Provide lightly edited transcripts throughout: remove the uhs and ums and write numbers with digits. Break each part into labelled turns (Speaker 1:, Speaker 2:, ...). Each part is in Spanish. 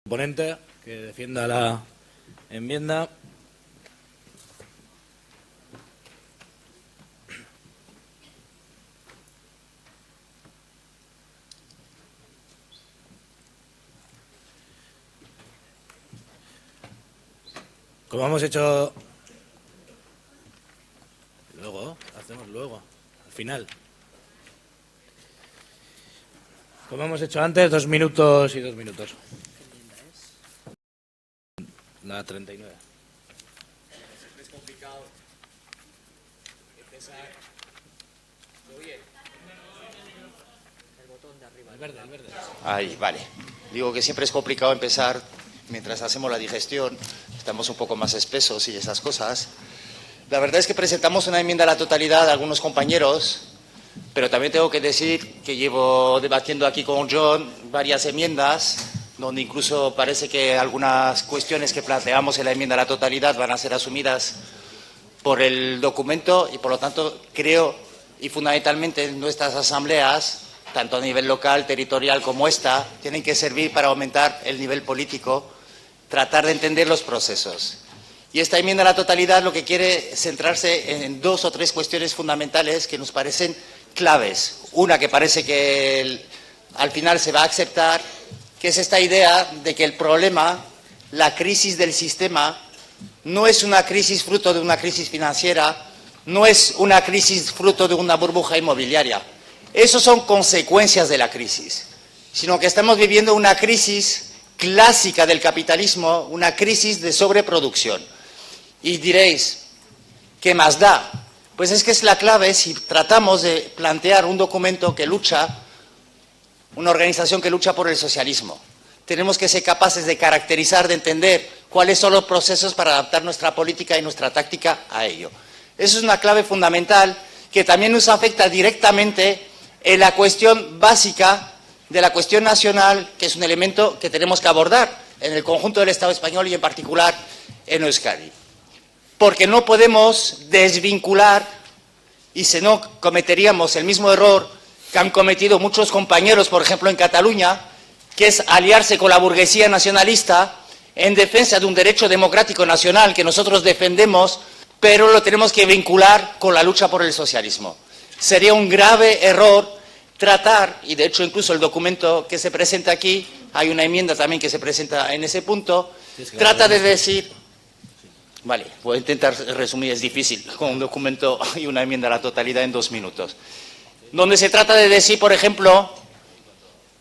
Speaker 1: Ponente que defienda la enmienda. Como hemos hecho luego, hacemos luego, al final. Como hemos hecho antes, 2 minutos y 2 minutos. La 39.
Speaker 2: Es complicado empezar. ¿Se oye? El botón de arriba.
Speaker 1: El verde, el verde.
Speaker 3: Ahí, vale. Digo que siempre es complicado empezar mientras hacemos la digestión. Estamos un poco más espesos y esas cosas. La verdad es que presentamos una enmienda a la totalidad a algunos compañeros, pero también tengo que decir que llevo debatiendo aquí con John varias enmiendas, donde incluso parece que algunas cuestiones que planteamos en la enmienda a la totalidad van a ser asumidas por el documento y, por lo tanto, creo, y fundamentalmente nuestras asambleas, tanto a nivel local, territorial como esta, tienen que servir para aumentar el nivel político, tratar de entender los procesos. Y esta enmienda a la totalidad lo que quiere es centrarse en 2 o 3 cuestiones fundamentales que nos parecen claves. Una que parece que al final se va a aceptar, que es esta idea de que el problema, la crisis del sistema, no es una crisis fruto de una crisis financiera, no es una crisis fruto de una burbuja inmobiliaria. Esos son consecuencias de la crisis, sino que estamos viviendo una crisis clásica del capitalismo, una crisis de sobreproducción. Y diréis, ¿qué más da? Pues es que es la clave si tratamos de plantear un documento que lucha, una organización que lucha por el socialismo. Tenemos que ser capaces de caracterizar, de entender cuáles son los procesos para adaptar nuestra política y nuestra táctica a ello. Eso es una clave fundamental que también nos afecta directamente en la cuestión básica de la cuestión nacional, que es un elemento que tenemos que abordar en el conjunto del Estado español y en particular en Euskadi. Porque no podemos desvincular, y si no cometeríamos el mismo error que han cometido muchos compañeros, por ejemplo en Cataluña, que es aliarse con la burguesía nacionalista en defensa de un derecho democrático nacional que nosotros defendemos, pero lo tenemos que vincular con la lucha por el socialismo. Sería un grave error tratar, y de hecho incluso el documento que se presenta aquí, hay una enmienda también que se presenta en ese punto, trata de decir... Vale, voy a intentar resumir, es difícil, con un documento y una enmienda a la totalidad en 2 minutos. Donde se trata de decir, por ejemplo,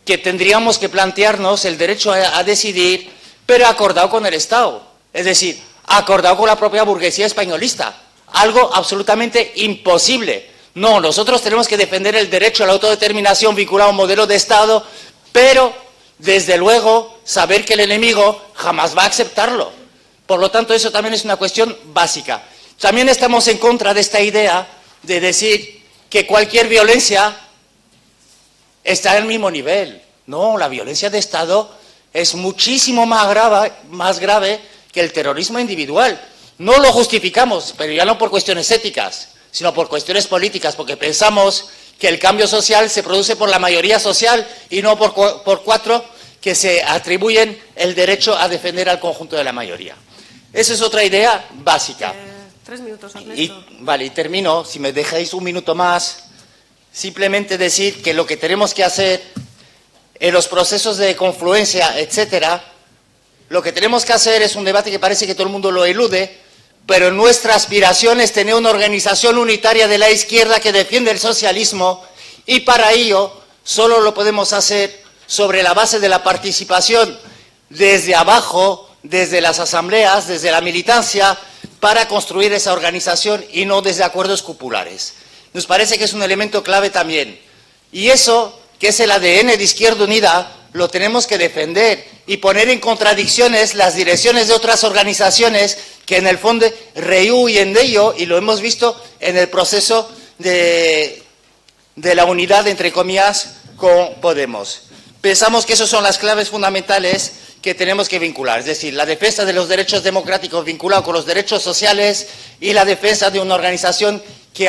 Speaker 3: que tendríamos que plantearnos el derecho a decidir, pero acordado con el Estado. Es decir, acordado con la propia burguesía españolista. Algo absolutamente imposible. No, nosotros tenemos que defender el derecho a la autodeterminación vinculado a un modelo de Estado, pero, desde luego, saber que el enemigo jamás va a aceptarlo. Por lo tanto, eso también es una cuestión básica. También estamos en contra de esta idea de decir que cualquier violencia está al mismo nivel. No, la violencia de Estado es muchísimo más grave que el terrorismo individual. No lo justificamos, pero ya no por cuestiones éticas, sino por cuestiones políticas, porque pensamos que el cambio social se produce por la mayoría social y no por 4 que se atribuyen el derecho a defender al conjunto de la mayoría. Esa es otra idea básica.
Speaker 4: 3 minutos, Ernesto.
Speaker 3: Vale, y termino, si me dejáis un minuto más, simplemente decir que lo que tenemos que hacer en los procesos de confluencia, etcétera, lo que tenemos que hacer es un debate que parece que todo el mundo lo elude, pero nuestra aspiración es tener una organización unitaria de la izquierda que defiende el socialismo, y para ello solo lo podemos hacer sobre la base de la participación desde abajo, desde las asambleas, desde la militancia, para construir esa organización y no desde acuerdos cupulares. Nos parece que es un elemento clave también. Y eso, que es el ADN de Izquierda Unida, lo tenemos que defender y poner en contradicciones las direcciones de otras organizaciones que en el fondo rehuyen de ello, y lo hemos visto en el proceso de la unidad, entre comillas, con Podemos. Pensamos que esas son las claves fundamentales que tenemos que vincular, es decir, la defensa de los derechos democráticos vinculado con los derechos sociales y la defensa de una organización que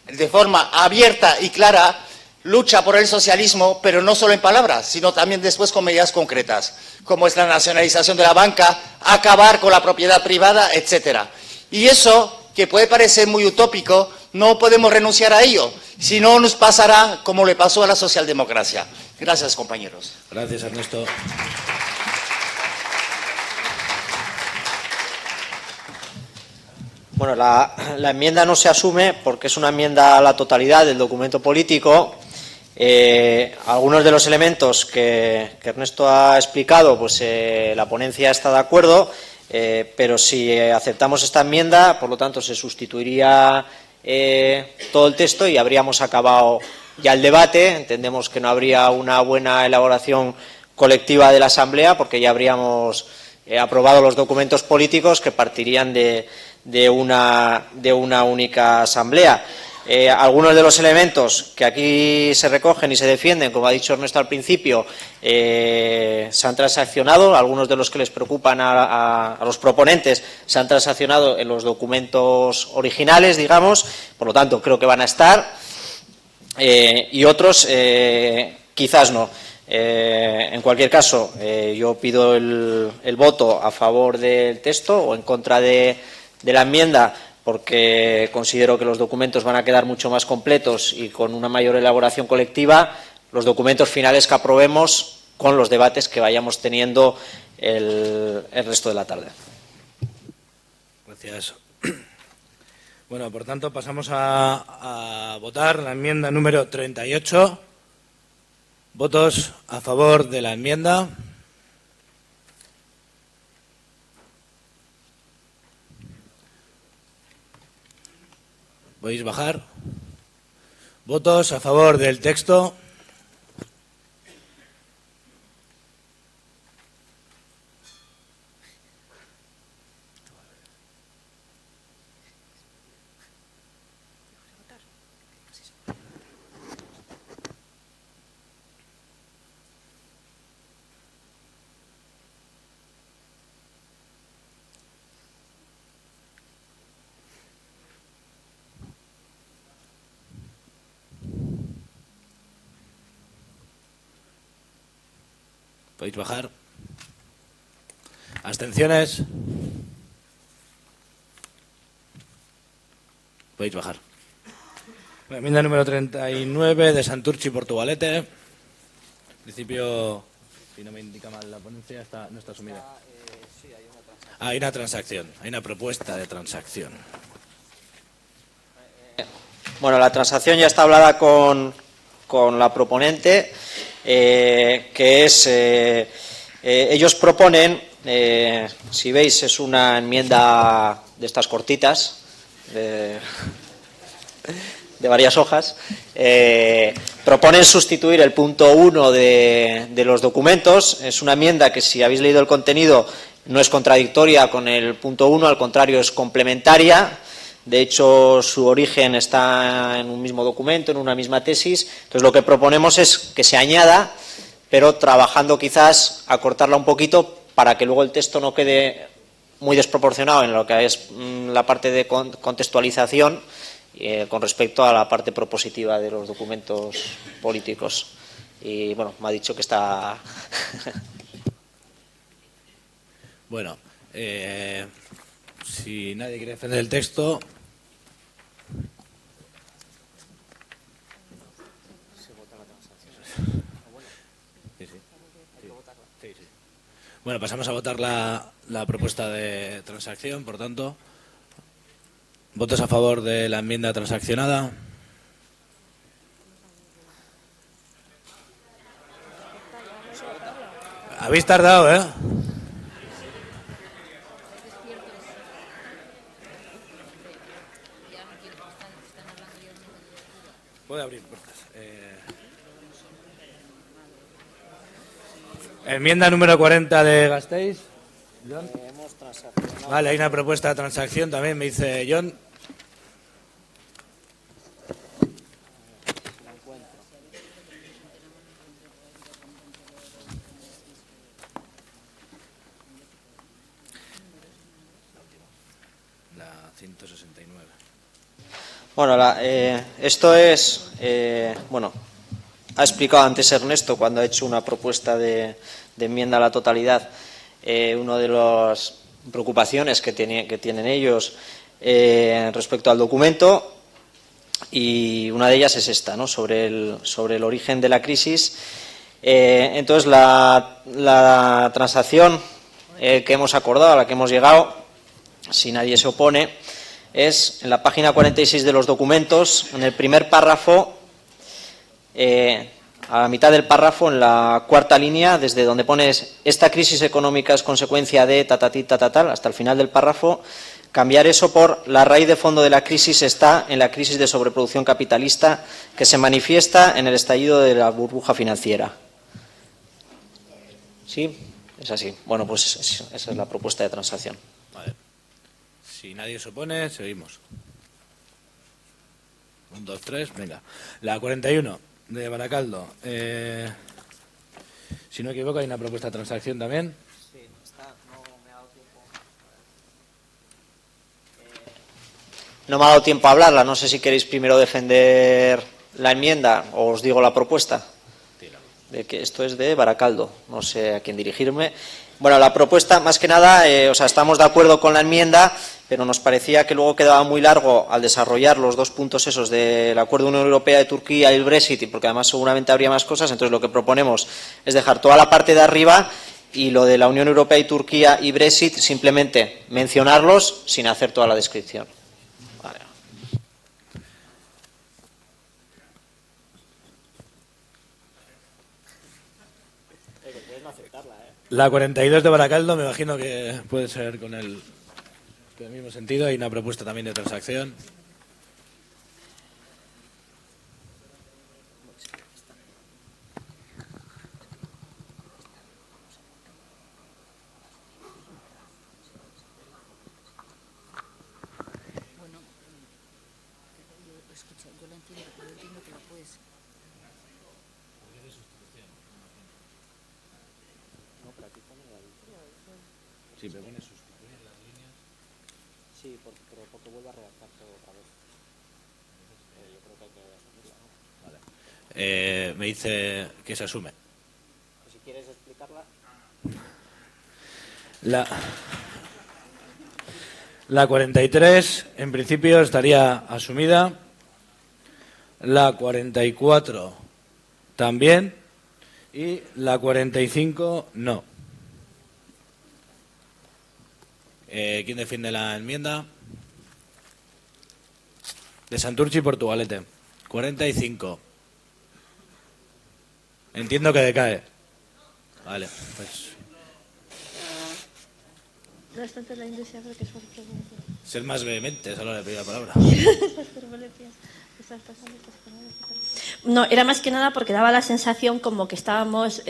Speaker 3: de forma abierta y clara lucha por el socialismo, pero no solo en palabras, sino también después con medidas concretas, como es la nacionalización de la banca, acabar con la propiedad privada, etcétera. Y eso, que puede parecer muy utópico, no podemos renunciar a ello, si no nos pasará como le pasó a la socialdemocracia. Gracias, compañeros.
Speaker 1: Gracias, Ernesto.
Speaker 5: Bueno, la enmienda no se asume porque es una enmienda a la totalidad del documento político. Algunos de los elementos que Ernesto ha explicado, pues la ponencia está de acuerdo, pero si aceptamos esta enmienda, por lo tanto, se sustituiría todo el texto y habríamos acabado ya el debate. Entendemos que no habría una buena elaboración colectiva de la Asamblea porque ya habríamos aprobado los documentos políticos que partirían de una única Asamblea. Algunos de los elementos que aquí se recogen y se defienden, como ha dicho Ernesto al principio, se han transaccionado. Algunos de los que les preocupan a los proponentes se han transaccionado en los documentos originales, digamos, por lo tanto creo que van a estar, y otros quizás no. En cualquier caso, yo pido el voto a favor del texto o en contra de la enmienda, porque considero que los documentos van a quedar mucho más completos y con una mayor elaboración colectiva los documentos finales que aprobemos con los debates que vayamos teniendo el resto de la tarde.
Speaker 1: Gracias. Bueno, por tanto, pasamos a votar la enmienda número 38. ¿Votos a favor de la enmienda? ¿Podéis bajar? ¿Votos a favor del texto? ¿Podéis bajar? ¿Abstenciones? Podéis bajar. La enmienda número 39 de Santurchi y Portugalete. En principio, si no me indica mal la ponencia, no está asumida. Hay una transacción, hay una propuesta de transacción.
Speaker 5: Bueno, la transacción ya está hablada con la proponente, que es, ellos proponen, si veis, es una enmienda de estas cortitas, de varias hojas. Proponen sustituir el punto 1 de los documentos. Es una enmienda que, si habéis leído el contenido, no es contradictoria con el punto 1, al contrario, es complementaria. De hecho, su origen está en un mismo documento, en una misma tesis. Entonces, lo que proponemos es que se añada, pero trabajando quizás a cortarla un poquito para que luego el texto no quede muy desproporcionado en lo que es la parte de contextualización con respecto a la parte propositiva de los documentos políticos. Y, bueno, me ha dicho que está...
Speaker 1: Bueno, si nadie quiere defender el texto... Bueno, pasamos a votar la propuesta de transacción, por tanto. ¿Votos a favor de la enmienda transaccionada? Habéis tardado, ¿eh? Puede abrir puertas. Enmienda número 40 de Gasteiz. John. Vale, hay una propuesta de transacción también, me dice John. La 169.
Speaker 5: Bueno, esto es, bueno, ha explicado antes Ernesto cuando ha hecho una propuesta de enmienda a la totalidad, una de las preocupaciones que tienen ellos respecto al documento, y una de ellas es esta, ¿no?, sobre el origen de la crisis. Entonces, la transacción que hemos acordado, a la que hemos llegado, si nadie se opone, es en la página 46 de los documentos, en el primer párrafo, a la mitad del párrafo, en la cuarta línea, desde donde pones esta crisis económica es consecuencia de tal, hasta el final del párrafo, cambiar eso por la raíz de fondo de la crisis está en la crisis de sobreproducción capitalista que se manifiesta en el estallido de la burbuja financiera. ¿Sí? Es así. Bueno, pues esa es la propuesta de transacción.
Speaker 1: Vale. Si nadie se opone, seguimos. 1, 2, 3, venga. La 41 de Baracaldo. Si no me equivoco, hay una propuesta de transacción también.
Speaker 5: Sí, no me ha dado tiempo. No me ha dado tiempo a hablarla. No sé si queréis primero defender la enmienda o os digo la propuesta. De que esto es de Baracaldo, no sé a quién dirigirme. Bueno, la propuesta, más que nada, estamos de acuerdo con la enmienda, pero nos parecía que luego quedaba muy largo al desarrollar los dos puntos esos del Acuerdo Unión Europea de Turquía y el Brexit, porque además seguramente habría más cosas. Entonces lo que proponemos es dejar toda la parte de arriba y lo de la Unión Europea y Turquía y Brexit simplemente mencionarlos sin hacer toda la descripción. Vale.
Speaker 1: La 42 de Baracaldo, me imagino que puede ser con el mismo sentido. Hay una propuesta también de transacción.
Speaker 6: Bueno, escucha, yo la entiendo, pero yo entiendo que la puedes.
Speaker 1: Sí, pero pone sustituir las líneas.
Speaker 5: Sí, pero porque vuelve a redactar todo otra vez. Yo creo que hay que asumirla, ¿no?
Speaker 1: Vale. Me dice que se asume.
Speaker 5: Si quieres explicarla.
Speaker 1: La 43, en principio, estaría asumida. La 44 también. Y la 45 no. ¿Quién defiende la enmienda? De Santurchi y Portugalete. 45. Entiendo que decae. Vale, pues.
Speaker 4: Bastante la industria porque es por turbulencias.
Speaker 1: Ser más vehemente, solo le pido la palabra.
Speaker 4: Esas turbulencias. Esas pasando estas cosas. No, era más que nada porque daba la sensación como que estábamos...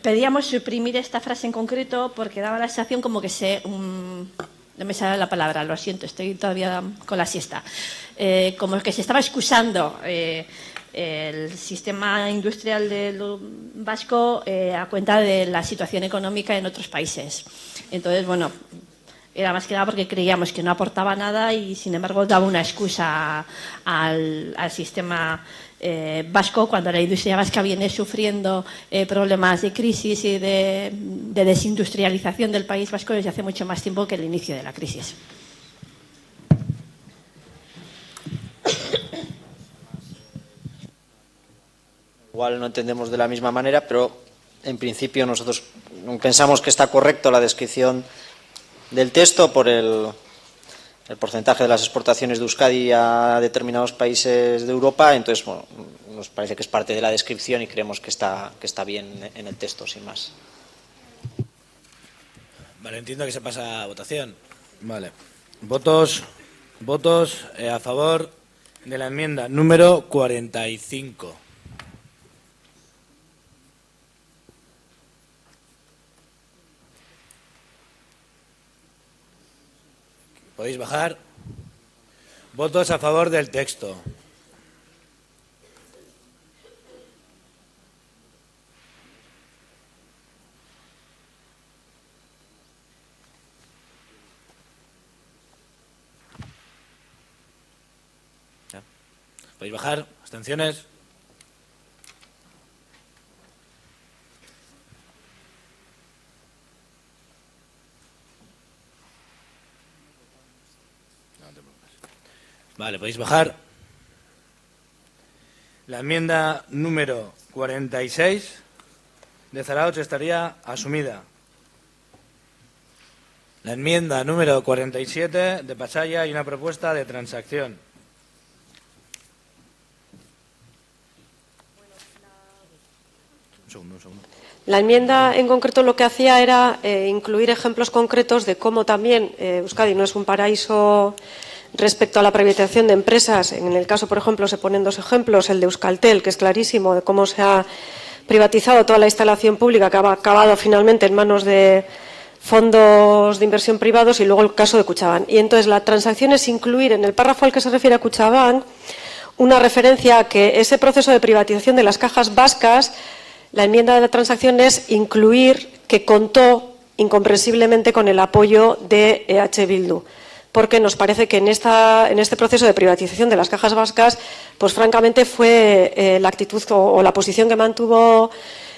Speaker 4: pedíamos suprimir esta frase en concreto porque daba la sensación como que no me sale la palabra, lo siento, estoy todavía con la siesta. Como que se estaba excusando el sistema industrial del vasco a cuenta de la situación económica en otros países. Entonces, bueno, era más que nada porque creíamos que no aportaba nada y, sin embargo, daba una excusa al sistema vasco cuando la industria vasca viene sufriendo problemas de crisis y de desindustrialización del país vasco desde hace mucho más tiempo que el inicio de la crisis.
Speaker 5: Igual no entendemos de la misma manera, pero en principio nosotros pensamos que está correcto la descripción del texto por el porcentaje de las exportaciones de Euskadi a determinados países de Europa. Entonces, bueno, nos parece que es parte de la descripción y creemos que está bien en el texto, sin más.
Speaker 1: Vale, entiendo que se pasa a votación. Vale. Votos a favor de la enmienda número 45. ¿Podéis bajar? Votos a favor del texto. ¿Podéis bajar? ¿Abstenciones? No te preocupes. Vale, podéis bajar. La enmienda número 46 de Zarautz estaría asumida. La enmienda número 47 de Pasaia hay una propuesta de transacción. Un segundo.
Speaker 7: La enmienda en concreto lo que hacía era incluir ejemplos concretos de cómo también Euskadi no es un paraíso respecto a la privatización de empresas. En el caso, por ejemplo, se ponen dos ejemplos, el de Euskaltel, que es clarísimo de cómo se ha privatizado toda la instalación pública, que ha acabado finalmente en manos de fondos de inversión privados, y luego el caso de Kutxabank. Y entonces la transacción es incluir en el párrafo al que se refiere a Kutxabank una referencia a que ese proceso de privatización de las cajas vascas, la enmienda de la transacción es incluir que contó incomprensiblemente con el apoyo de EH Bildu, porque nos parece que en este proceso de privatización de las cajas vascas, pues francamente fue la actitud o la posición que mantuvo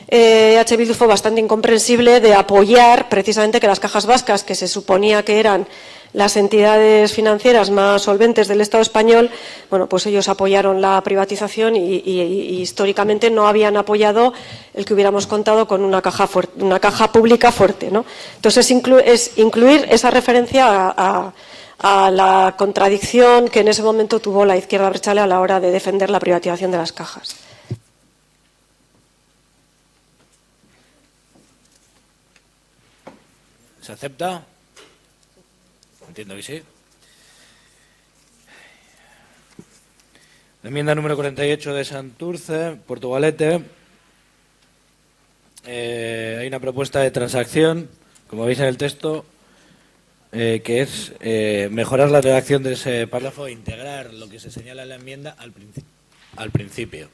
Speaker 7: EH Bildu fue bastante incomprensible, de apoyar precisamente que las cajas vascas, que se suponía que eran las entidades financieras más solventes del Estado español, bueno, pues ellos apoyaron la privatización y históricamente no habían apoyado el que hubiéramos contado con una caja pública fuerte, ¿no? Entonces es incluir esa referencia a la contradicción que en ese momento tuvo la izquierda abertzale a la hora de defender la privatización de las cajas.
Speaker 1: ¿Se acepta? Entiendo que sí. La enmienda número 48 de Santurce, Portugalete. Hay una propuesta de transacción, como veis en el texto, que es mejorar la redacción de ese párrafo e integrar lo que se señala en la enmienda al principio.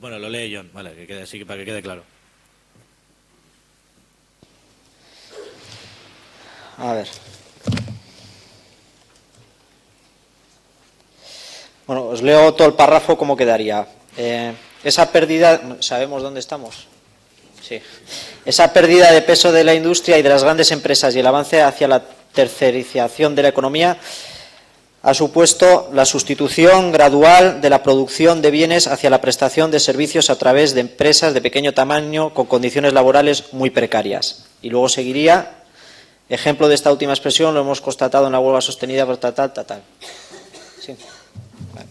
Speaker 1: Bueno, lo lee John, vale, que quede así para que quede claro.
Speaker 5: A ver. Bueno, os leo todo el párrafo cómo quedaría. Esa pérdida, ¿sabemos dónde estamos? Sí. Esa pérdida de peso de la industria y de las grandes empresas y el avance hacia la tercerización de la economía ha supuesto la sustitución gradual de la producción de bienes hacia la prestación de servicios a través de empresas de pequeño tamaño con condiciones laborales muy precarias. Y luego seguiría. Ejemplo de esta última expresión lo hemos constatado en la huelga sostenida por tal. Sí. Vale.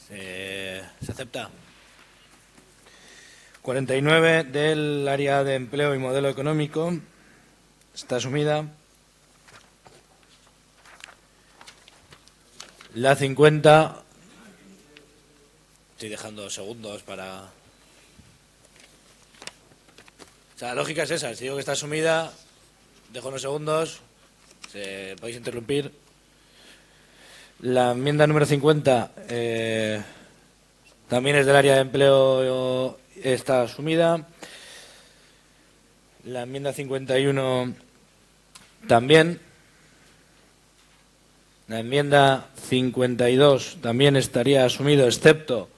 Speaker 1: ¿Se acepta? 49 del área de empleo y modelo económico. Está asumida. La 50. Estoy dejando segundos para... O sea, la lógica es esa. Si digo que está asumida, dejo unos segundos. Podéis interrumpir. La enmienda número 50 también es del área de empleo, está asumida. La enmienda 51 también. La enmienda 52 también estaría asumido, excepto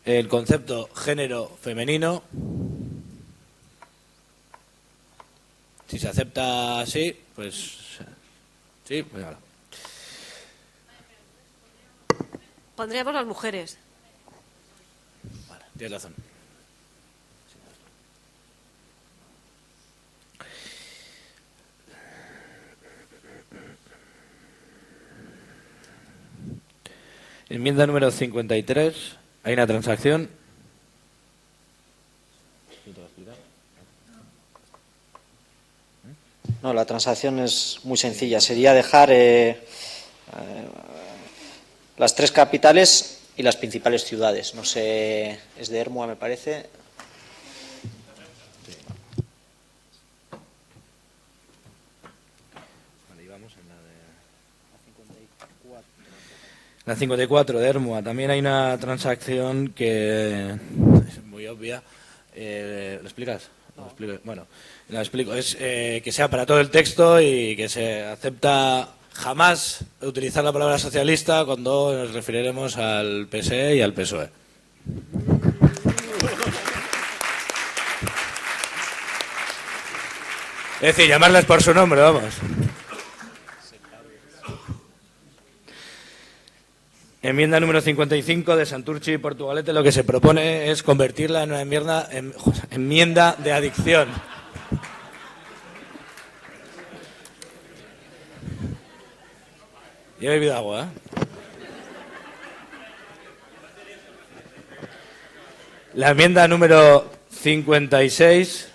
Speaker 1: el concepto género femenino. Si se acepta así, pues sí, pues ahora.
Speaker 7: Pondríamos las mujeres.
Speaker 1: Vale, tienes razón. Enmienda número 53. Hay una transacción.
Speaker 5: No, la transacción es muy sencilla. Sería dejar las tres capitales y las principales ciudades. No sé, es de Ermua, me parece.
Speaker 1: La 54 de Ermua. También hay una transacción que es muy obvia. ¿Lo explicas? ¿Lo explico? Bueno, la explico. Es que sea para todo el texto y que se acepta jamás utilizar la palabra socialista cuando nos referiremos al PSE y al PSOE. Es decir, llamarles por su nombre, vamos. Enmienda número 55 de Santurchi y Portugalete. Lo que se propone es convertirla en una enmienda de adicción. Yo he bebido agua, ¿eh? La enmienda número 56.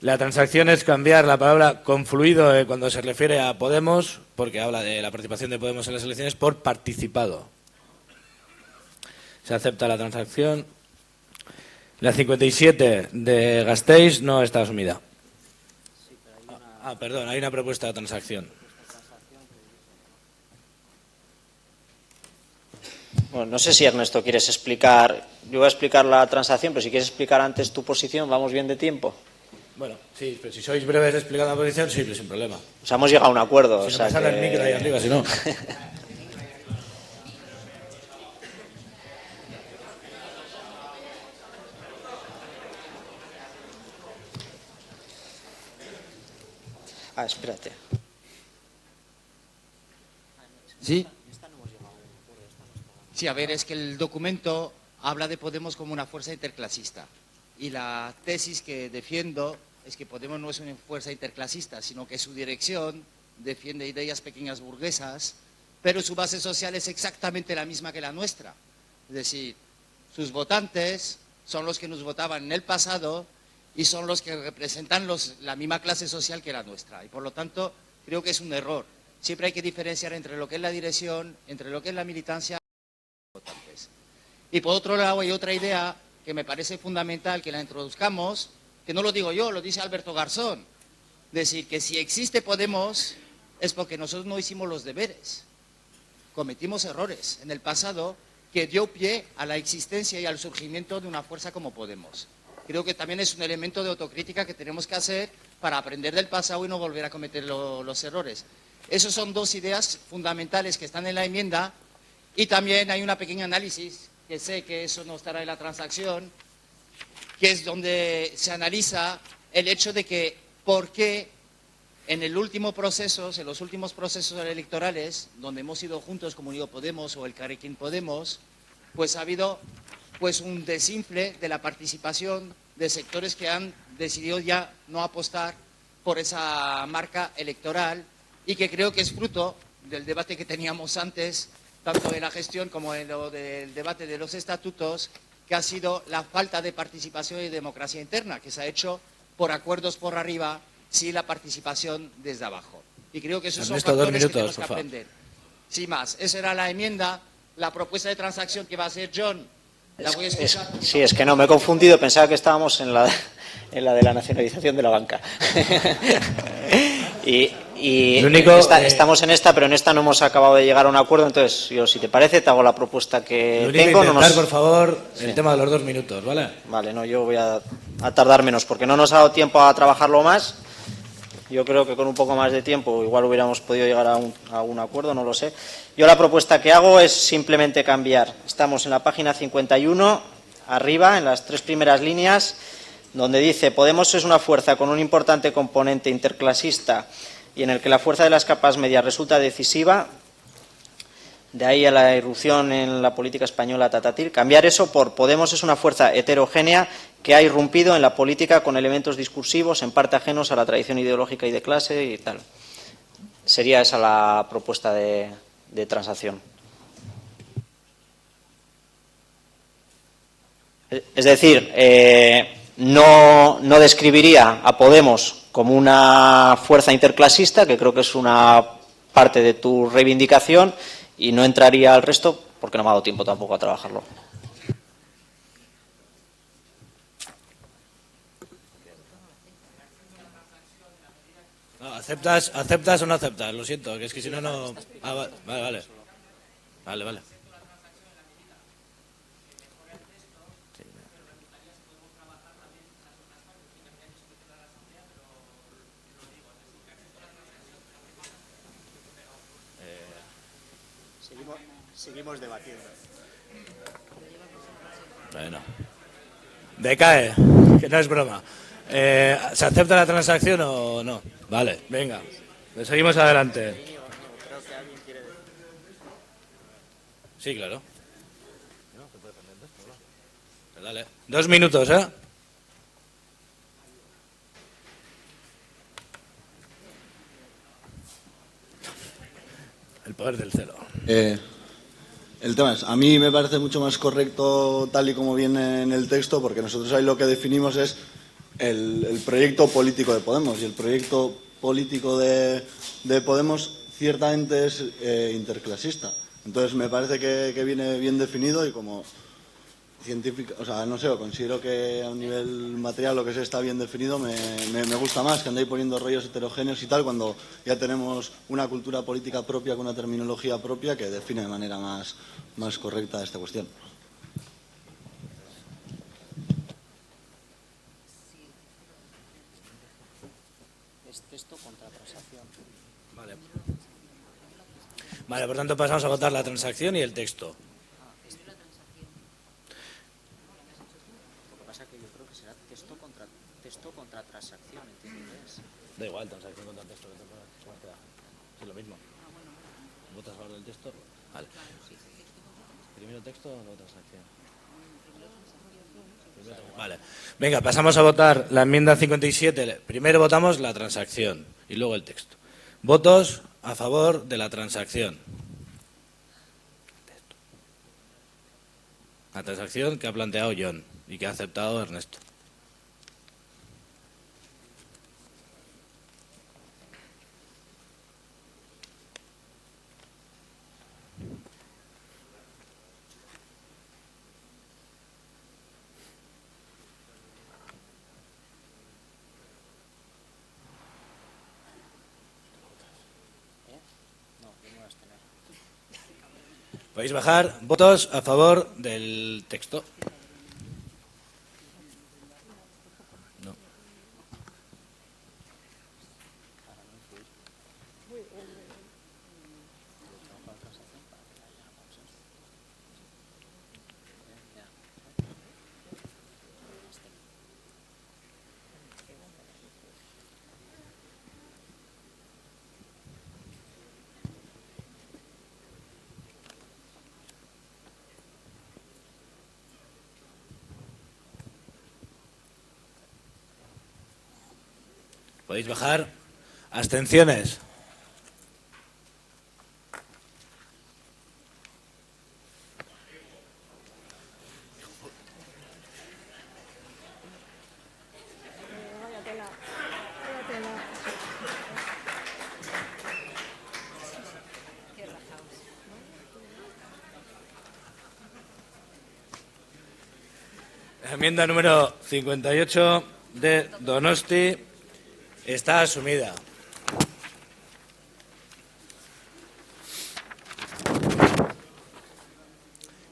Speaker 1: La transacción es cambiar la palabra confluido cuando se refiere a Podemos, porque habla de la participación de Podemos en las elecciones, por participado. Se acepta la transacción. La 57 de Gasteiz no está asumida. Perdón, hay una propuesta de transacción.
Speaker 5: Bueno, no sé si Ernesto quieres explicar. Yo voy a explicar la transacción, pero si quieres explicar antes tu posición, ¿vamos bien de tiempo?
Speaker 1: Bueno, sí, pero si sois breves explicando la posición, sí, pero sin problema.
Speaker 5: O sea, hemos llegado a un acuerdo.
Speaker 1: Si
Speaker 5: o
Speaker 1: no,
Speaker 5: sea
Speaker 1: pasarle
Speaker 5: que...
Speaker 1: el micro ahí arriba, si no.
Speaker 5: Espérate.
Speaker 3: ¿Sí? Sí, a ver, es que el documento habla de Podemos como una fuerza interclasista. Y la tesis que defiendo es que Podemos no es una fuerza interclasista, sino que su dirección defiende ideas pequeñas burguesas, pero su base social es exactamente la misma que la nuestra. Es decir, sus votantes son los que nos votaban en el pasado y son los que representan la misma clase social que la nuestra. Y por lo tanto, creo que es un error. Siempre hay que diferenciar entre lo que es la dirección, entre lo que es la militancia y los votantes. Y por otro lado, hay otra idea que me parece fundamental que la introduzcamos, que no lo digo yo, lo dice Alberto Garzón. Decir que si existe Podemos es porque nosotros no hicimos los deberes. Cometimos errores en el pasado que dio pie a la existencia y al surgimiento de una fuerza como Podemos. Creo que también es un elemento de autocrítica que tenemos que hacer para aprender del pasado y no volver a cometer los errores. Esas son dos ideas fundamentales que están en la enmienda y también hay una pequeña análisis, que sé que eso no estará en la transacción, que es donde se analiza el hecho de que por qué en los últimos procesos electorales, donde hemos ido juntos como Unido Podemos o el Elkarrekin Podemos, pues ha habido un desinfle de la participación de sectores que han decidido ya no apostar por esa marca electoral y que creo que es fruto del debate que teníamos antes, tanto de la gestión como del debate de los estatutos, que ha sido la falta de participación y democracia interna, que se ha hecho por acuerdos por arriba, sin la participación desde abajo. Y creo que esos son factores que tenemos que aprender. Sin más, esa era la enmienda, la propuesta de transacción que va a hacer John. La voy a escuchar.
Speaker 5: Sí, es que no, me he confundido, pensaba que estábamos en la de la nacionalización de la banca. Estamos en esta, pero en esta no hemos acabado de llegar a un acuerdo, entonces yo, si te parece, te hago la propuesta que tengo.
Speaker 1: Por favor, el tema de los 2 minutos, ¿vale?
Speaker 5: Vale, no, yo voy a tardar menos, porque no nos ha dado tiempo a trabajarlo más. Yo creo que con un poco más de tiempo igual hubiéramos podido llegar a un acuerdo, no lo sé. Yo la propuesta que hago es simplemente cambiar. Estamos en la página 51, arriba, en las 3 primeras líneas, donde dice: Podemos es una fuerza con un importante componente interclasista y en el que la fuerza de las capas medias resulta decisiva. De ahí a la irrupción en la política española tatatil. Cambiar eso por Podemos es una fuerza heterogénea que ha irrumpido en la política con elementos discursivos en parte ajenos a la tradición ideológica y de clase y tal. Sería esa la propuesta de transacción. Es decir, no describiría a Podemos como una fuerza interclasista, que creo que es una parte de tu reivindicación, y no entraría al resto porque no me ha dado tiempo tampoco a trabajarlo.
Speaker 1: No, ¿aceptas o no aceptas? Lo siento, que es que si no, no... Vale.
Speaker 5: Seguimos debatiendo.
Speaker 1: Bueno. Decae, que no es broma. ¿Se acepta la transacción o no? Vale, venga. Seguimos adelante. Sí, claro. Dale. 2 minutos, ¿eh? El poder del celo.
Speaker 8: El tema es, a mí me parece mucho más correcto tal y como viene en el texto, porque nosotros ahí lo que definimos es el proyecto político de Podemos, y el proyecto político de Podemos ciertamente es interclasista. Entonces me parece que viene bien definido, y como científico, o sea, no sé, considero que a un nivel material lo que se está bien definido me gusta más que andéis poniendo rollos heterogéneos y tal, cuando ya tenemos una cultura política propia con una terminología propia que define de manera más correcta esta cuestión.
Speaker 5: Es texto contra transacción.
Speaker 1: Vale. Vale, por tanto pasamos a votar la transacción y el texto.
Speaker 5: Lo que pasa es que yo creo que será texto contra transacción, entiendo que es.
Speaker 1: Da igual, transacción contra texto. Es lo mismo. ¿Votas a favor del texto? Vale. ¿Primero texto o luego transacción? Vale. Venga, pasamos a votar la enmienda 57. Primero votamos la transacción y luego el texto. Votos a favor de la transacción. La transacción que ha planteado John y que ha aceptado Ernesto. Podéis bajar votos a favor del texto. No. Podéis bajar. Abstenciones. La enmienda número 58 de Donosti está asumida.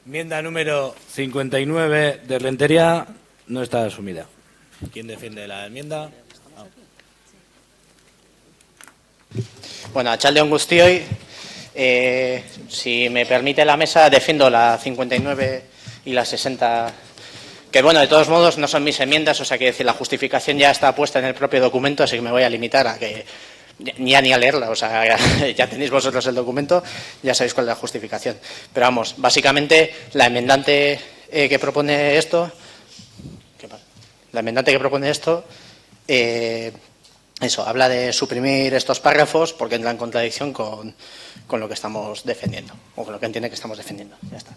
Speaker 1: Enmienda número 59 de Rentería no está asumida. ¿Quién defiende la enmienda?
Speaker 5: Bueno, Atxaldeon guztioi, si me permite la mesa, defiendo la 59 y la 60, que bueno, de todos modos no son mis enmiendas, o sea que decir, la justificación ya está puesta en el propio documento, así que me voy a limitar a que ni a leerla, o sea, ya tenéis vosotros el documento, ya sabéis cuál es la justificación. Pero vamos, básicamente la enmendante que propone esto, eso, habla de suprimir estos párrafos porque entra en contradicción con lo que estamos defendiendo, o con lo que entiende que estamos defendiendo. Ya está.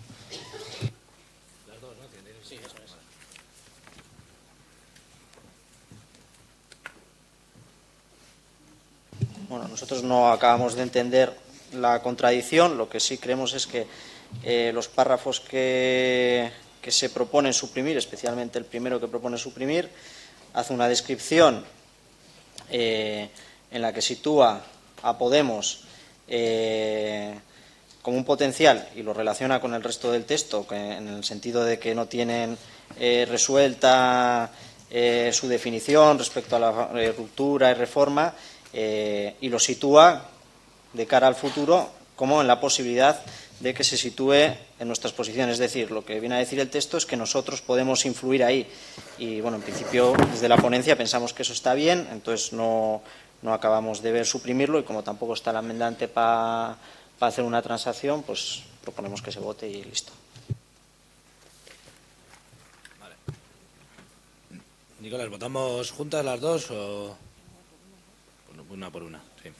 Speaker 5: Bueno, nosotros no acabamos de entender la contradicción. Lo que sí creemos es que los párrafos que se proponen suprimir, especialmente el primero que propone suprimir, hace una descripción en la que sitúa a Podemos como un potencial y lo relaciona con el resto del texto, en el sentido de que no tienen resuelta su definición respecto a la ruptura y reforma, y lo sitúa de cara al futuro como en la posibilidad de que se sitúe en nuestras posiciones. Es decir, lo que viene a decir el texto es que nosotros podemos influir ahí. Y, bueno, en principio, desde la ponencia pensamos que eso está bien, entonces no acabamos de ver suprimirlo, y como tampoco está la enmendante para hacer una transacción, pues proponemos que se vote y listo.
Speaker 1: Vale. Nicolás, ¿votamos juntas las dos o...? Una por una, sí.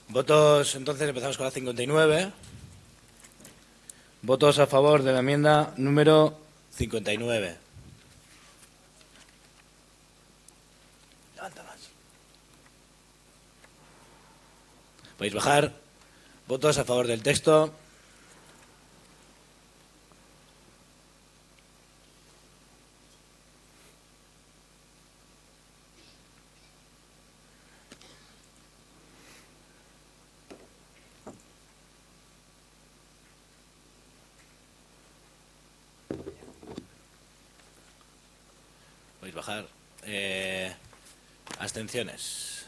Speaker 1: Votos, entonces empezamos con la 59. Votos a favor de la enmienda número 59. Levanta más. Podéis bajar. Votos a favor del texto. Podéis bajar. Abstenciones.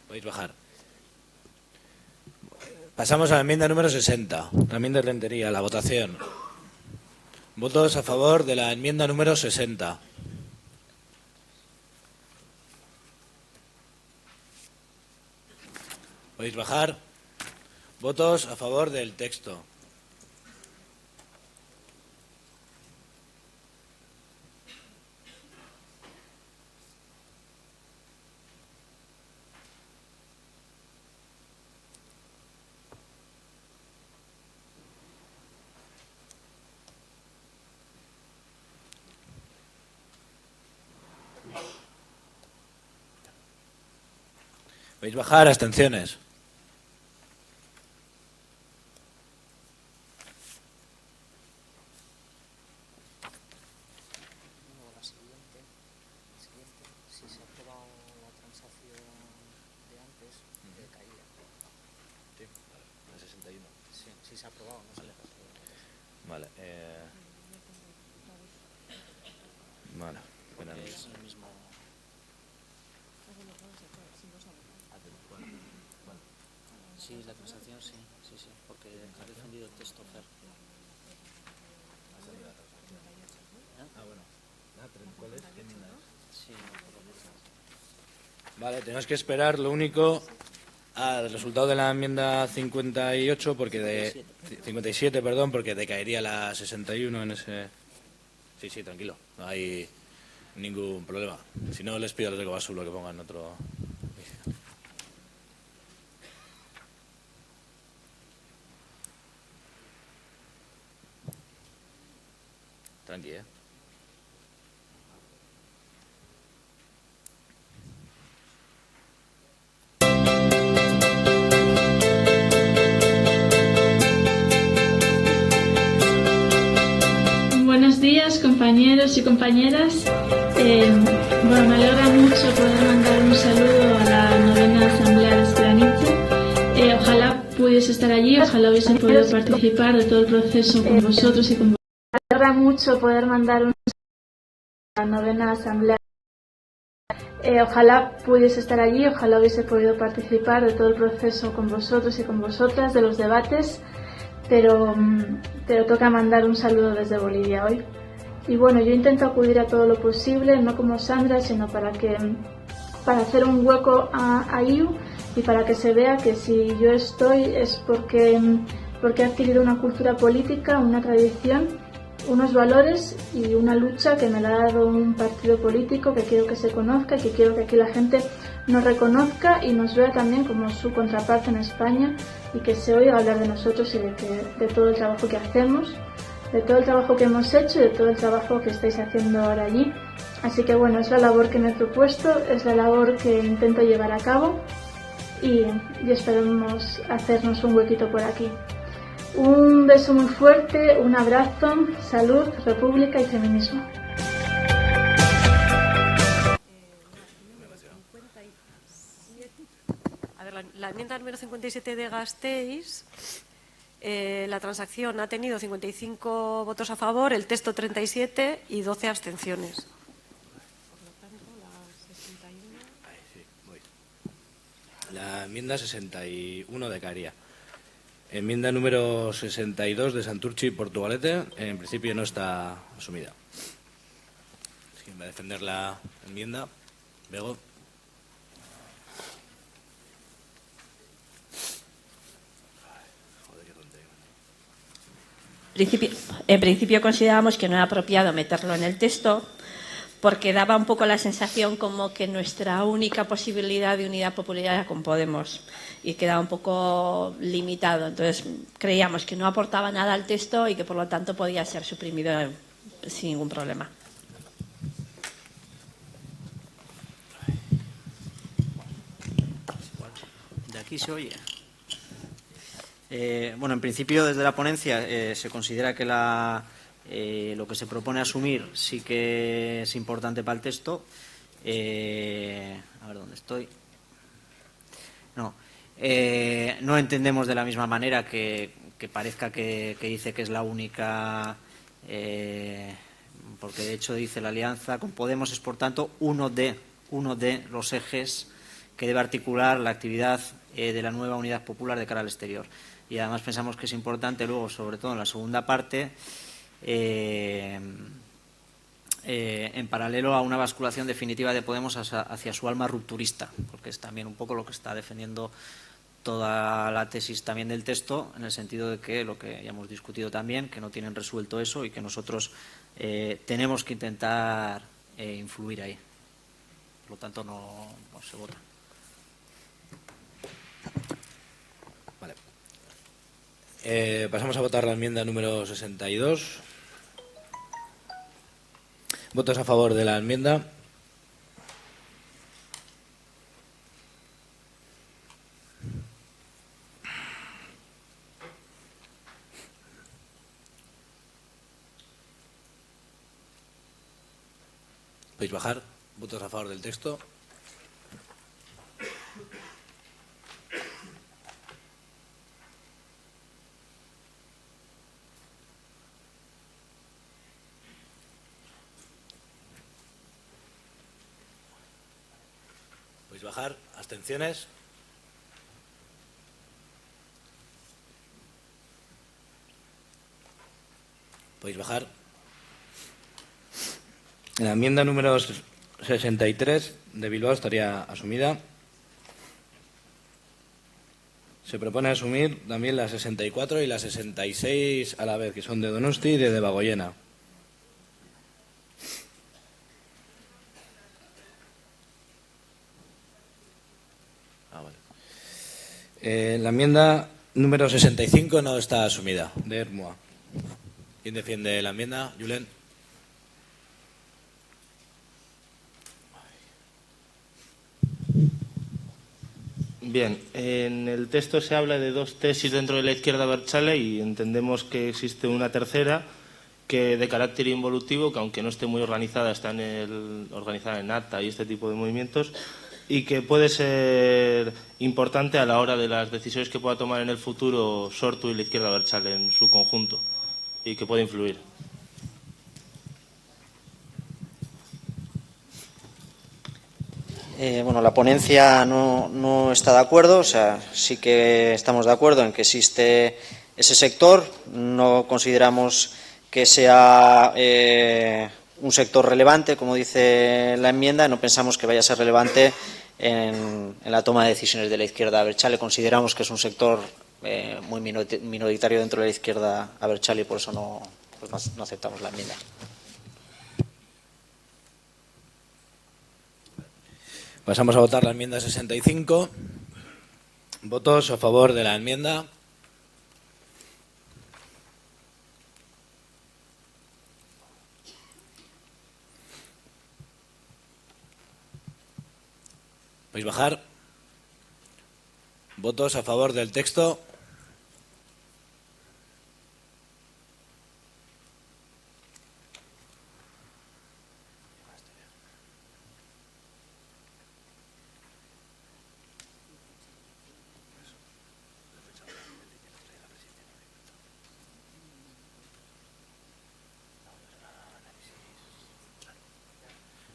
Speaker 1: Podéis bajar. Pasamos a la enmienda número 60, la enmienda de Rentería, la votación. Votos a favor de la enmienda número 60. Podéis bajar. Votos a favor del texto. Podéis bajar. Abstenciones.
Speaker 6: La siguiente, si se aprueba la transacción de antes, decaía.
Speaker 1: Sí, la 61.
Speaker 6: Sí, si se ha aprobado, no se le pasa.
Speaker 1: Vale. Vale.
Speaker 6: Porque es el mismo. Sí, la transacción sí, porque ha defendido el texto Fer.
Speaker 1: Ah, bueno. ¿Cuál es? ¿Qué enmienda es?
Speaker 6: Sí,
Speaker 1: Vale, tenemos que esperar lo único al resultado de la enmienda 58 porque 57, perdón, porque decaería la 61 en ese. Sí, tranquilo, no hay ningún problema. Si no, les pido a los de Cobasulo que pongan otro. Tranqui, ¿eh?
Speaker 9: Buenos días, compañeros y compañeras. Bueno, me alegra mucho poder mandar un saludo a la 9ª Asamblea de Esclaranice. Ojalá pudiese estar allí, ojalá hubiese podido participar de todo el proceso con vosotros y con vosotros. Me alegra mucho poder mandar un saludo a la 9ª Asamblea. Ojalá pudiese estar allí, ojalá hubiese podido participar de todo el proceso con vosotros y con vosotras, de los debates, pero toca mandar un saludo desde Bolivia hoy. Y bueno, yo intento acudir a todo lo posible, no como Sandra, sino para hacer un hueco a IU y para que se vea que si yo estoy es porque he adquirido una cultura política, una tradición, unos valores y una lucha que me la ha dado un partido político que quiero que se conozca y que quiero que aquí la gente nos reconozca y nos vea también como su contraparte en España y que se oiga hablar de nosotros y de todo el trabajo que hacemos, de todo el trabajo que hemos hecho y de todo el trabajo que estáis haciendo ahora allí. Así que bueno, es la labor que me he propuesto, es la labor que intento llevar a cabo y esperemos hacernos un huequito por aquí. Un beso muy fuerte, un abrazo, salud, república y feminismo.
Speaker 7: A ver, la la enmienda número 57 de Gasteiz, la transacción ha tenido 55 votos a favor, el texto 37 y 12 abstenciones.
Speaker 1: La enmienda 61 de Caria. Enmienda número 62 de Santurchi y Portugalete. En principio no está asumida. ¿Quién va a defender la enmienda? Bego.
Speaker 4: En principio considerábamos que no era apropiado meterlo en el texto porque daba un poco la sensación como que nuestra única posibilidad de unidad popular era con Podemos y quedaba un poco limitado. Entonces creíamos que no aportaba nada al texto y que por lo tanto podía ser suprimido sin ningún problema.
Speaker 5: De aquí se oye. Bueno, en principio desde la ponencia se considera que lo que se propone asumir sí que es importante para el texto. A ver dónde estoy. No entendemos de la misma manera que parezca que dice que es la única, porque de hecho dice la alianza con Podemos es por tanto uno de los ejes que debe articular la actividad de la nueva unidad popular de cara al exterior. Y además pensamos que es importante luego, sobre todo en la segunda parte, en paralelo a una basculación definitiva de Podemos hacia su alma rupturista, porque es también un poco lo que está defendiendo toda la tesis también del texto, en el sentido de que lo que ya hemos discutido también, que no tienen resuelto eso y que nosotros tenemos que intentar influir ahí. Por lo tanto, no se vota.
Speaker 1: Vale. Pasamos a votar la enmienda número 62. ¿Votos a favor de la enmienda? ¿Podéis bajar? ¿Votos a favor del texto? ¿Podéis bajar? ¿Abstenciones? ¿Podéis bajar? La enmienda número 63 de Bilbao estaría asumida. Se propone asumir también la 64 y la 66 a la vez, que son de Donosti y de Debagoiena. La enmienda número 65 no está asumida, de Ermua. ¿Quién defiende la enmienda? Julen.
Speaker 10: Bien, en el texto se habla de dos tesis dentro de la izquierda abertzale y entendemos que existe una tercera que de carácter involutivo, que aunque no esté muy organizada, está organizada en ATA y este tipo de movimientos, y que puede ser importante a la hora de las decisiones que pueda tomar en el futuro Sortu y la izquierda abertzale en su conjunto, y que puede influir.
Speaker 5: Bueno, la ponencia no está de acuerdo, o sea, sí que estamos de acuerdo en que existe ese sector, no consideramos que sea un sector relevante, como dice la enmienda, no pensamos que vaya a ser relevante en la toma de decisiones de la izquierda abertzale. Consideramos que es un sector muy minoritario dentro de la izquierda abertzale y por eso no aceptamos la enmienda.
Speaker 1: Pasamos a votar la enmienda 65. ¿Votos a favor de la enmienda? ¿Podéis bajar? ¿Votos a favor del texto?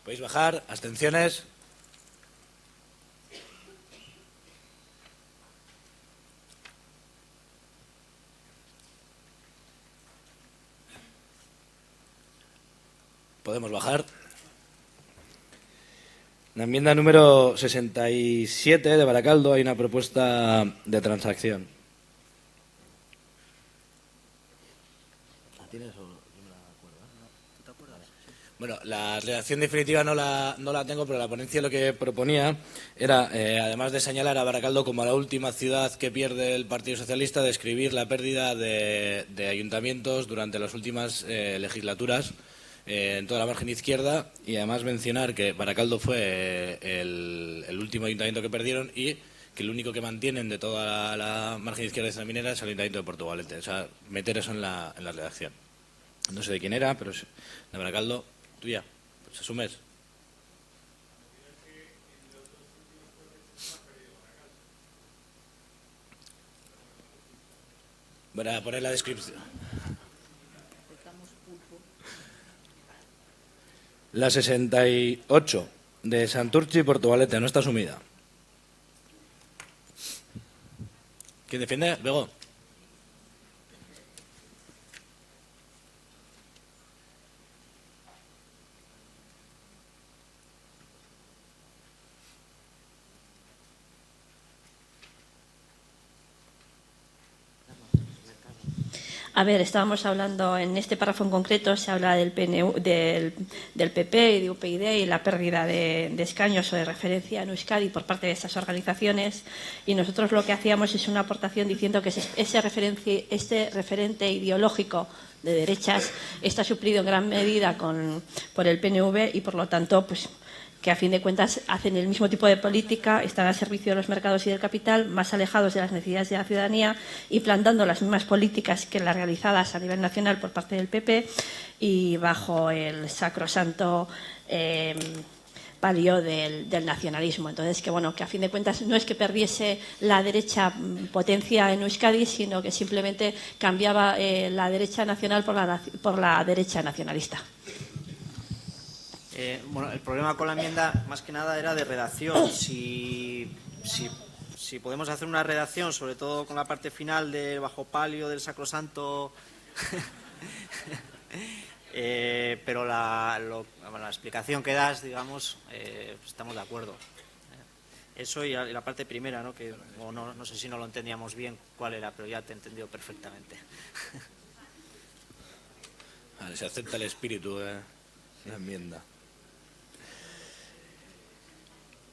Speaker 1: Podéis bajar. Abstenciones. Podemos bajar. La enmienda número 67 de Baracaldo hay una propuesta de transacción. ¿La tienes o yo me la acuerdo? ¿Tú te acuerdas? Bueno, la redacción definitiva no la tengo, pero la ponencia lo que proponía era, además de señalar a Baracaldo como la última ciudad que pierde el Partido Socialista, describir la pérdida de ayuntamientos durante las últimas legislaturas en toda la margen izquierda, y además mencionar que Baracaldo fue el último ayuntamiento que perdieron y que el único que mantienen de toda la margen izquierda de esta minera es el ayuntamiento de Portugalete. O sea, meter eso en la redacción. No sé de quién era, pero es de Baracaldo. Tuya. Pues asumes. Voy a poner la descripción. La 68 de Santurchi y Portugalete no está asumida. ¿Quién defiende? Bego.
Speaker 4: A ver, estábamos hablando en este párrafo en concreto, se habla del PP y de UPyD y la pérdida de escaños o de referencia en Euskadi por parte de estas organizaciones, y nosotros lo que hacíamos es una aportación diciendo que este referente ideológico de derechas está suplido en gran medida por el PNV y, por lo tanto, pues que a fin de cuentas hacen el mismo tipo de política, están al servicio de los mercados y del capital, más alejados de las necesidades de la ciudadanía, implantando las mismas políticas que las realizadas a nivel nacional por parte del PP y bajo el sacrosanto palio del nacionalismo. Entonces, que bueno, que a fin de cuentas no es que perdiese la derecha potencia en Euskadi, sino que simplemente cambiaba la derecha nacional por la derecha nacionalista.
Speaker 5: Bueno, el problema con la enmienda más que nada era de redacción. Si podemos hacer una redacción, sobre todo con la parte final del bajo palio, del sacrosanto, pero la explicación que das, digamos, estamos de acuerdo. Eso y la parte primera, ¿no? Que no sé si no lo entendíamos bien cuál era, pero ya te he entendido perfectamente.
Speaker 1: Vale, se acepta el espíritu de la enmienda.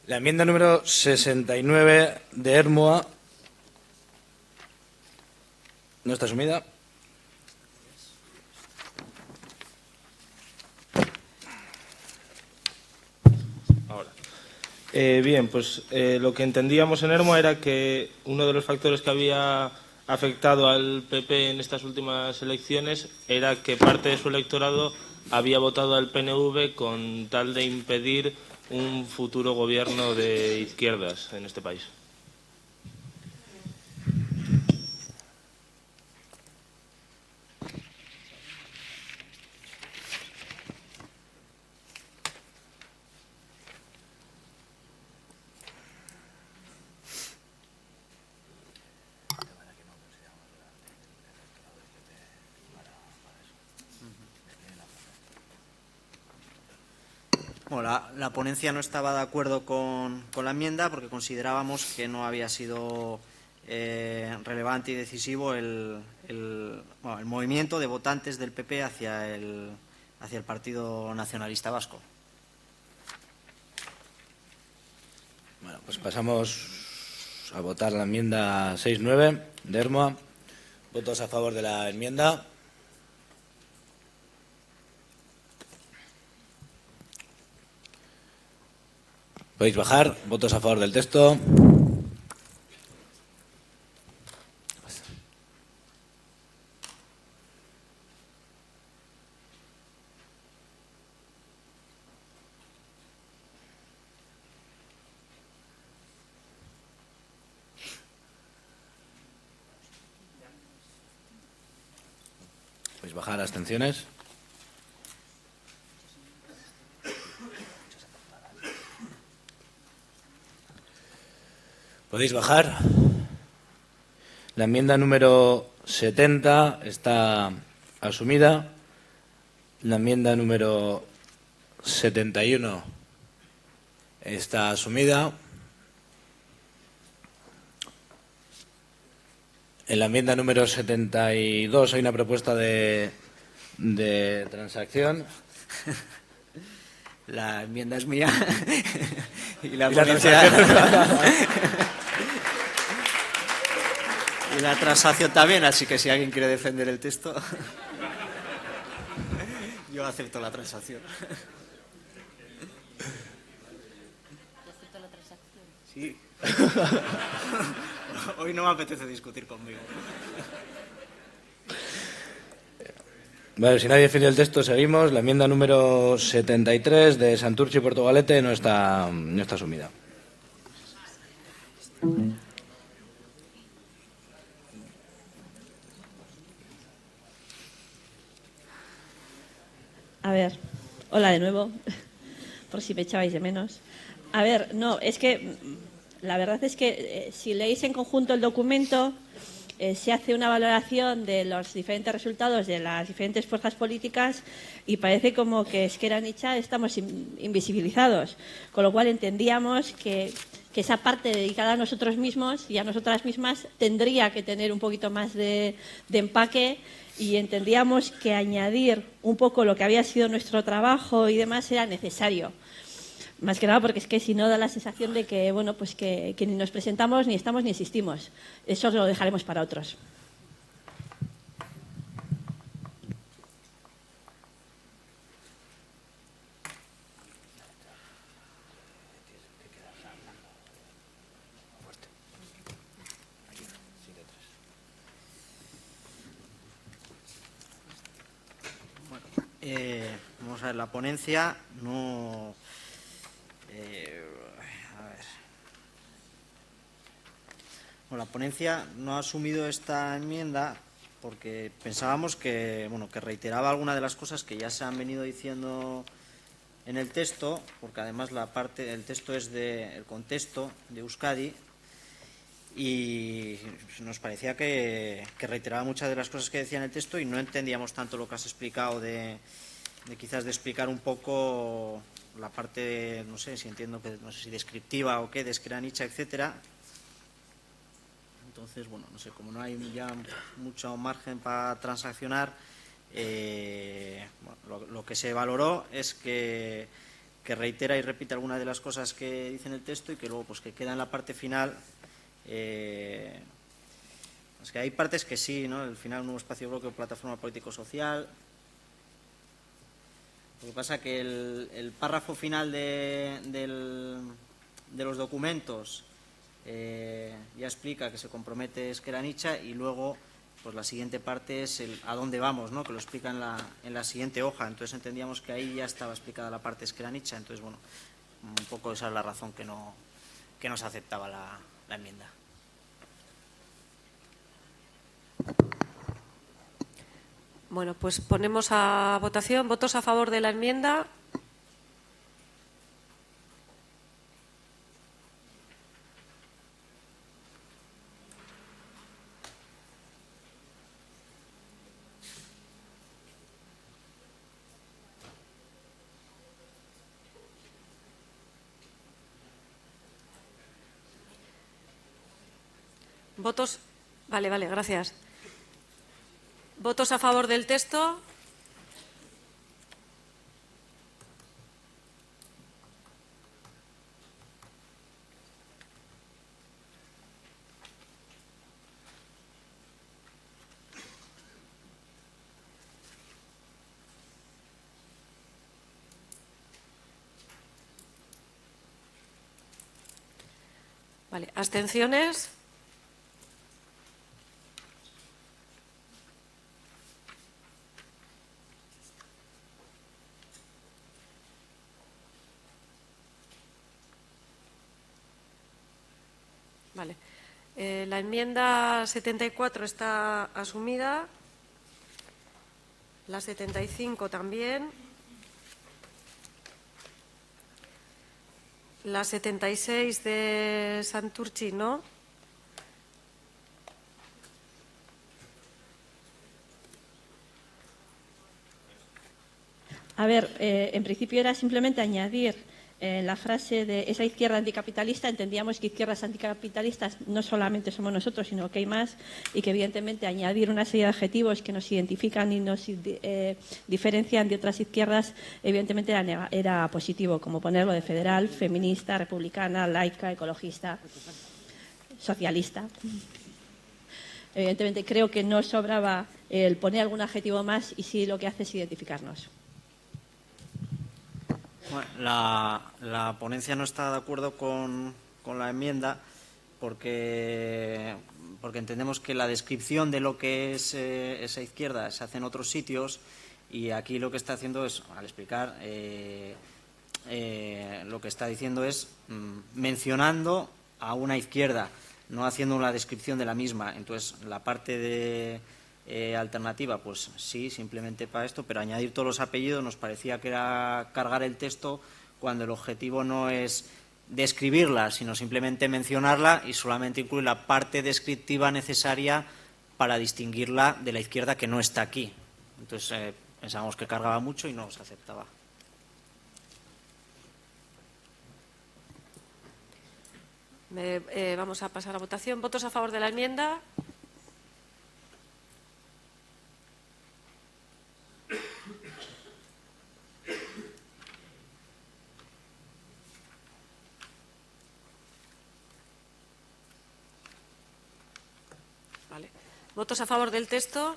Speaker 1: La enmienda número 69 de Hermoa no está asumida.
Speaker 10: Ahora. Bien, pues lo que entendíamos en Hermoa era que uno de los factores que había afectado al PP en estas últimas elecciones era que parte de su electorado había votado al PNV con tal de impedir un futuro gobierno de izquierdas en este país.
Speaker 5: Bueno, la ponencia no estaba de acuerdo con la enmienda porque considerábamos que no había sido relevante y decisivo el movimiento de votantes del PP hacia el Partido Nacionalista Vasco.
Speaker 1: Bueno, pues pasamos a votar la enmienda 69 de Hermoa. ¿Votos a favor de la enmienda? Podéis bajar. ¿Votos a favor del texto? Podéis bajar. ¿Abstenciones? ¿Podéis bajar? La enmienda número 70 está asumida. La enmienda número 71 está asumida. En la enmienda número 72 hay una propuesta de transacción.
Speaker 6: La enmienda es mía y la transacción también, así que si alguien quiere defender el texto, yo acepto la transacción. Sí. Hoy no me apetece discutir conmigo.
Speaker 1: Vale, si nadie defiende el texto, seguimos. La enmienda número 73 de Santurchi y Portugalete no está asumida.
Speaker 4: A ver, hola de nuevo, por si me echabais de menos. A ver, no, es que la verdad es que si leéis en conjunto el documento, se hace una valoración de los diferentes resultados de las diferentes fuerzas políticas y parece como que Ezker Anitza estamos invisibilizados, con lo cual entendíamos que esa parte dedicada a nosotros mismos y a nosotras mismas tendría que tener un poquito más de empaque, y entendíamos que añadir un poco lo que había sido nuestro trabajo y demás era necesario. Más que nada porque es que si no da la sensación de que, bueno, pues que ni nos presentamos, ni estamos, ni existimos. Eso lo dejaremos para otros.
Speaker 5: Vamos a ver, la ponencia no... Bueno, la ponencia no ha asumido esta enmienda porque pensábamos que, bueno, que reiteraba algunas de las cosas que ya se han venido diciendo en el texto, porque además el texto es del contexto de Euskadi, y nos parecía que reiteraba muchas de las cosas que decía en el texto y no entendíamos tanto lo que has explicado de quizás de explicar un poco la parte, no sé si entiendo que no sé si descriptiva o qué, de Ezker Anitza, etcétera. Entonces, bueno, no sé, como no hay ya mucho margen para transaccionar, bueno, lo que se valoró es que reitera y repite algunas de las cosas que dice en el texto y que luego pues que queda en la parte final. Es que hay partes que sí, ¿no? El final, un nuevo espacio bloque o plataforma político-social. Lo que pasa es que el párrafo final de los documentos ya explica que se compromete Ezker Anitza y luego pues la siguiente parte es el a dónde vamos, ¿no? Que lo explica en la siguiente hoja. Entonces entendíamos que ahí ya estaba explicada la parte Ezker Anitza. Entonces, bueno, un poco esa es la razón que no se aceptaba la enmienda.
Speaker 7: Bueno, pues ponemos a votación. ¿Votos a favor de la enmienda? ¿Votos? Vale, gracias. ¿Votos a favor del texto? Vale, ¿abstenciones? Vale. La enmienda 74 está asumida. La 75 también. La 76 de Santurchi, ¿no?
Speaker 4: A ver, en principio era simplemente añadir la frase de esa izquierda anticapitalista. Entendíamos que izquierdas anticapitalistas no solamente somos nosotros, sino que hay más, y que evidentemente añadir una serie de adjetivos que nos identifican y nos diferencian de otras izquierdas, evidentemente era positivo, como ponerlo de federal, feminista, republicana, laica, ecologista, socialista. Evidentemente creo que no sobraba el poner algún adjetivo más, y sí lo que hace es identificarnos.
Speaker 5: Bueno, la ponencia no está de acuerdo con la enmienda porque entendemos que la descripción de lo que es esa izquierda se hace en otros sitios, y aquí lo que está haciendo es, al explicar, lo que está diciendo es mencionando a una izquierda, no haciendo una descripción de la misma. Entonces, la parte de alternativa, pues sí, simplemente para esto, pero añadir todos los apellidos nos parecía que era cargar el texto cuando el objetivo no es describirla, sino simplemente mencionarla y solamente incluir la parte descriptiva necesaria para distinguirla de la izquierda que no está aquí. Entonces, pensábamos que cargaba mucho y no se aceptaba.
Speaker 7: Vamos a pasar a votación. ¿Votos a favor de la enmienda? Vale. ¿Votos a favor del texto?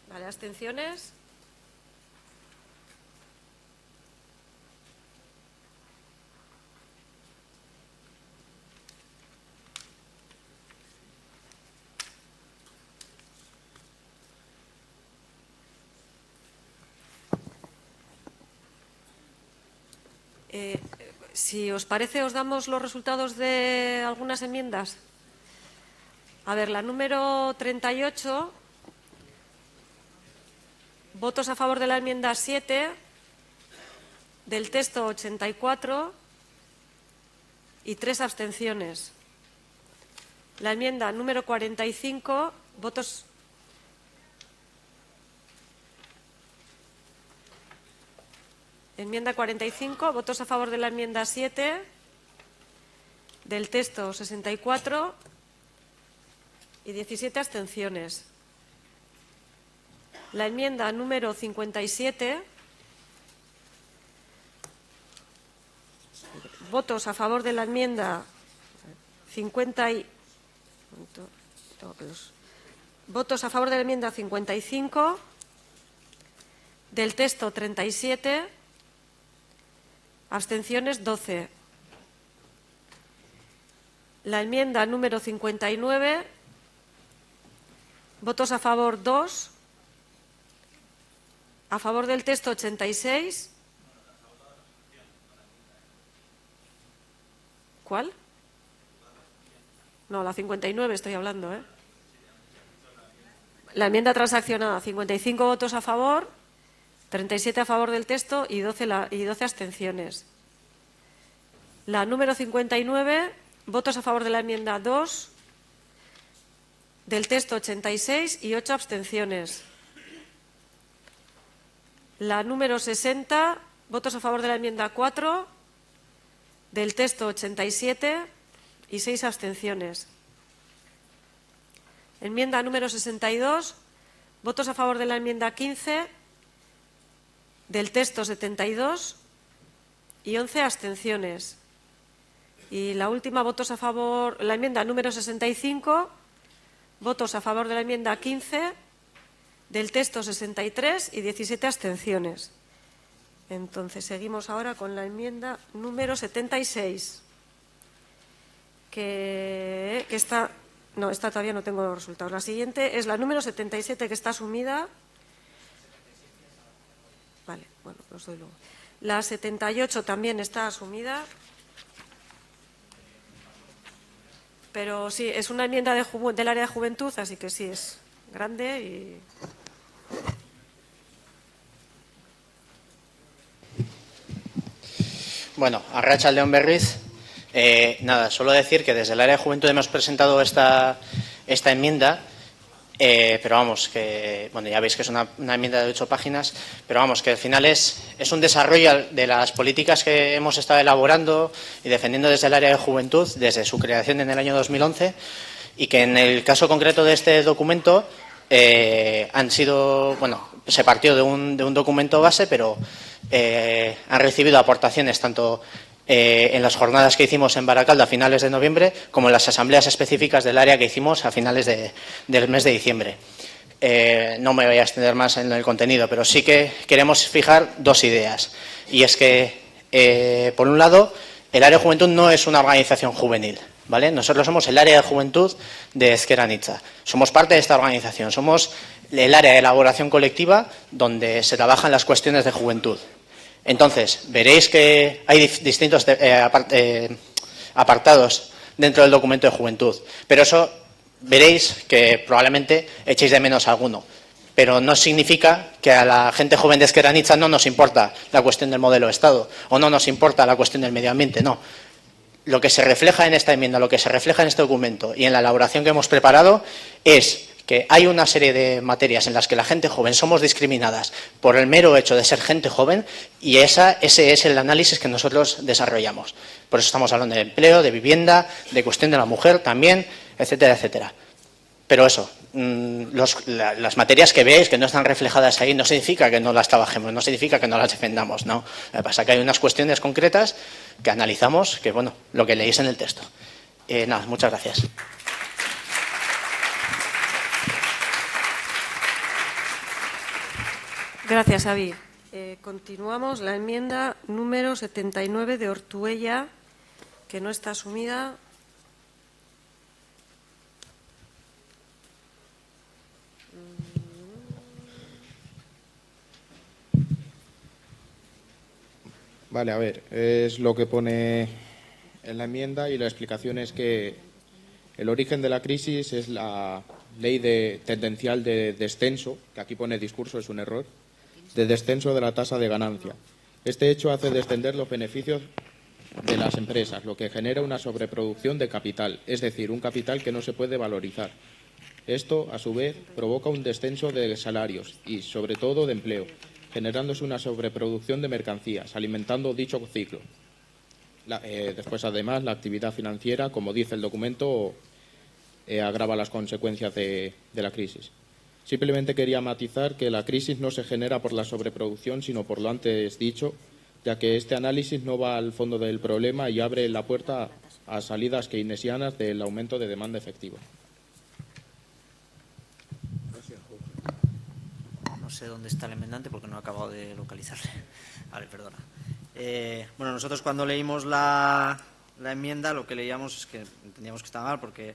Speaker 7: Vale, ¿abstenciones? Si os parece, os damos los resultados de algunas enmiendas. A ver, la número 38, votos a favor de la enmienda 7, del texto 84 y 3 abstenciones. La enmienda número 45, votos... Enmienda 45, votos a favor de la enmienda 7, del texto 64 y 17 abstenciones. La enmienda número 57, votos a favor de la enmienda 50 y... Votos a favor de la enmienda 55, del texto 37, abstenciones 12. La enmienda número 59, votos a favor 2, a favor del texto 86. ¿Cuál? No, la 59 estoy hablando, ¿eh? La enmienda transaccionada, 55 votos a favor, 37 a favor del texto y 12 abstenciones. La número 59, votos a favor de la enmienda 2, del texto 86 y 8 abstenciones. La número 60, votos a favor de la enmienda 4, del texto 87 y 6 abstenciones. Enmienda número 62, votos a favor de la enmienda 15, del texto 72 y 11 abstenciones. Y la última, votos a favor, la enmienda número 65, votos a favor de la enmienda 15, del texto 63 y 17 abstenciones. Entonces, seguimos ahora con la enmienda número 76, que está No, esta todavía no tengo los resultados. La siguiente es la número 77, que está asumida. Vale, bueno, los doy luego. La 78 también está asumida. Pero sí, es una enmienda del área de juventud, así que sí, es grande y...
Speaker 5: Bueno, Arratsalde-on berriz. Nada, solo decir que desde el área de juventud hemos presentado esta enmienda, pero vamos, que bueno, ya veis que es una enmienda de 8 páginas, pero vamos, que al final es un desarrollo de las políticas que hemos estado elaborando y defendiendo desde el área de juventud, desde su creación en el año 2011, y que en el caso concreto de este documento han sido, bueno, se partió de un documento base, pero han recibido aportaciones tanto en las jornadas que hicimos en Baracaldo a finales de noviembre, como en las asambleas específicas del área que hicimos a finales del mes de diciembre. No me voy a extender más en el contenido, pero sí que queremos fijar 2 ideas. Y es que, por un lado, el área de juventud no es una organización juvenil, ¿vale? Nosotros somos el área de juventud de Ezker Anitza. Somos parte de esta organización. Somos el área de elaboración colectiva donde se trabajan las cuestiones de juventud. Entonces, veréis que hay distintos apartados dentro del documento de juventud, pero eso veréis que probablemente echéis de menos alguno. Pero no significa que a la gente joven de Ezker Anitza no nos importa la cuestión del modelo de Estado o no nos importa la cuestión del medio ambiente, no. Lo que se refleja en esta enmienda, lo que se refleja en este documento y en la elaboración que hemos preparado es que hay una serie de materias en las que la gente joven somos discriminadas por el mero hecho de ser gente joven y ese es el análisis que nosotros desarrollamos. Por eso estamos hablando de empleo, de vivienda, de cuestión de la mujer también, etcétera, etcétera. Pero eso, las materias que veis que no están reflejadas ahí no significa que no las trabajemos, no significa que no las defendamos, no. Lo que pasa es que hay unas cuestiones concretas que analizamos, que bueno, lo que leéis en el texto. Nada, muchas gracias.
Speaker 7: Gracias, Avi. Continuamos. La enmienda número 79 de Ortuella, que no está asumida.
Speaker 11: Vale, a ver, es lo que pone en la enmienda y la explicación es que el origen de la crisis es la ley tendencial de descenso, que aquí pone discurso, es un error, de descenso de la tasa de ganancia. Este hecho hace descender los beneficios de las empresas, lo que genera una sobreproducción de capital, es decir, un capital que no se puede valorizar. Esto, a su vez, provoca un descenso de salarios y, sobre todo, de empleo, generándose una sobreproducción de mercancías, alimentando dicho ciclo. Después, además, la actividad financiera, como dice el documento, agrava las consecuencias de la crisis. Simplemente quería matizar que la crisis no se genera por la sobreproducción, sino por lo antes dicho, ya que este análisis no va al fondo del problema y abre la puerta a salidas keynesianas del aumento de demanda efectiva.
Speaker 6: No sé dónde está el enmendante porque no he acabado de localizarle. Vale, perdona. Bueno, nosotros cuando leímos la enmienda lo que leíamos es que entendíamos que estaba mal porque,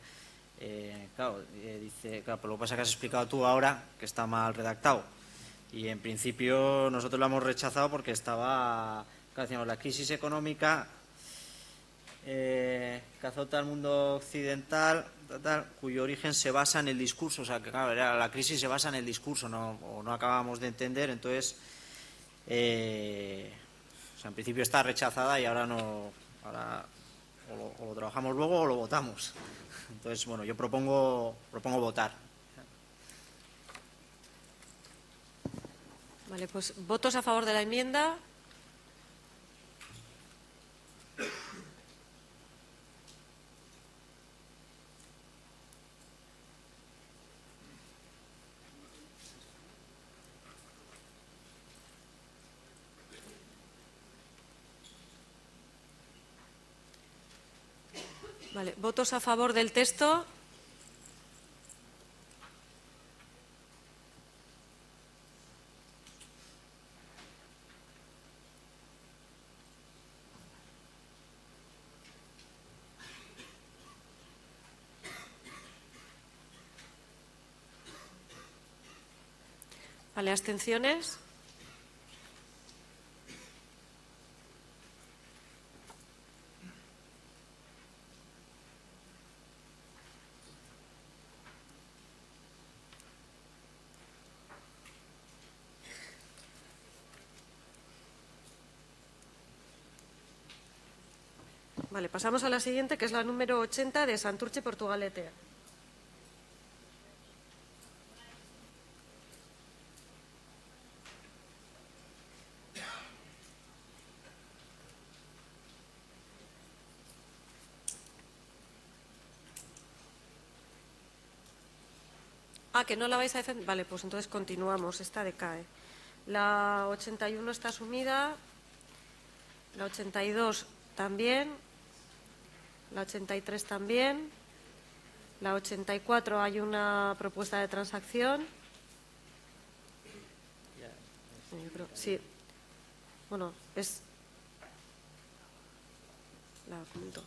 Speaker 6: dice, claro, pero lo que pasa es que has explicado tú ahora que está mal redactado. Y en principio nosotros lo hemos rechazado porque estaba, claro, decíamos, la crisis económica que azota al mundo occidental, cuyo origen se basa en el discurso. O sea, que claro, la crisis se basa en el discurso, no acabamos de entender. Entonces, o sea, en principio está rechazada y ahora no, ahora o lo trabajamos luego o lo votamos. Entonces, bueno, yo propongo votar.
Speaker 7: Vale, pues votos a favor de la enmienda. Vale, votos a favor del texto. Vale, ¿abstenciones? Vale, pasamos a la siguiente, que es la número 80 de Santurce Portugalete. Ah, que no la vais a defender. Vale, pues entonces continuamos. Esta decae. La 81 está asumida. La 82 también. La 83 también. La 84 hay una propuesta de transacción. Sí. Bueno, es... La comento.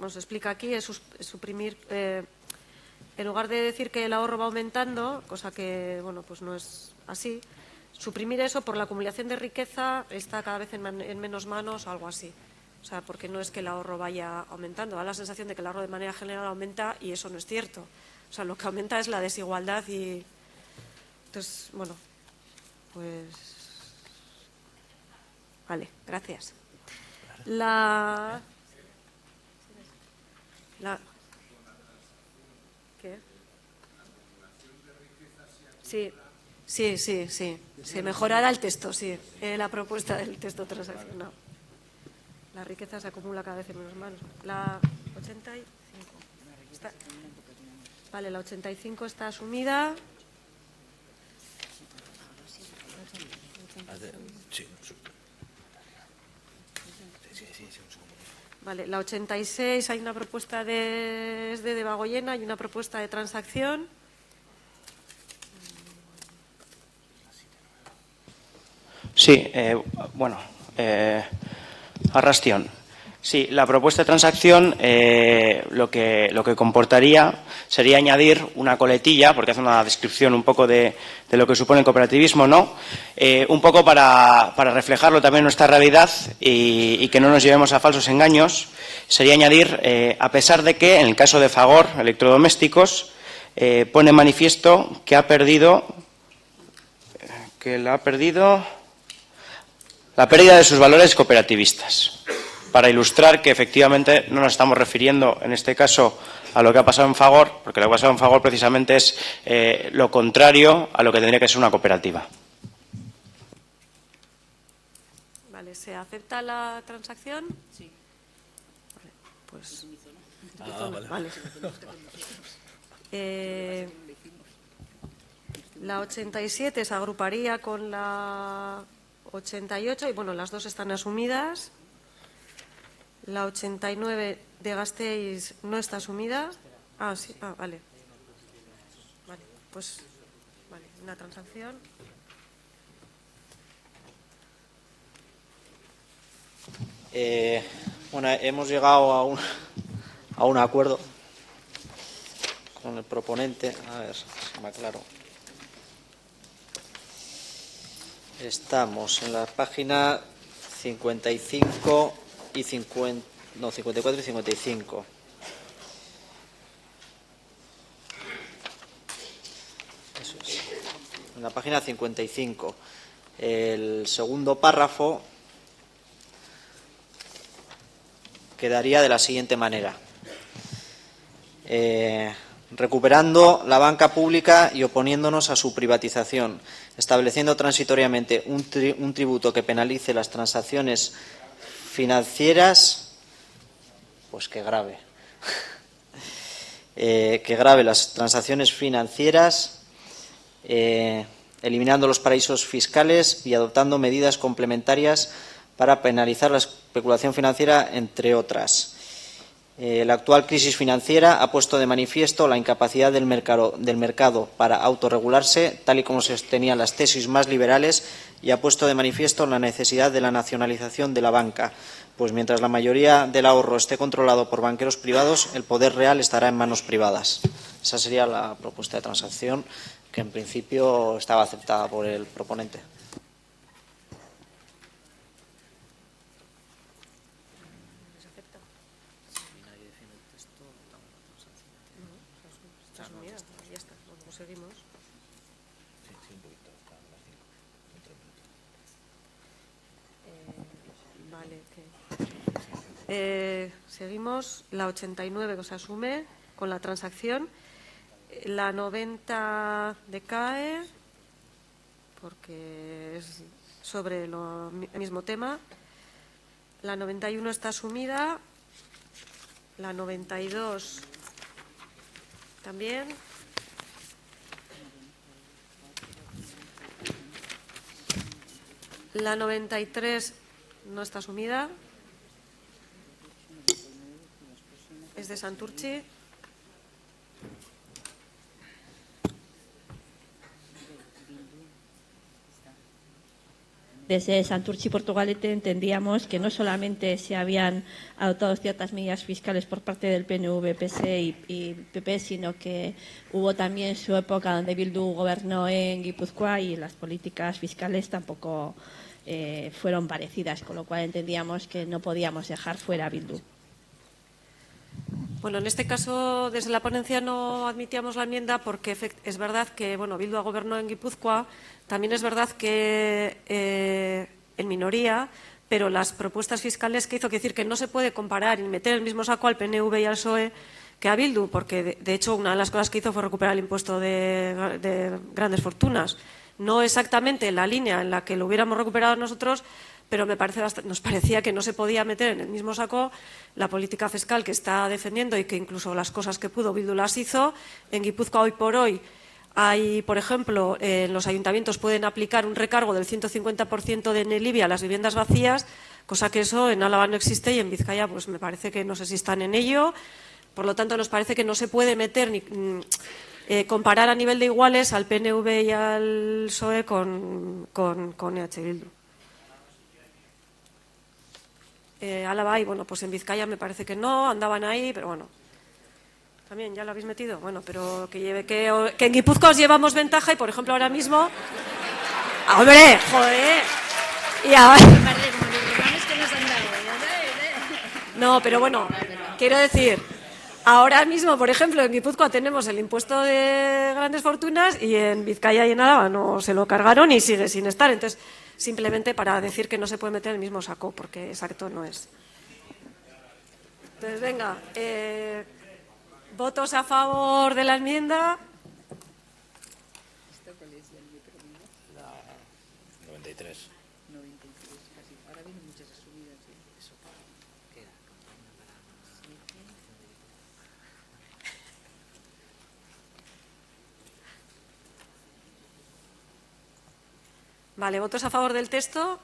Speaker 7: Nos explica aquí, es suprimir... en lugar de decir que el ahorro va aumentando, cosa que, bueno, pues no es así, suprimir eso por la acumulación de riqueza está cada vez en menos manos o algo así. O sea, porque no es que el ahorro vaya aumentando, da la sensación de que el ahorro de manera general aumenta y eso no es cierto. O sea, lo que aumenta es la desigualdad y... Entonces, bueno, pues... Vale, gracias. ¿Qué? Sí. Se mejorará el texto, sí. La propuesta del texto transaccional. La riqueza se acumula cada vez en menos manos. La 85. Vale, la 85 está asumida. Vale, la 86 hay una propuesta de Debagoyena y una propuesta de transacción.
Speaker 12: Sí, Arrastión. Sí, la propuesta de transacción lo que comportaría sería añadir una coletilla, porque hace una descripción un poco de lo que supone el cooperativismo, ¿no? Un poco para reflejarlo también en nuestra realidad y que no nos llevemos a falsos engaños, sería añadir, a pesar de que en el caso de Fagor, electrodomésticos, pone manifiesto que ha perdido la pérdida de sus valores cooperativistas. Para ilustrar que efectivamente no nos estamos refiriendo en este caso a lo que ha pasado en Fagor, porque lo que ha pasado en Fagor precisamente es lo contrario a lo que tendría que ser una cooperativa.
Speaker 7: Vale, ¿se acepta la transacción? Sí. Vale, pues... Vale. La 87 se agruparía con la 88 y bueno, las dos están asumidas. La 89 de Gasteiz no está asumida. Ah, sí, vale. Vale, pues, vale, una transacción.
Speaker 5: Bueno, hemos llegado a un acuerdo con el proponente. A ver si me aclaro. Estamos en la página 55 y 54 y 55. Eso es. En la página 55. El segundo párrafo quedaría de la siguiente manera. Recuperando la banca pública y oponiéndonos a su privatización, estableciendo transitoriamente un tributo que penalice las transacciones financieras, pues que grave las transacciones financieras, eliminando los paraísos fiscales y adoptando medidas complementarias para penalizar la especulación financiera, entre otras. La actual crisis financiera ha puesto de manifiesto la incapacidad del mercado para autorregularse, tal y como sostenían las tesis más liberales, y ha puesto de manifiesto la necesidad de la nacionalización de la banca, pues mientras la mayoría del ahorro esté controlado por banqueros privados, el poder real estará en manos privadas. Esa sería la propuesta de transacción, que en principio estaba aceptada por el proponente.
Speaker 7: Seguimos. La 89 que se asume con la transacción. La 90 decae porque es sobre el mismo tema. La 91 está asumida. La 92 también. La 93 no está asumida. Es de Santurchi.
Speaker 4: Desde Santurchi y Portugalete entendíamos que no solamente se habían adoptado ciertas medidas fiscales por parte del PNV, PSE y PP, sino que hubo también su época donde Bildu gobernó en Guipúzcoa y las políticas fiscales tampoco fueron parecidas, con lo cual entendíamos que no podíamos dejar fuera a Bildu.
Speaker 7: Bueno, en este caso, desde la ponencia no admitíamos la enmienda porque es verdad que Bildu gobernó en Guipúzcoa, también es verdad que en minoría, pero las propuestas fiscales que hizo, quiere decir que no se puede comparar y meter el mismo saco al PNV y al PSOE que a Bildu, porque de hecho una de las cosas que hizo fue recuperar el impuesto de grandes fortunas. No exactamente la línea en la que lo hubiéramos recuperado nosotros, pero nos parecía que no se podía meter en el mismo saco la política fiscal que está defendiendo y que incluso las cosas que pudo Bildu las hizo. En Guipúzcoa hoy por hoy hay, por ejemplo, los ayuntamientos pueden aplicar un recargo del 150% de Enelibia a las viviendas vacías, cosa que eso en Álava no existe y en Vizcaya pues me parece que no sé si están en ello. Por lo tanto, nos parece que no se puede meter ni comparar a nivel de iguales al PNV y al PSOE con EH Bildu. Álava y pues en Vizcaya me parece que no, andaban ahí, pero bueno. También ya lo habéis metido, bueno, pero que en Guipúzcoa os llevamos ventaja y por ejemplo ahora mismo. ¡Hombre! ¡Joder! Y ahora. No, pero bueno, quiero decir, ahora mismo, por ejemplo, en Guipúzcoa tenemos el impuesto de grandes fortunas y en Vizcaya y en Álava no se lo cargaron y sigue sin estar. Entonces, simplemente para decir que no se puede meter en el mismo saco, porque exacto no es. Entonces, venga, votos a favor de la enmienda.
Speaker 1: 93.
Speaker 13: Ahora vienen muchas subidas. Eso queda.
Speaker 7: Vale, votos a favor del texto.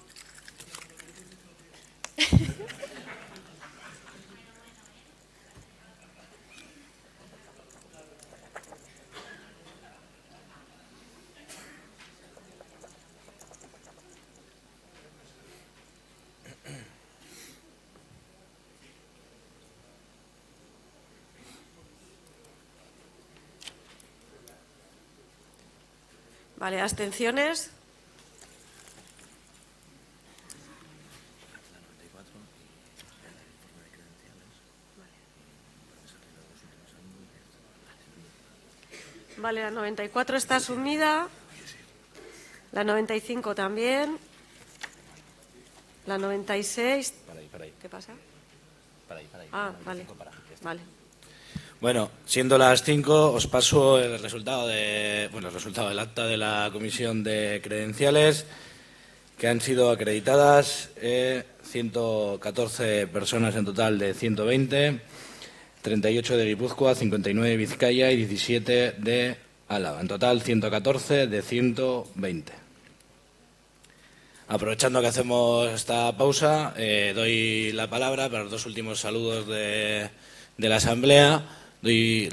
Speaker 7: Vale, abstenciones. Vale, la 94 está asumida. La 95 también. La 96.
Speaker 1: Para ahí.
Speaker 7: ¿Qué pasa?
Speaker 1: Para ahí.
Speaker 7: Ah, vale. Vale.
Speaker 1: Bueno, siendo las 5, os paso el resultado del acta de la Comisión de Credenciales, que han sido acreditadas 114 personas en total de 120, 38 de Guipúzcoa, 59 de Vizcaya y 17 de Álava. En total, 114 de 120. Aprovechando que hacemos esta pausa, doy la palabra para los dos últimos saludos de la Asamblea. Doy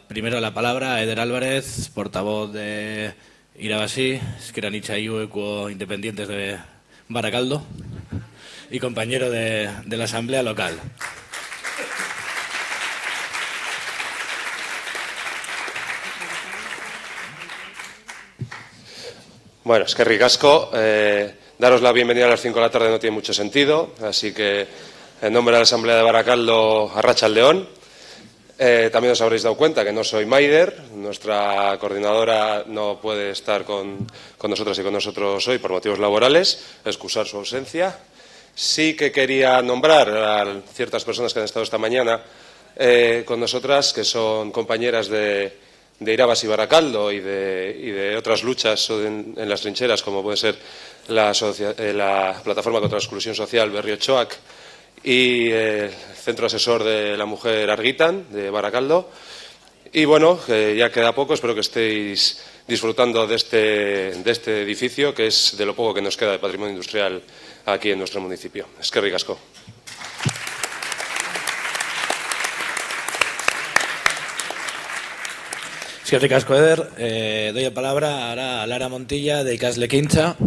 Speaker 1: primero la palabra a Eder Álvarez, portavoz de Irabasí, Ezker Anitza y Equo Independientes de Baracaldo y compañero de la Asamblea local.
Speaker 14: Bueno, es que ricasco. Daros la bienvenida a las 5 de la tarde no tiene mucho sentido, así que en nombre de la Asamblea de Baracaldo, arratsaldeon. También os habréis dado cuenta que no soy Maider, nuestra coordinadora no puede estar con nosotros y con nosotros hoy por motivos laborales, excusar su ausencia. Sí que quería nombrar a ciertas personas que han estado esta mañana con nosotras, que son compañeras de Irabas y Baracaldo y de otras luchas en las trincheras, como puede ser la Plataforma contra la Exclusión Social Berriotxoak y el Centro Asesor de la Mujer Argitan, de Baracaldo. Y bueno, ya queda poco, espero que estéis disfrutando de este edificio, que es de lo poco que nos queda de patrimonio industrial aquí en nuestro municipio. Eskerrik asko.
Speaker 1: Eskerrik asko, Eder. Doy la palabra ahora a Lara Montilla, de Ikasle Ekintza.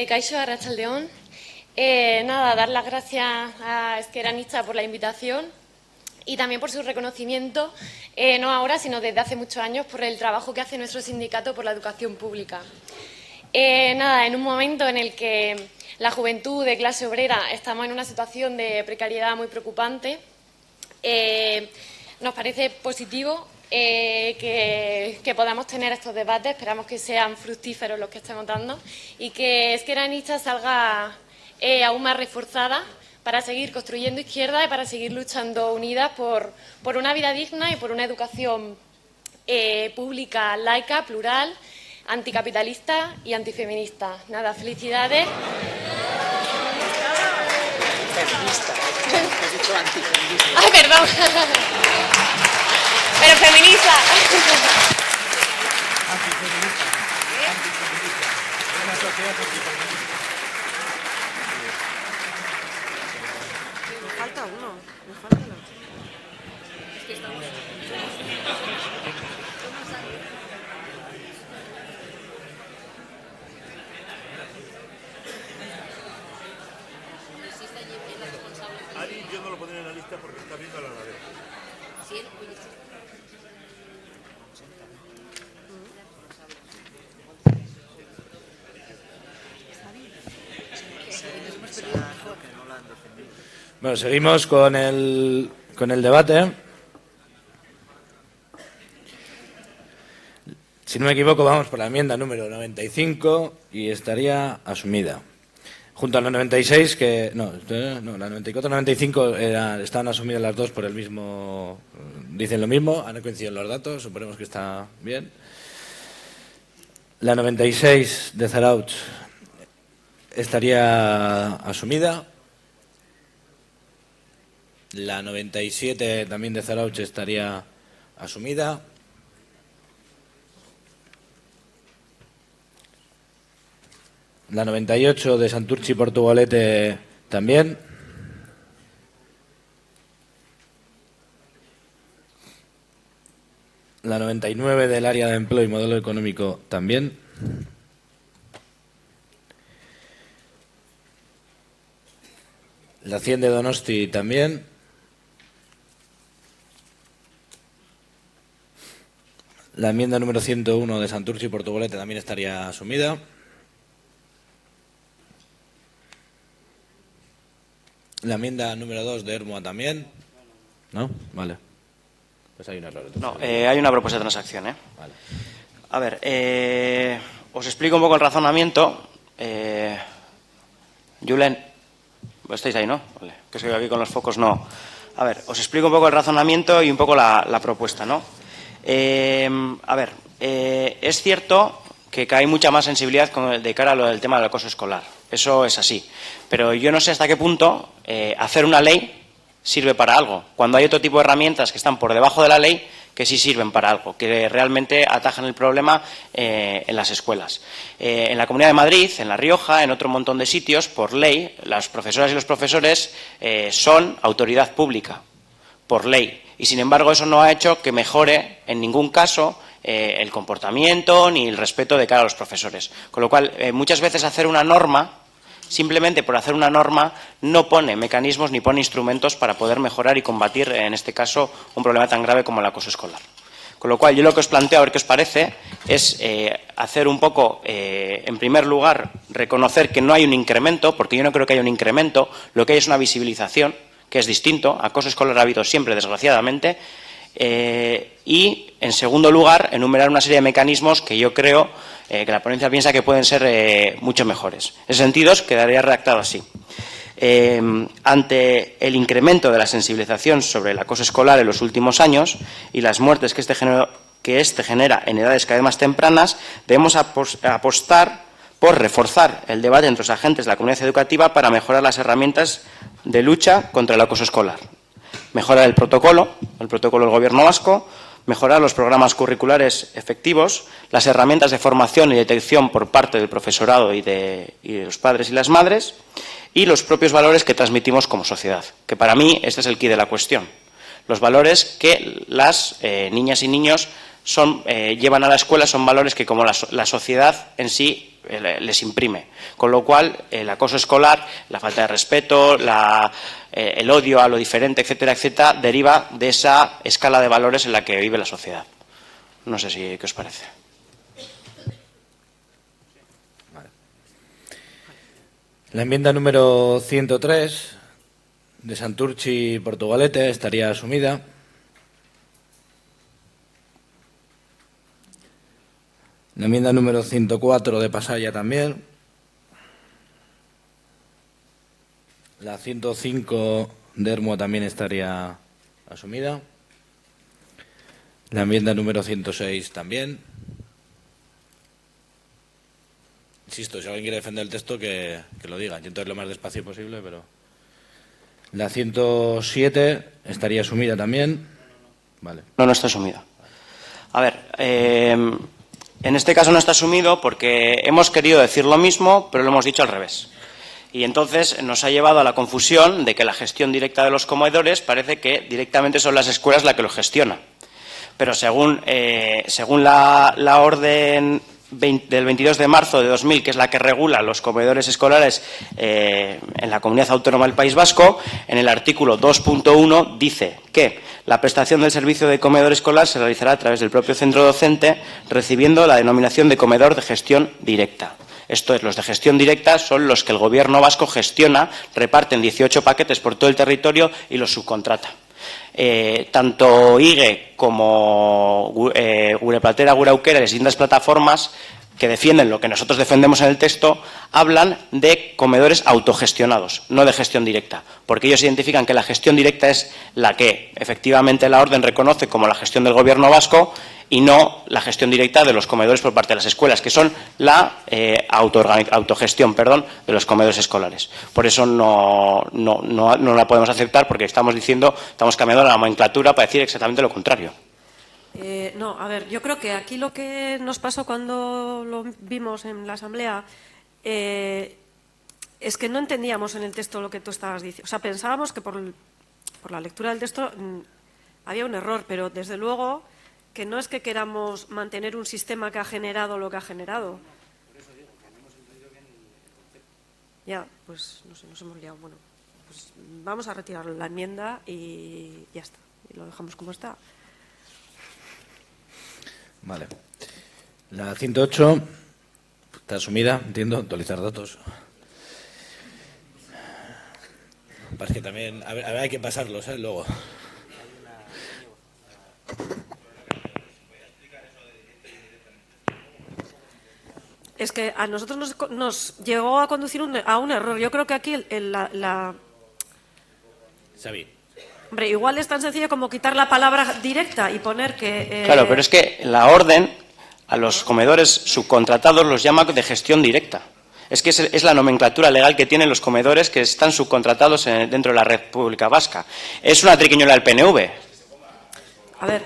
Speaker 15: Kaixo, arratsaldeon. Nada, dar las gracias a Ezker Anitza por la invitación y también por su reconocimiento, no ahora, sino desde hace muchos años, por el trabajo que hace nuestro sindicato por la educación pública. Nada, en un momento en el que la juventud de clase obrera estamos en una situación de precariedad muy preocupante, nos parece positivo que podamos tener estos debates. Esperamos que sean fructíferos los que estemos dando y que Ezker Anitza salga aún más reforzada para seguir construyendo izquierda y para seguir luchando unidas por una vida digna y por una educación pública, laica, plural, anticapitalista y antifeminista. Nada, felicidades.
Speaker 13: Feminista. Has dicho antifeminista.
Speaker 15: Ay, perdón. Pero feminista.
Speaker 13: Antifeminista. Una sociedad antifeminista.
Speaker 7: Me falta uno. Me falta uno.
Speaker 13: Es que estamos...
Speaker 16: Ari, yo no lo pondré en la lista porque está viendo la ladera.
Speaker 13: Sí,
Speaker 1: Bueno, seguimos con el debate. Si no me equivoco, vamos por la enmienda número 95 y estaría asumida. Junto a la 96, que no, la 94 y 95 estaban asumidas las dos por el mismo, dicen lo mismo, han coincidido los datos, suponemos que está bien. La 96 de Zarautz estaría asumida. La 97 también de Zarautz estaría asumida. La 98 de Santurtzi y Portugalete también. La 99 del área de empleo y modelo económico también. La 100 de Donosti también. La enmienda número 101 de Santurtzi y Portugalete también estaría asumida. La enmienda número 2 de Ermua también. ¿No? Vale. Pues hay un error.
Speaker 12: No, hay una propuesta de transacción,
Speaker 1: Vale.
Speaker 12: A ver, os explico un poco el razonamiento. Julen, estáis ahí, ¿no? Vale. Que soy aquí con los focos, no. A ver, os explico un poco el razonamiento y un poco la propuesta, ¿no? A ver, es cierto que hay mucha más sensibilidad de cara a lo del tema del acoso escolar. Eso es así. Pero yo no sé hasta qué punto hacer una ley sirve para algo, cuando hay otro tipo de herramientas que están por debajo de la ley que sí sirven para algo, que realmente atajan el problema en las escuelas. En la Comunidad de Madrid, en La Rioja, en otro montón de sitios, por ley, las profesoras y los profesores son autoridad pública, por ley. Y, sin embargo, eso no ha hecho que mejore en ningún caso el comportamiento ni el respeto de cara a los profesores. Con lo cual, muchas veces hacer una norma simplemente por hacer una norma no pone mecanismos ni pone instrumentos para poder mejorar y combatir, en este caso, un problema tan grave como el acoso escolar. Con lo cual, yo lo que os planteo, a ver qué os parece, es hacer un poco, en primer lugar, reconocer que no hay un incremento, porque yo no creo que haya un incremento, lo que hay es una visibilización, que es distinto. Acoso escolar ha habido siempre, desgraciadamente. Y, en segundo lugar, enumerar una serie de mecanismos que yo creo que la ponencia piensa que pueden ser mucho mejores. En ese sentido, quedaría redactado así. Ante el incremento de la sensibilización sobre el acoso escolar en los últimos años y las muertes que este genera en edades cada vez más tempranas, debemos apostar por reforzar el debate entre los agentes de la comunidad educativa para mejorar las herramientas de lucha contra el acoso escolar. Mejorar el protocolo del Gobierno vasco, mejorar los programas curriculares efectivos, las herramientas de formación y detección por parte del profesorado y de los padres y las madres, y los propios valores que transmitimos como sociedad, que para mí este es el quid de la cuestión. Los valores que las niñas y niños llevan a la escuela son valores que, como la sociedad en sí, les imprime. Con lo cual, el acoso escolar, la falta de respeto, el odio a lo diferente, etcétera, etcétera, deriva de esa escala de valores en la que vive la sociedad. No sé qué os parece.
Speaker 1: La enmienda número 103 de Santurchi y Portugalete estaría asumida. La enmienda número 104 de Pasaya también. La 105 de Ermua también estaría asumida. La enmienda número 106 también. Insisto, si alguien quiere defender el texto, que lo diga. Intento ir lo más despacio posible, pero... La 107 estaría asumida también. Vale.
Speaker 12: No está asumida. A ver, en este caso no está asumido porque hemos querido decir lo mismo, pero lo hemos dicho al revés. Y entonces nos ha llevado a la confusión de que la gestión directa de los comedores parece que directamente son las escuelas las que lo gestionan. Pero según la orden del 22 de marzo de 2000, que es la que regula los comedores escolares en la Comunidad Autónoma del País Vasco, en el artículo 2.1 dice que la prestación del servicio de comedor escolar se realizará a través del propio centro docente, recibiendo la denominación de comedor de gestión directa. Esto es, los de gestión directa son los que el Gobierno vasco gestiona, reparten 18 paquetes por todo el territorio y los subcontrata. Tanto IGE como Gureplatera, Guraukera y las distintas plataformas que defienden lo que nosotros defendemos en el texto hablan de comedores autogestionados, no de gestión directa, porque ellos identifican que la gestión directa es la que efectivamente la orden reconoce como la gestión del Gobierno vasco y no la gestión directa de los comedores por parte de las escuelas, que son la autogestión de los comedores escolares. Por eso no la podemos aceptar, porque estamos cambiando la nomenclatura para decir exactamente lo contrario.
Speaker 7: No, a ver, yo creo que aquí lo que nos pasó cuando lo vimos en la Asamblea es que no entendíamos en el texto lo que tú estabas diciendo. O sea, pensábamos que por la lectura del texto había un error, pero desde luego que no es que queramos mantener un sistema que ha generado lo que ha generado. Ya, pues no sé, nos hemos liado. Bueno, pues vamos a retirar la enmienda y ya está. Y lo dejamos como está.
Speaker 1: Vale. La 108 está asumida, entiendo, actualizar datos. Pasa que también hay que pasarlos, luego.
Speaker 7: Es que a nosotros nos llegó a conducir a un error. Yo creo que aquí
Speaker 1: Xavi.
Speaker 7: Hombre, igual es tan sencillo como quitar la palabra directa y poner que...
Speaker 12: Claro, pero es que la orden a los comedores subcontratados los llama de gestión directa. Es que es la nomenclatura legal que tienen los comedores que están subcontratados dentro de la red pública vasca. Es una triquiñuela del PNV.
Speaker 7: A ver,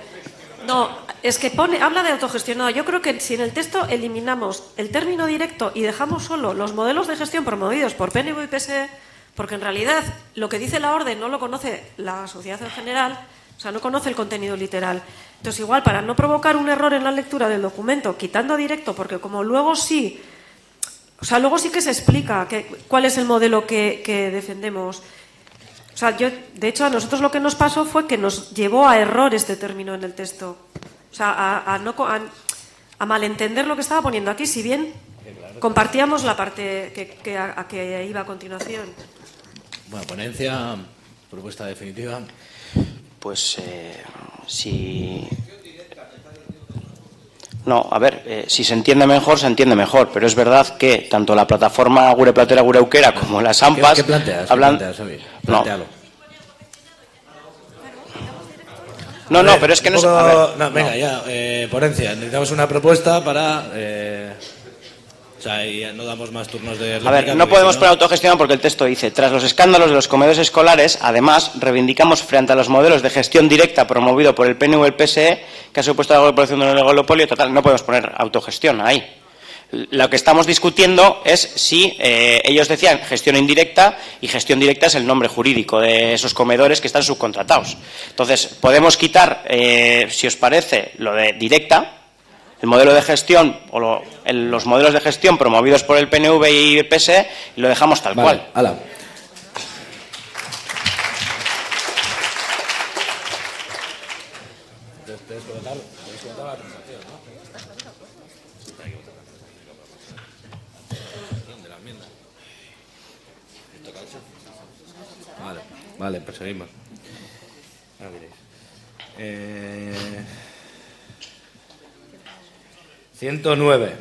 Speaker 7: no, es que habla de autogestionado. Yo creo que si en el texto eliminamos el término directo y dejamos solo los modelos de gestión promovidos por PNV y PSE, porque en realidad lo que dice la orden no lo conoce la sociedad en general, o sea, no conoce el contenido literal. Entonces, igual, para no provocar un error en la lectura del documento, quitando directo, porque como luego sí O sea, luego sí que se explica cuál es el modelo que defendemos. O sea, de hecho, a nosotros lo que nos pasó fue que nos llevó a error este término en el texto. O sea, a malentender lo que estaba poniendo aquí, si bien compartíamos la parte a que iba a continuación.
Speaker 1: Bueno, ponencia, propuesta definitiva.
Speaker 12: Pues si... No, a ver, si se entiende mejor, pero es verdad que tanto la plataforma Gure Platera Gure Euskera como las AMPAs...
Speaker 1: ¿Qué planteas?
Speaker 12: hablan...
Speaker 1: ¿Qué planteas, Xavi? Plantéalo.
Speaker 12: No, pero es que no...
Speaker 1: Venga, ya, ponencia. Necesitamos una propuesta para... o sea, y no damos más turnos de réplica.
Speaker 12: A ver, no podemos poner autogestión porque el texto dice: tras los escándalos de los comedores escolares, además, reivindicamos frente a los modelos de gestión directa promovido por el PNV y el PSE, que ha supuesto la regulación del oligopolio total. No podemos poner autogestión ahí. Lo que estamos discutiendo es si ellos decían gestión indirecta, y gestión directa es el nombre jurídico de esos comedores que están subcontratados. Entonces, podemos quitar, si os parece, lo de directa, el modelo de gestión o los modelos de gestión promovidos por el PNV y el PSE, y lo dejamos tal cual.
Speaker 1: Ala. Puedes votar la transacción, ¿no? De la enmienda. Vale, pues seguimos. Ahora veréis. 109.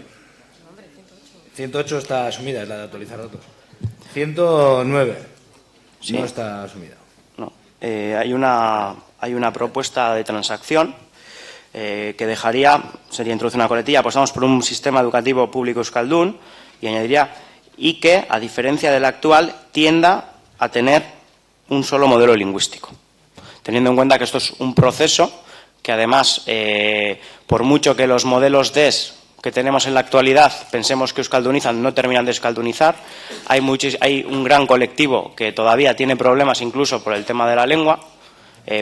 Speaker 1: 108 está asumida, es la de actualizar datos. 109
Speaker 12: Sí.
Speaker 1: no está asumida.
Speaker 12: No. Hay una propuesta de transacción que sería introducir una coletilla: apostamos por un sistema educativo público euskaldun, y añadiría, y que, a diferencia del actual, tienda a tener un solo modelo lingüístico. Teniendo en cuenta que esto es un proceso que, además, por mucho que los modelos DES que tenemos en la actualidad pensemos que euskaldunizan, no terminan de euskaldunizar. Hay un gran colectivo que todavía tiene problemas incluso por el tema de la lengua.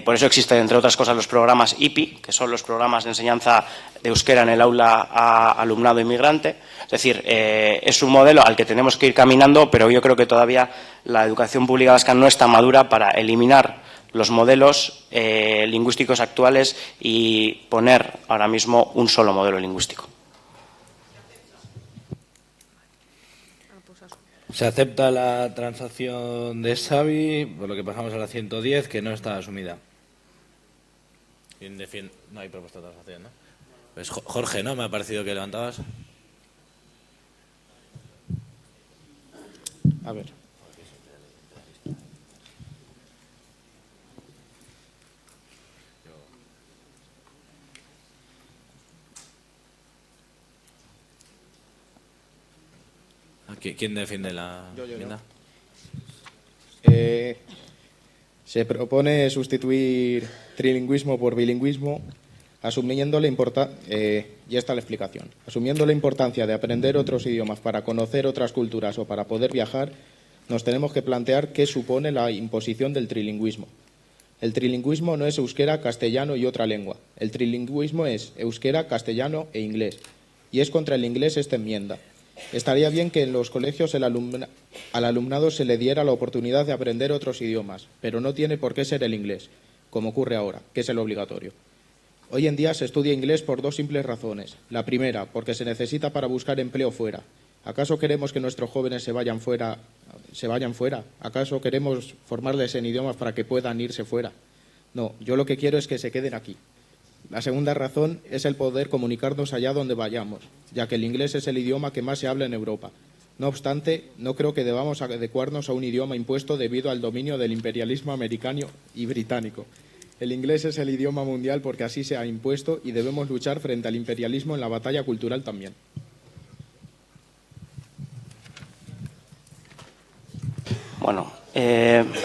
Speaker 12: Por eso existen, entre otras cosas, los programas IPI, que son los programas de enseñanza de euskera en el aula a alumnado inmigrante. Es decir, es un modelo al que tenemos que ir caminando, pero yo creo que todavía la educación pública vasca no está madura para eliminar los modelos lingüísticos actuales y poner ahora mismo un solo modelo lingüístico.
Speaker 1: Se acepta la transacción de Xavi, por lo que pasamos a la 110, que no está asumida. No hay propuesta de transacción, ¿no? Pues Jorge, ¿no? Me ha parecido que levantabas.
Speaker 11: A ver.
Speaker 1: ¿Quién defiende la enmienda?
Speaker 11: Se propone sustituir trilingüismo por bilingüismo, asumiendo la importancia de aprender otros idiomas para conocer otras culturas o para poder viajar. Nos tenemos que plantear qué supone la imposición del trilingüismo. El trilingüismo no es euskera, castellano y otra lengua. El trilingüismo es euskera, castellano e inglés. Y es contra el inglés esta enmienda. Estaría bien que en los colegios al alumnado se le diera la oportunidad de aprender otros idiomas, pero no tiene por qué ser el inglés, como ocurre ahora, que es el obligatorio. Hoy en día se estudia inglés por dos simples razones. La primera, porque se necesita para buscar empleo fuera. ¿Acaso queremos que nuestros jóvenes se vayan fuera? ¿Acaso queremos formarles en idiomas para que puedan irse fuera? No, yo lo que quiero es que se queden aquí. La segunda razón es el poder comunicarnos allá donde vayamos, ya que el inglés es el idioma que más se habla en Europa. No obstante, no creo que debamos adecuarnos a un idioma impuesto debido al dominio del imperialismo americano y británico. El inglés es el idioma mundial porque así se ha impuesto y debemos luchar frente al imperialismo en la batalla cultural también.
Speaker 12: Bueno,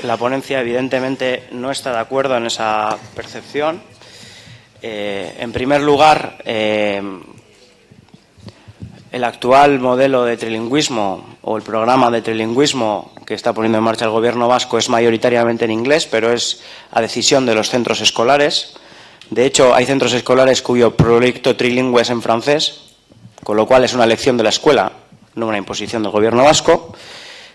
Speaker 12: la ponencia evidentemente no está de acuerdo en esa percepción. En primer lugar, el actual modelo de trilingüismo o el programa de trilingüismo que está poniendo en marcha el Gobierno vasco es mayoritariamente en inglés, pero es a decisión de los centros escolares. De hecho, hay centros escolares cuyo proyecto trilingüe es en francés, con lo cual es una elección de la escuela no una imposición del Gobierno vasco.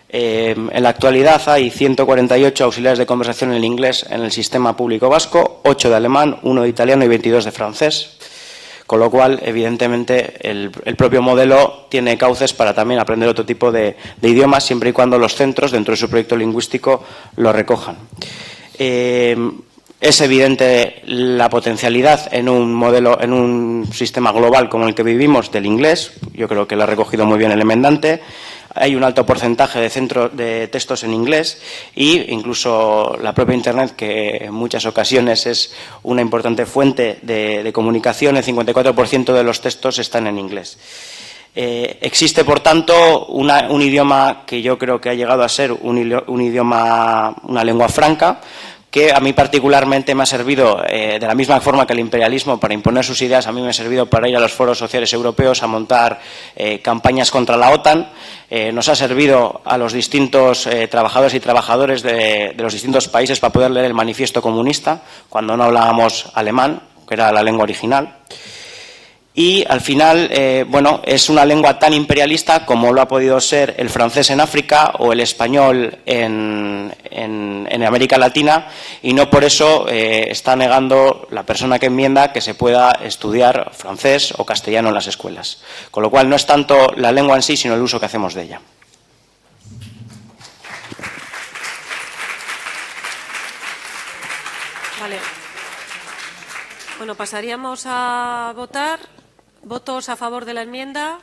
Speaker 12: En la actualidad hay 148 auxiliares de conversación en inglés en el sistema público vasco, 8 de alemán, 1 de italiano y 22 de francés. Con lo cual, evidentemente, el propio modelo tiene cauces para también aprender otro tipo de idiomas, siempre y cuando los centros, dentro de su proyecto lingüístico, lo recojan. Es evidente la potencialidad en un modelo, en un sistema global como el que vivimos del inglés. Yo creo que lo ha recogido muy bien el enmendante. Hay un alto porcentaje de textos en inglés e incluso la propia Internet, que en muchas ocasiones es una importante fuente de comunicación, el 54% de los textos están en inglés. Existe, por tanto, un idioma que yo creo que ha llegado a ser un idioma, una lengua franca, que a mí particularmente me ha servido, de la misma forma que el imperialismo, para imponer sus ideas. A mí me ha servido para ir a los foros sociales europeos a montar campañas contra la OTAN. Nos ha servido a los distintos trabajadores y trabajadores de los distintos países para poder leer el manifiesto comunista, cuando no hablábamos alemán, que era la lengua original. Y, al final, bueno, es una lengua tan imperialista como lo ha podido ser el francés en África o el español en América Latina, y no por eso está negando la persona que enmienda que se pueda estudiar francés o castellano en las escuelas. Con lo cual, no es tanto la lengua en sí, sino el uso que hacemos de ella.
Speaker 7: Vale. Bueno, pasaríamos a votar. ¿Votos a favor de la enmienda?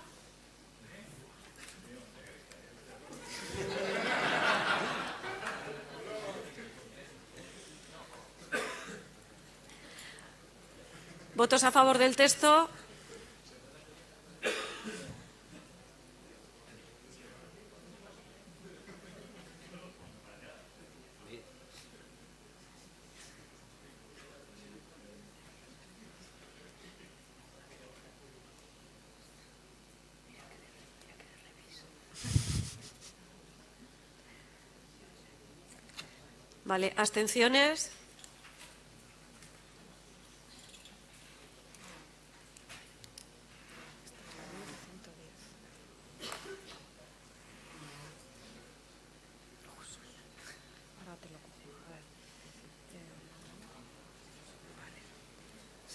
Speaker 7: ¿Votos a favor del texto? Vale, ¿abstenciones?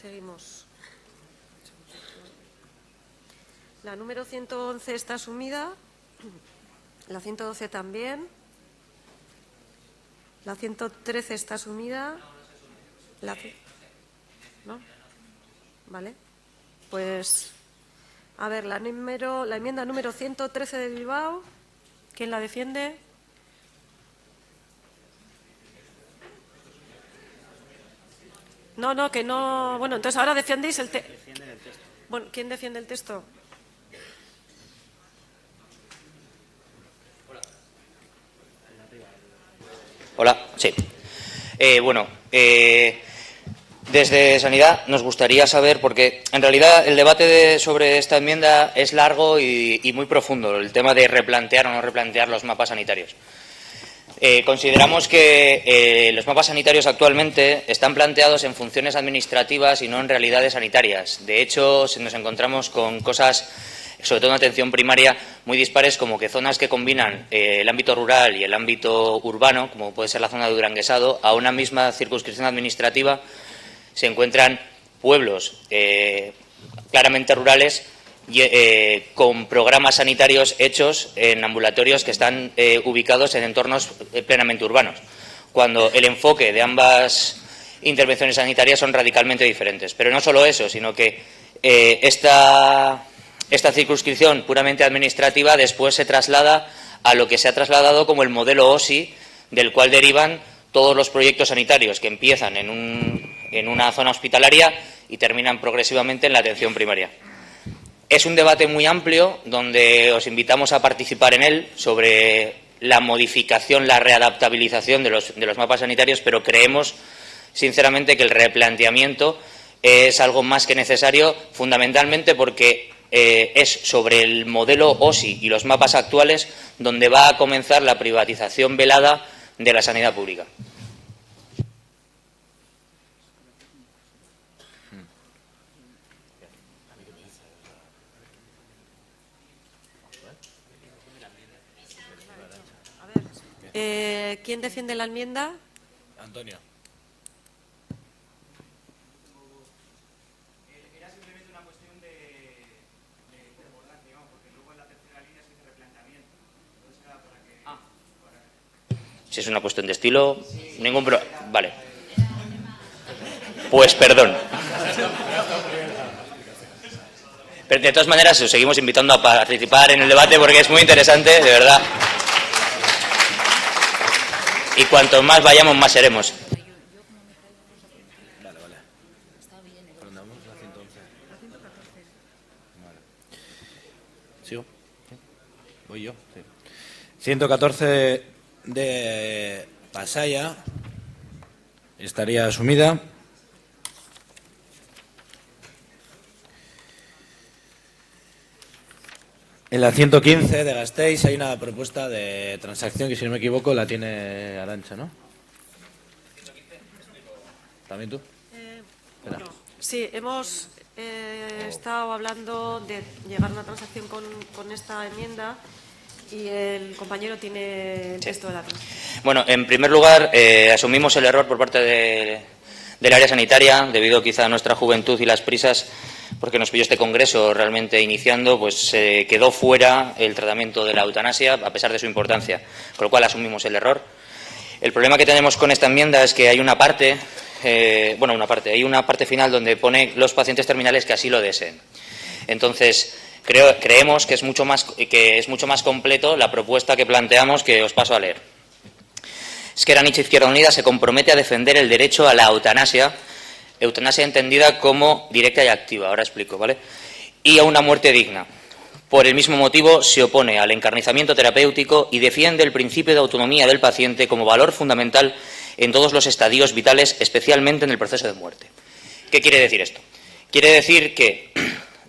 Speaker 7: Seguimos. La número 111 está asumida, la 112 también, la 113 está asumida, ¿no? Vale, pues, a ver, la enmienda número 113 de Bilbao, ¿quién la defiende? No, que no. Bueno, entonces ahora defendéis el texto. Bueno, ¿quién defiende el texto?
Speaker 17: Hola, sí. Desde Sanidad nos gustaría saber, porque en realidad el debate sobre esta enmienda es largo y muy profundo, el tema de replantear o no replantear los mapas sanitarios. Consideramos que los mapas sanitarios actualmente están planteados en funciones administrativas y no en realidades sanitarias. De hecho, nos encontramos con cosas, sobre todo en atención primaria, muy dispares, como que zonas que combinan el ámbito rural y el ámbito urbano, como puede ser la zona de Duranguesado, a una misma circunscripción administrativa se encuentran pueblos claramente rurales con programas sanitarios hechos en ambulatorios que están ubicados en entornos plenamente urbanos, cuando el enfoque de ambas intervenciones sanitarias son radicalmente diferentes. Pero no solo eso, sino que esta circunscripción puramente administrativa después se traslada a lo que se ha trasladado como el modelo OSI, del cual derivan todos los proyectos sanitarios que empiezan en una zona hospitalaria y terminan progresivamente en la atención primaria. Es un debate muy amplio donde os invitamos a participar en él sobre la modificación, la readaptabilización de los mapas sanitarios, pero creemos sinceramente que el replanteamiento es algo más que necesario, fundamentalmente porque es sobre el modelo OSI y los mapas actuales donde va a comenzar la privatización velada de la sanidad pública.
Speaker 7: ¿Quién defiende la enmienda?
Speaker 1: Antonio.
Speaker 12: Era simplemente una cuestión de recordar, digamos, porque luego en la tercera línea se dice replanteamiento. Entonces era para que... Si es una cuestión de estilo, ningún problema. Vale. Pues perdón. Pero de todas maneras, os seguimos invitando a participar en el debate porque es muy interesante, de verdad. Y cuanto más vayamos, más seremos.
Speaker 1: Vale, vale. Prendamos la 111. Vale. ¿Sigo? ¿Sí? Voy yo. Sí. 114 de Pasaya estaría asumida. En la 115 de Gasteiz hay una propuesta de transacción que, si no me equivoco, la tiene Arantxa, ¿no? ¿También tú? Espera.
Speaker 7: Sí, hemos estado hablando de llegar a una transacción con esta enmienda y el compañero tiene el texto de la transacción.
Speaker 17: Bueno, en primer lugar, asumimos el error por parte del área sanitaria, debido quizá a nuestra juventud y las prisas, porque nos pilló este congreso realmente iniciando, pues quedó fuera el tratamiento de la eutanasia, a pesar de su importancia, con lo cual asumimos el error. El problema que tenemos con esta enmienda es que hay una parte, hay una parte final donde pone los pacientes terminales que así lo deseen. Entonces, creemos que es mucho más completo la propuesta que planteamos, que os paso a leer. Esquerra Anitza Izquierda Unida se compromete a defender el derecho a la eutanasia entendida como directa y activa, ahora explico, ¿vale? Y a una muerte digna. Por el mismo motivo, se opone al encarnizamiento terapéutico y defiende el principio de autonomía del paciente como valor fundamental en todos los estadios vitales, especialmente en el proceso de muerte. ¿Qué quiere decir esto? Quiere decir que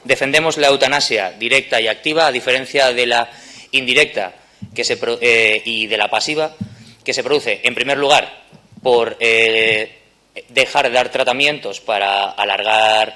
Speaker 17: defendemos la eutanasia directa y activa, a diferencia de la indirecta y de la pasiva, que se produce, en primer lugar, por dejar de dar tratamientos para alargar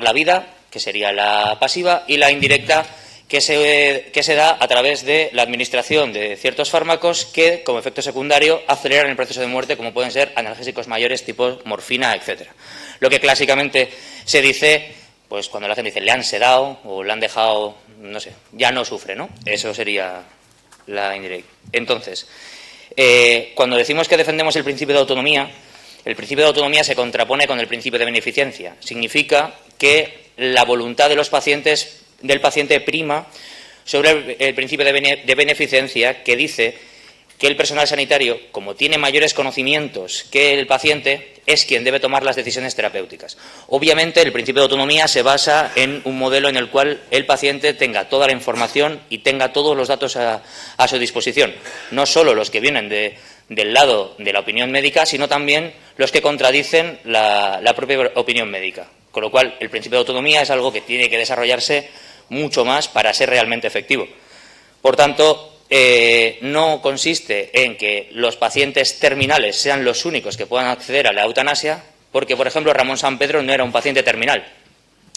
Speaker 17: la vida, que sería la pasiva, y la indirecta, que se da a través de la administración de ciertos fármacos que, como efecto secundario, aceleran el proceso de muerte, como pueden ser analgésicos mayores tipo morfina, etcétera. Lo que clásicamente se dice, pues cuando la gente dice le han sedado o le han dejado, no sé, ya no sufre, ¿no? Eso sería la indirecta. Entonces, cuando decimos que defendemos el principio de autonomía, el principio de autonomía se contrapone con el principio de beneficencia. Significa que la voluntad del paciente prima sobre el principio de beneficencia, que dice que el personal sanitario, como tiene mayores conocimientos que el paciente, es quien debe tomar las decisiones terapéuticas. Obviamente, el principio de autonomía se basa en un modelo en el cual el paciente tenga toda la información y tenga todos los datos a su disposición, no solo los que vienen del lado de la opinión médica, sino también los que contradicen la propia opinión médica. Con lo cual, el principio de autonomía es algo que tiene que desarrollarse mucho más para ser realmente efectivo. Por tanto, no consiste en que los pacientes terminales sean los únicos que puedan acceder a la eutanasia, porque, por ejemplo, Ramón Sampedro no era un paciente terminal,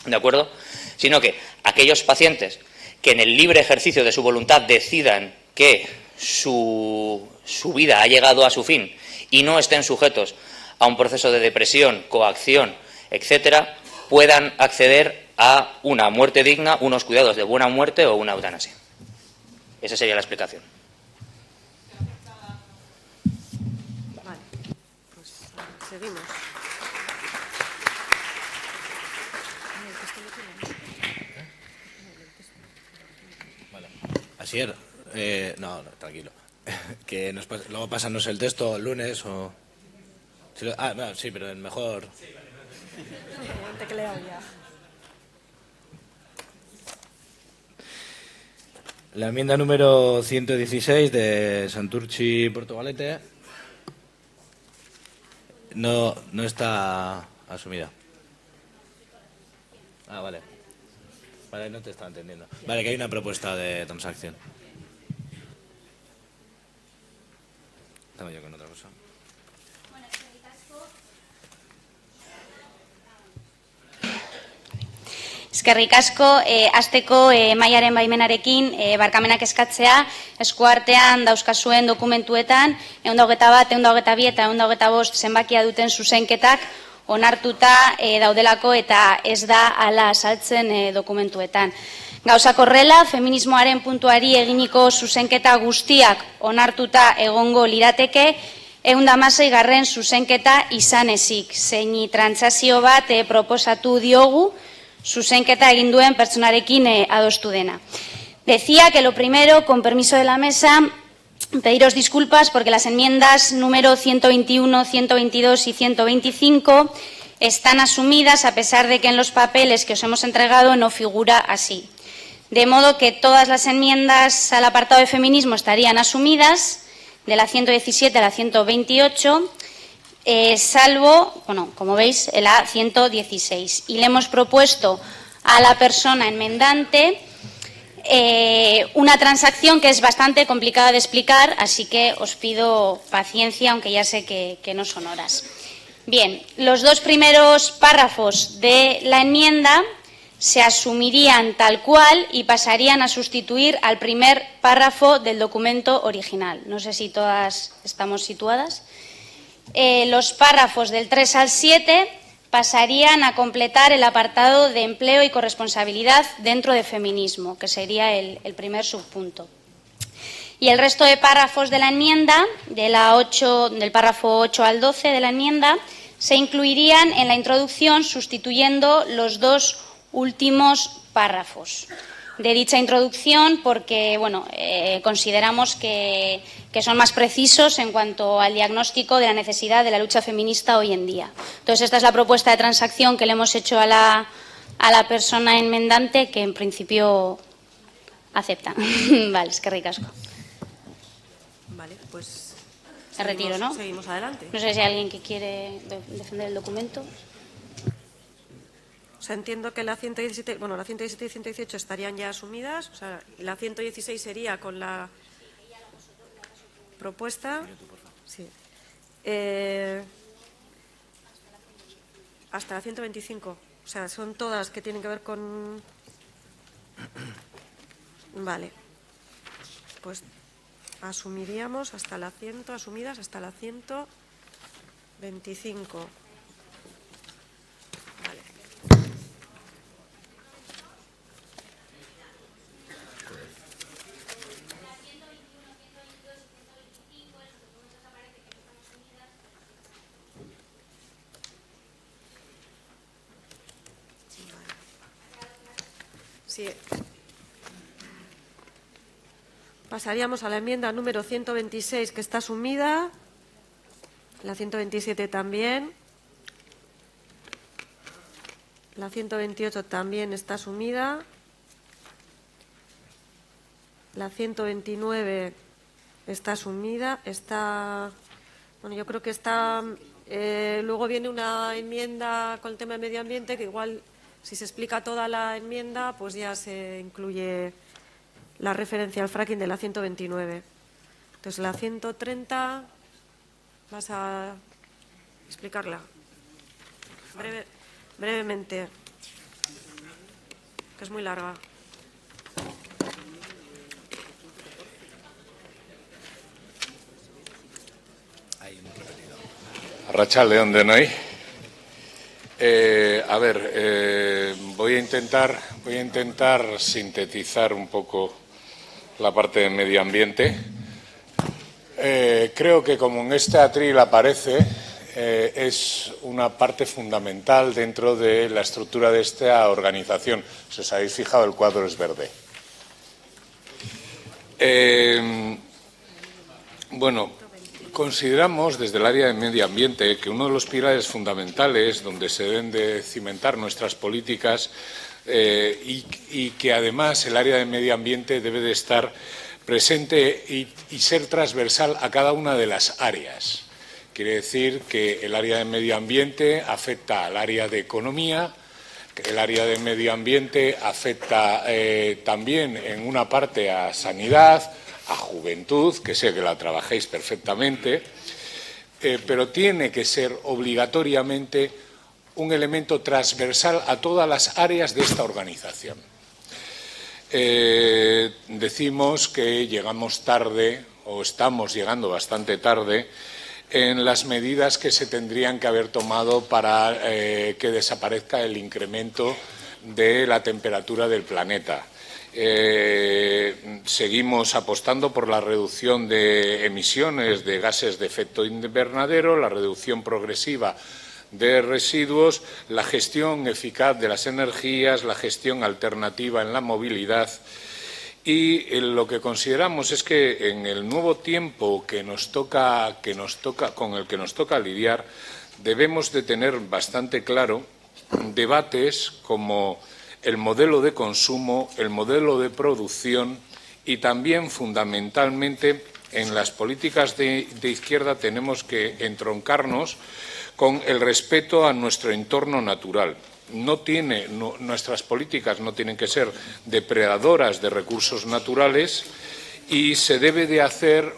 Speaker 17: ¿de acuerdo? Sino que aquellos pacientes que en el libre ejercicio de su voluntad decidan que su vida ha llegado a su fin y no estén sujetos a un proceso de depresión, coacción, etcétera, puedan acceder a una muerte digna, unos cuidados de buena muerte o una eutanasia. Esa sería la explicación.
Speaker 7: Vale, pues seguimos.
Speaker 1: Vale. Asier, no, tranquilo. Que luego pásanos el texto el lunes o... no, sí, pero el mejor...
Speaker 7: Te leo ya.
Speaker 1: La enmienda número 116 de Santurchi y Portugalete no está asumida. Ah, vale. Vale, no te estaba entendiendo. Vale, que hay una propuesta de transacción. Estaba yo con otra cosa.
Speaker 18: Eskerrik asko, hasteko Maiaren baimenarekin barkamenak eskatzea, eskuartean dauzkazuen dokumentuetan 121, 122 eta 125 zenbakia duten zuzenketak onartuta daudelako eta ez da hala azaltzen dokumentuetan. Gauzak horrela, feminismoaren puntuari eginiko zuzenketa guztiak onartuta egongo lirateke, 116. Zuzenketa izan ezik, zeini trantsazio bat proposatu diogu zuzenketa egin duen pertsonarekin adostu dena. Decía que lo primero, con permiso de la mesa, pediros disculpas porque las enmiendas número 121, 122 y 125 están asumidas a pesar de que en los papeles que os hemos entregado no figura así. De modo que todas las enmiendas al apartado de feminismo estarían asumidas, de la 117 a la 128, salvo, bueno, como veis, la 116. Y le hemos propuesto a la persona enmendante una transacción que es bastante complicada de explicar, así que os pido paciencia, aunque ya sé que no son horas. Bien, los dos primeros párrafos de la enmienda se asumirían tal cual y pasarían a sustituir al primer párrafo del documento original. No sé si todas estamos situadas. Los párrafos del 3 al 7 pasarían a completar el apartado de empleo y corresponsabilidad dentro de feminismo, que sería el primer subpunto. Y el resto de párrafos de la enmienda, del párrafo 8 al 12 de la enmienda, se incluirían en la introducción sustituyendo los dos últimos párrafos de dicha introducción porque consideramos que son más precisos en cuanto al diagnóstico de la necesidad de la lucha feminista hoy en día. Entonces, esta es la propuesta de transacción que le hemos hecho a la persona enmendante, que en principio acepta. Vale, eskerrik asko.
Speaker 7: Vale, pues
Speaker 18: Se retiro, ¿no?
Speaker 7: Seguimos adelante.
Speaker 18: No sé si hay alguien que quiere defender el documento.
Speaker 7: O sea, entiendo que la 117, la 117 y 118 estarían ya asumidas, o sea, la 116 sería con la propuesta. Sí. Hasta la 125. O sea, son todas que tienen que ver con... Vale. Pues asumiríamos hasta la 100, asumidas hasta la 125. Vale. Sí. Pasaríamos a la enmienda número 126, que está asumida. La 127 también. La 128 también está asumida. La 129 está asumida. Yo creo que está... luego viene una enmienda con el tema de medio ambiente que igual, si se explica toda la enmienda, pues ya se incluye la referencia al fracking de la 129. Entonces, la 130, vas a explicarla brevemente, que es muy larga.
Speaker 19: Arratsalde-on denoi. Voy a intentar sintetizar un poco la parte de medio ambiente. Creo que, como en este atril aparece, es una parte fundamental dentro de la estructura de esta organización. Si os habéis fijado, el cuadro es verde. Consideramos desde el área de medio ambiente que uno de los pilares fundamentales donde se deben de cimentar nuestras políticas y que además el área de medio ambiente debe de estar presente y ser transversal a cada una de las áreas. Quiere decir que el área de medio ambiente afecta al área de economía, que el área de medio ambiente afecta también en una parte a sanidad, a juventud, que sé que la trabajáis perfectamente, pero tiene que ser obligatoriamente un elemento transversal a todas las áreas de esta organización. Decimos que llegamos tarde, o estamos llegando bastante tarde, en las medidas que se tendrían que haber tomado para que desaparezca el incremento de la temperatura del planeta. Seguimos apostando por la reducción de emisiones de gases de efecto invernadero, la reducción progresiva de residuos, la gestión eficaz de las energías, la gestión alternativa en la movilidad. Y lo que consideramos es que en el nuevo tiempo con el que nos toca lidiar, debemos de tener bastante claro debates como el modelo de consumo, el modelo de producción y también, fundamentalmente, en las políticas de izquierda tenemos que entroncarnos con el respeto a nuestro entorno natural. Nuestras políticas no tienen que ser depredadoras de recursos naturales y se debe de hacer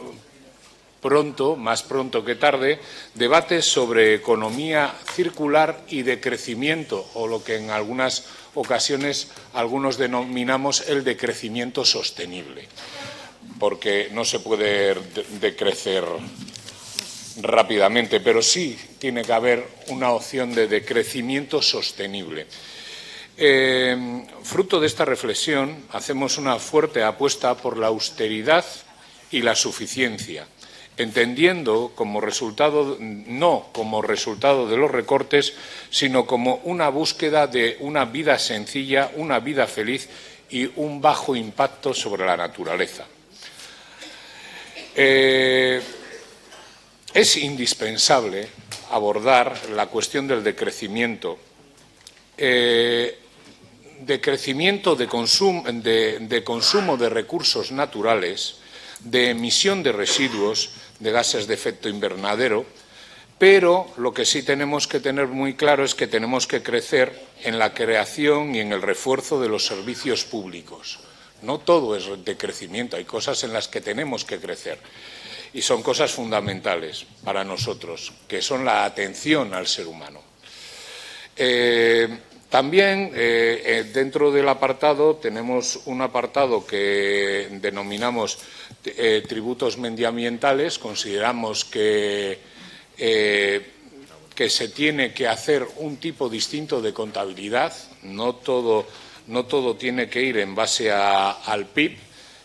Speaker 19: pronto, más pronto que tarde, debates sobre economía circular y de crecimiento, o lo que en algunas ocasiones algunos denominamos el decrecimiento sostenible, porque no se puede decrecer rápidamente, pero sí tiene que haber una opción de decrecimiento sostenible. Fruto de esta reflexión, hacemos una fuerte apuesta por la austeridad y la suficiencia, entendiendo como resultado, no como resultado de los recortes, sino como una búsqueda de una vida sencilla, una vida feliz y un bajo impacto sobre la naturaleza. Es indispensable abordar la cuestión del decrecimiento. Decrecimiento de consumo de recursos naturales, de emisión de residuos, de gases de efecto invernadero, pero lo que sí tenemos que tener muy claro es que tenemos que crecer en la creación y en el refuerzo de los servicios públicos. No todo es decrecimiento, hay cosas en las que tenemos que crecer. Y son cosas fundamentales para nosotros, que son la atención al ser humano. También dentro del apartado tenemos un apartado que denominamos tributos medioambientales. Consideramos que se tiene que hacer un tipo distinto de contabilidad. No todo tiene que ir en base al PIB,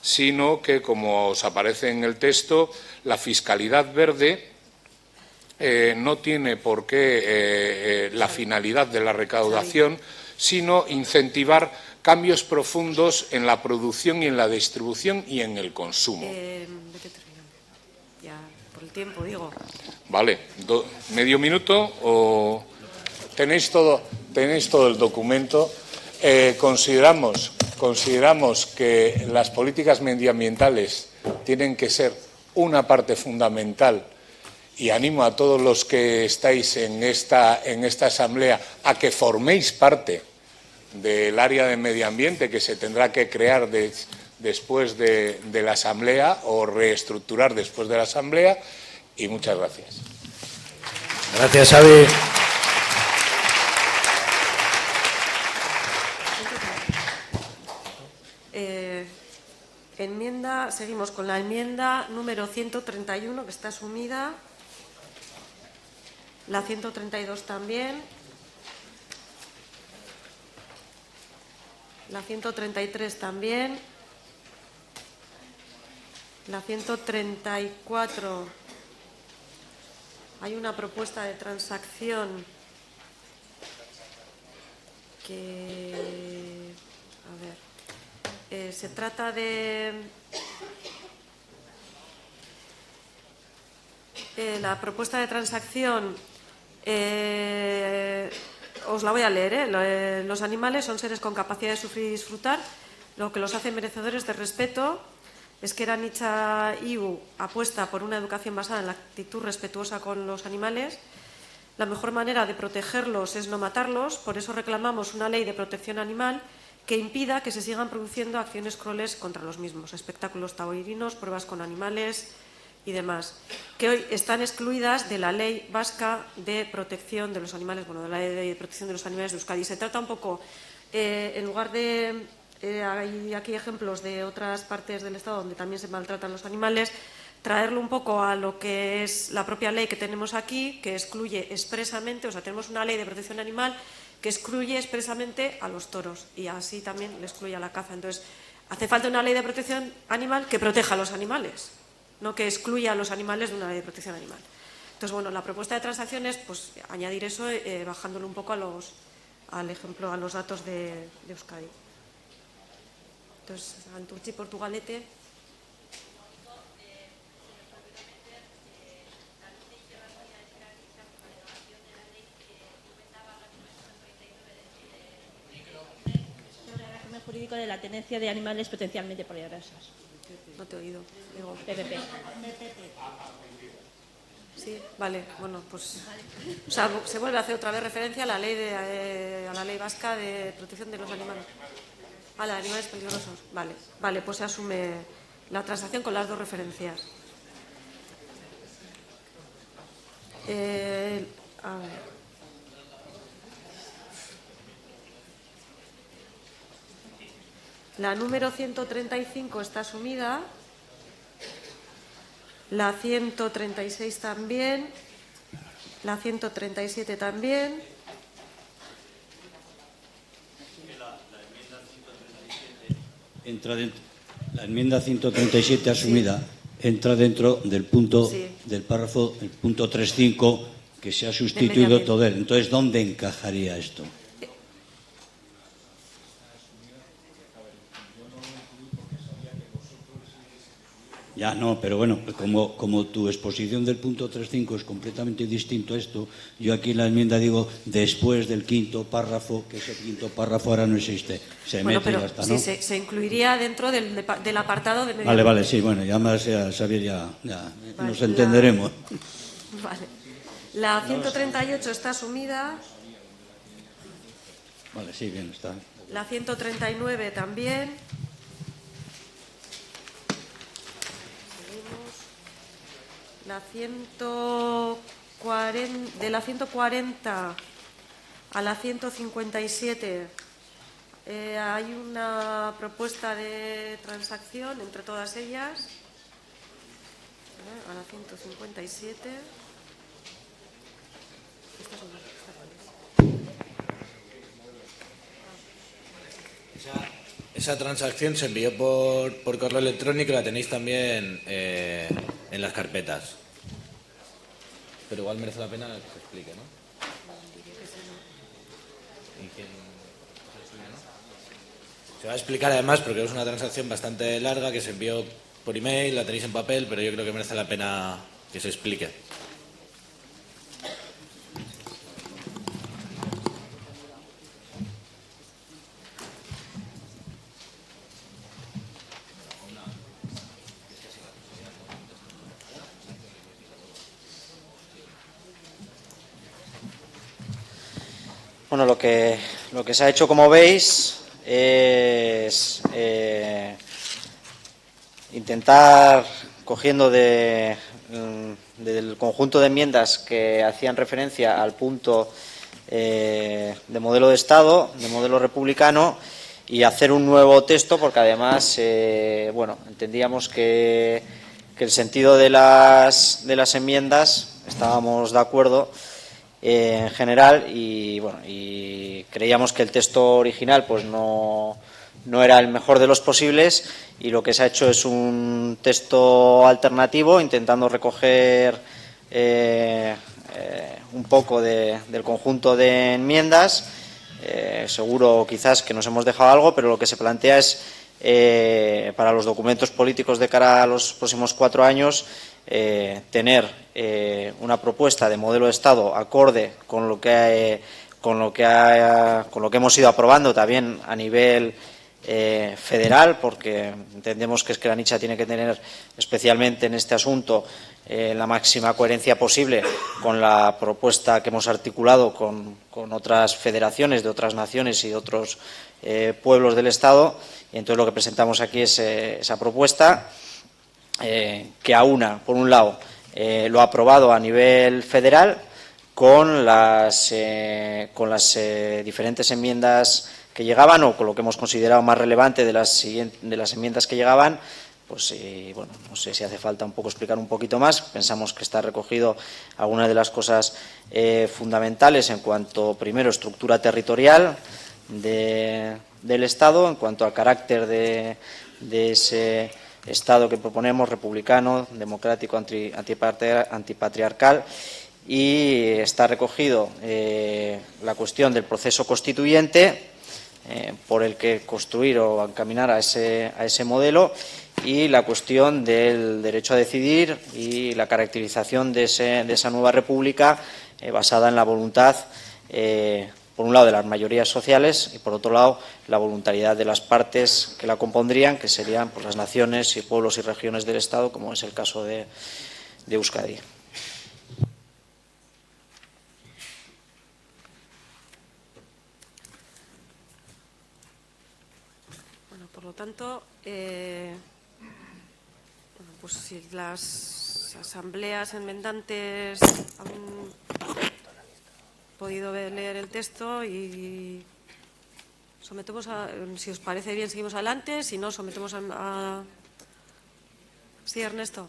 Speaker 19: sino que, como os aparece en el texto, la fiscalidad verde no tiene por qué la finalidad de la recaudación, sino incentivar cambios profundos en la producción y en la distribución y en el consumo.
Speaker 7: Ya, por el tiempo, digo.
Speaker 19: Vale, ¿medio minuto o tenéis todo el documento? Consideramos que las políticas medioambientales tienen que ser una parte fundamental y animo a todos los que estáis en esta asamblea a que forméis parte del área de medio ambiente que se tendrá que crear después de la asamblea o reestructurar después de la asamblea, y muchas gracias.
Speaker 1: Gracias, Xavi.
Speaker 7: Seguimos con la enmienda número 131, que está asumida. La 132 también. La 133 también. La 134. Hay una propuesta de transacción que... A ver. Se trata de... la propuesta de transacción, os la voy a leer. Los animales son seres con capacidad de sufrir y disfrutar, lo que los hace merecedores de respeto. Ezker Anitza IU apuesta por una educación basada en la actitud respetuosa con los animales. La mejor manera de protegerlos es no matarlos, por eso reclamamos una ley de protección animal que impida que se sigan produciendo acciones crueles contra los mismos, espectáculos taurinos, pruebas con animales, y demás, que hoy están excluidas de la Ley Vasca de Protección de los Animales, bueno, de la Ley de Protección de los Animales de Euskadi. Se trata un poco, en lugar de, hay aquí ejemplos de otras partes del Estado donde también se maltratan los animales, traerlo un poco a lo que es la propia ley que tenemos aquí, que excluye expresamente, o sea, tenemos una ley de protección animal que excluye expresamente a los toros y así también le excluye a la caza. Entonces, hace falta una ley de protección animal que proteja a los animales, no que excluya a los animales de una ley de protección animal. Entonces, bueno, la propuesta de transacción es pues, añadir eso bajándolo un poco al ejemplo, a los datos de Euskadi. Entonces, Santurtzi, Portugalete.
Speaker 4: Jurídico de la tenencia de animales potencialmente peligrosos.
Speaker 7: No te he oído. Digo,
Speaker 4: PPP.
Speaker 7: Sí, vale, bueno, pues o sea, se vuelve a hacer otra vez referencia a la ley a la ley vasca de protección de los animales. A los animales peligrosos. Vale, pues se asume la transacción con las dos referencias. A ver. La número 135 está asumida, la 136 también, la 137 también.
Speaker 20: La enmienda 137 asumida entra dentro del punto del párrafo, el punto 3.5 que se ha sustituido todo él. Entonces, ¿dónde encajaría esto? Ya, no, pero bueno, como tu exposición del punto 3.5 es completamente distinto a esto, yo aquí en la enmienda digo después del quinto párrafo, que ese quinto párrafo ahora no existe. Se
Speaker 7: Bueno,
Speaker 20: mete y
Speaker 7: pero
Speaker 20: ya está, ¿no?
Speaker 7: sí, se incluiría dentro del apartado de medio
Speaker 20: Vale,
Speaker 7: ambiente.
Speaker 20: sí, bueno, ya más Xavier, ya
Speaker 7: Vale,
Speaker 20: nos entenderemos.
Speaker 7: Vale. La 138 está asumida,
Speaker 20: Vale, sí, bien, está.
Speaker 7: la 139 también. La 140, de la 140 a la 157 hay una propuesta de transacción entre todas ellas. A la 157.
Speaker 1: Esa transacción se envió por correo electrónico y la tenéis también en las carpetas. Pero igual merece la pena que se explique, ¿no? ¿Y quién se explica, no? Se va a explicar además porque es una transacción bastante larga que se envió por email, la tenéis en papel, pero yo creo que merece la pena que se explique.
Speaker 5: Bueno, lo que se ha hecho, como veis, es intentar, cogiendo del conjunto de enmiendas que hacían referencia al punto de modelo de Estado, de modelo republicano, y hacer un nuevo texto, porque además, bueno, entendíamos que el sentido de las enmiendas estábamos de acuerdo en general y bueno, y creíamos que el texto original pues no era el mejor de los posibles, y lo que se ha hecho es un texto alternativo intentando recoger un poco del conjunto de enmiendas. Seguro quizás que nos hemos dejado algo, pero lo que se plantea es para los documentos políticos de cara a los próximos 4 años tener una propuesta de modelo de Estado acorde con lo que hemos ido aprobando también a nivel federal, porque entendemos que Esquerra tiene que tener especialmente en este asunto la máxima coherencia posible con la propuesta que hemos articulado con otras federaciones de otras naciones y de otros pueblos del Estado, y entonces lo que presentamos aquí es esa propuesta. que aúna, por un lado, lo aprobado a nivel federal con las diferentes enmiendas que llegaban, o con lo que hemos considerado más relevante de las enmiendas que llegaban. Pues bueno, no sé si hace falta un poco explicar un poquito más. Pensamos que está recogido algunas de las cosas fundamentales en cuanto, primero, estructura territorial del Estado, en cuanto al carácter de ese Estado que proponemos, republicano, democrático, antipatriarcal, y está recogido la cuestión del proceso constituyente por el que construir o encaminar a ese modelo, y la cuestión del derecho a decidir y la caracterización de esa nueva república basada en la voluntad, por un lado, de las mayorías sociales y, por otro lado, la voluntariedad de las partes que la compondrían, que serían pues, las naciones y pueblos y regiones del Estado, como es el caso de Euskadi.
Speaker 7: Bueno, por lo tanto, pues si las asambleas enmendantes han podido leer el texto, y sometemos si os parece bien, seguimos adelante. Si no, sometemos a... Sí, Ernesto.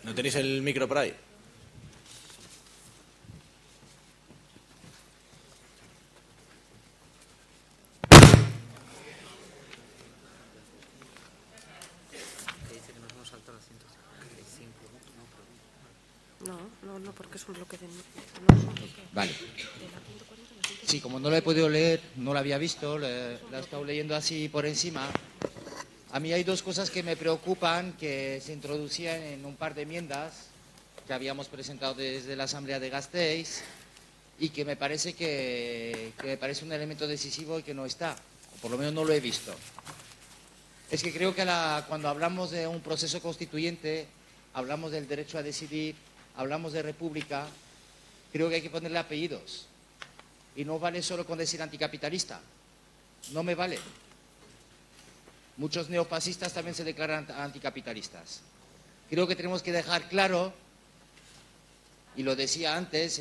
Speaker 1: ¿No tenéis el micro por ahí?
Speaker 7: No, porque es un bloque de...
Speaker 21: Vale. Sí, como no lo he podido leer, no lo había visto, la he estado leyendo así por encima. A mí hay dos cosas que me preocupan, que se introducían en un par de enmiendas que habíamos presentado desde la Asamblea de Gasteiz, y que me parece un elemento decisivo y que no está, o por lo menos no lo he visto. Es que creo que cuando hablamos de un proceso constituyente, hablamos del derecho a decidir, hablamos de república, creo que hay que ponerle apellidos. Y no vale solo con decir anticapitalista. No me vale. Muchos neofascistas también se declaran anticapitalistas. Creo que tenemos que dejar claro, y lo decía antes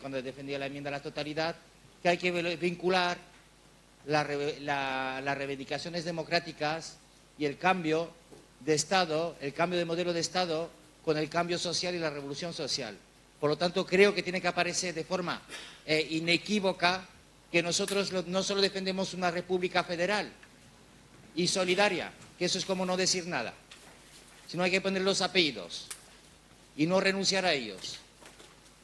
Speaker 21: cuando defendía la enmienda a la totalidad, que hay que vincular las reivindicaciones democráticas y el cambio de Estado, el cambio de modelo de Estado, con el cambio social y la revolución social. Por lo tanto, creo que tiene que aparecer de forma inequívoca que nosotros no solo defendemos una república federal y solidaria, que eso es como no decir nada, sino hay que poner los apellidos y no renunciar a ellos.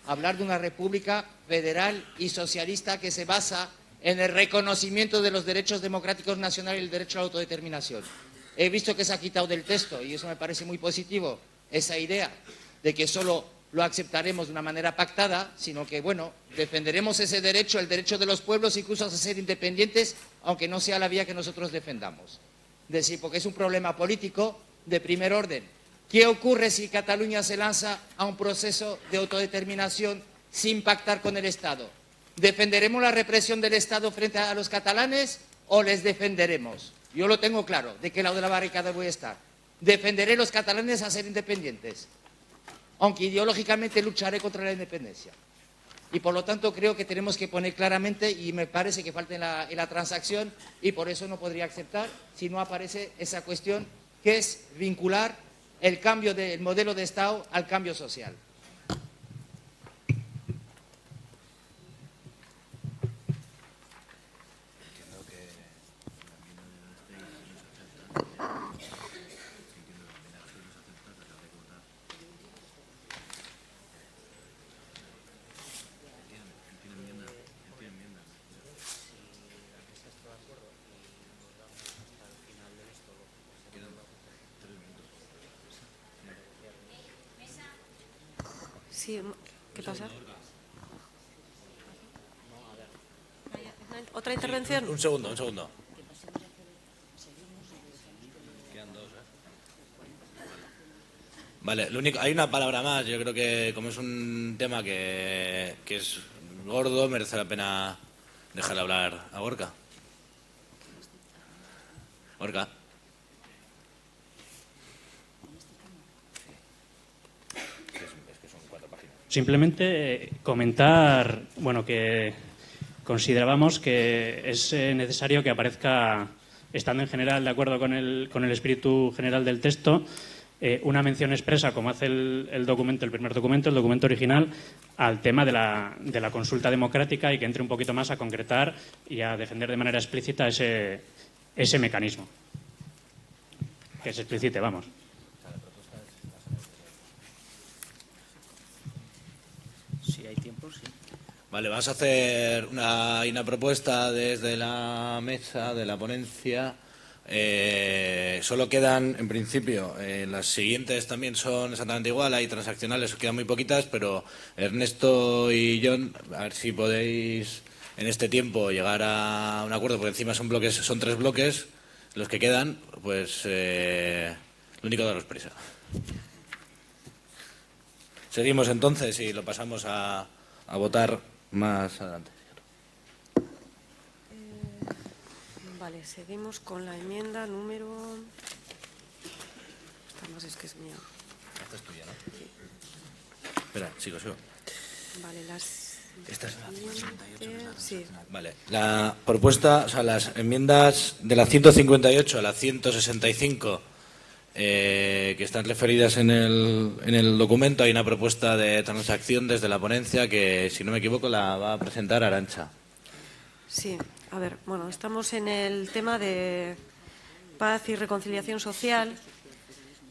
Speaker 21: Hablar de una república federal y socialista que se basa en el reconocimiento de los derechos democráticos nacionales y el derecho a la autodeterminación. He visto que se ha quitado del texto, y eso me parece muy positivo, esa idea de que solo lo aceptaremos de una manera pactada, sino que, bueno, defenderemos ese derecho, el derecho de los pueblos incluso a ser independientes, aunque no sea la vía que nosotros defendamos. Es decir, porque es un problema político de primer orden. ¿Qué ocurre si Cataluña se lanza a un proceso de autodeterminación sin pactar con el Estado? ¿Defenderemos la represión del Estado frente a los catalanes o les defenderemos? Yo lo tengo claro, de qué lado de la barricada voy a estar. Defenderé a los catalanes a ser independientes, aunque ideológicamente lucharé contra la independencia. Y por lo tanto creo que tenemos que poner claramente, y me parece que falta en la transacción, y por eso no podría aceptar si no aparece esa cuestión, que es vincular el cambio del modelo de Estado al cambio social.
Speaker 7: Sí, ¿qué pasa? ¿Otra intervención?
Speaker 1: Un segundo. Vale, lo único, hay una palabra más. Yo creo que como es un tema que es gordo, merece la pena dejarle hablar a Gorka. Gorka.
Speaker 2: Simplemente comentar, bueno, que considerábamos que es necesario que aparezca, estando en general de acuerdo con el espíritu general del texto, una mención expresa, como hace el documento, el primer documento, el documento original, al tema de la consulta democrática y que entre un poquito más a concretar y a defender de manera explícita ese mecanismo. Que se explicite, vamos.
Speaker 6: Si hay tiempo, sí.
Speaker 1: Vale, vamos a hacer una propuesta desde la mesa de la ponencia. Solo quedan, en principio, las siguientes también son exactamente igual, hay transaccionales, quedan muy poquitas, pero Ernesto y John, a ver si podéis en este tiempo llegar a un acuerdo, porque encima son 3 bloques, los que quedan, pues lo único, daros prisa. Seguimos entonces y lo pasamos a votar más adelante.
Speaker 7: Vale, seguimos con la enmienda número... Esta más es que es mía.
Speaker 1: Esta es tuya, ¿no? Sí. Espera, sigo.
Speaker 7: Vale, las...
Speaker 1: Esta es la 168.
Speaker 7: Sí.
Speaker 1: Vale, la propuesta, o sea, las enmiendas de la 158 a la 165 que están referidas en el documento, hay una propuesta de transacción desde la ponencia que, si no me equivoco, la va a presentar Arantxa.
Speaker 7: Sí, a ver, bueno, estamos en el tema de paz y reconciliación social.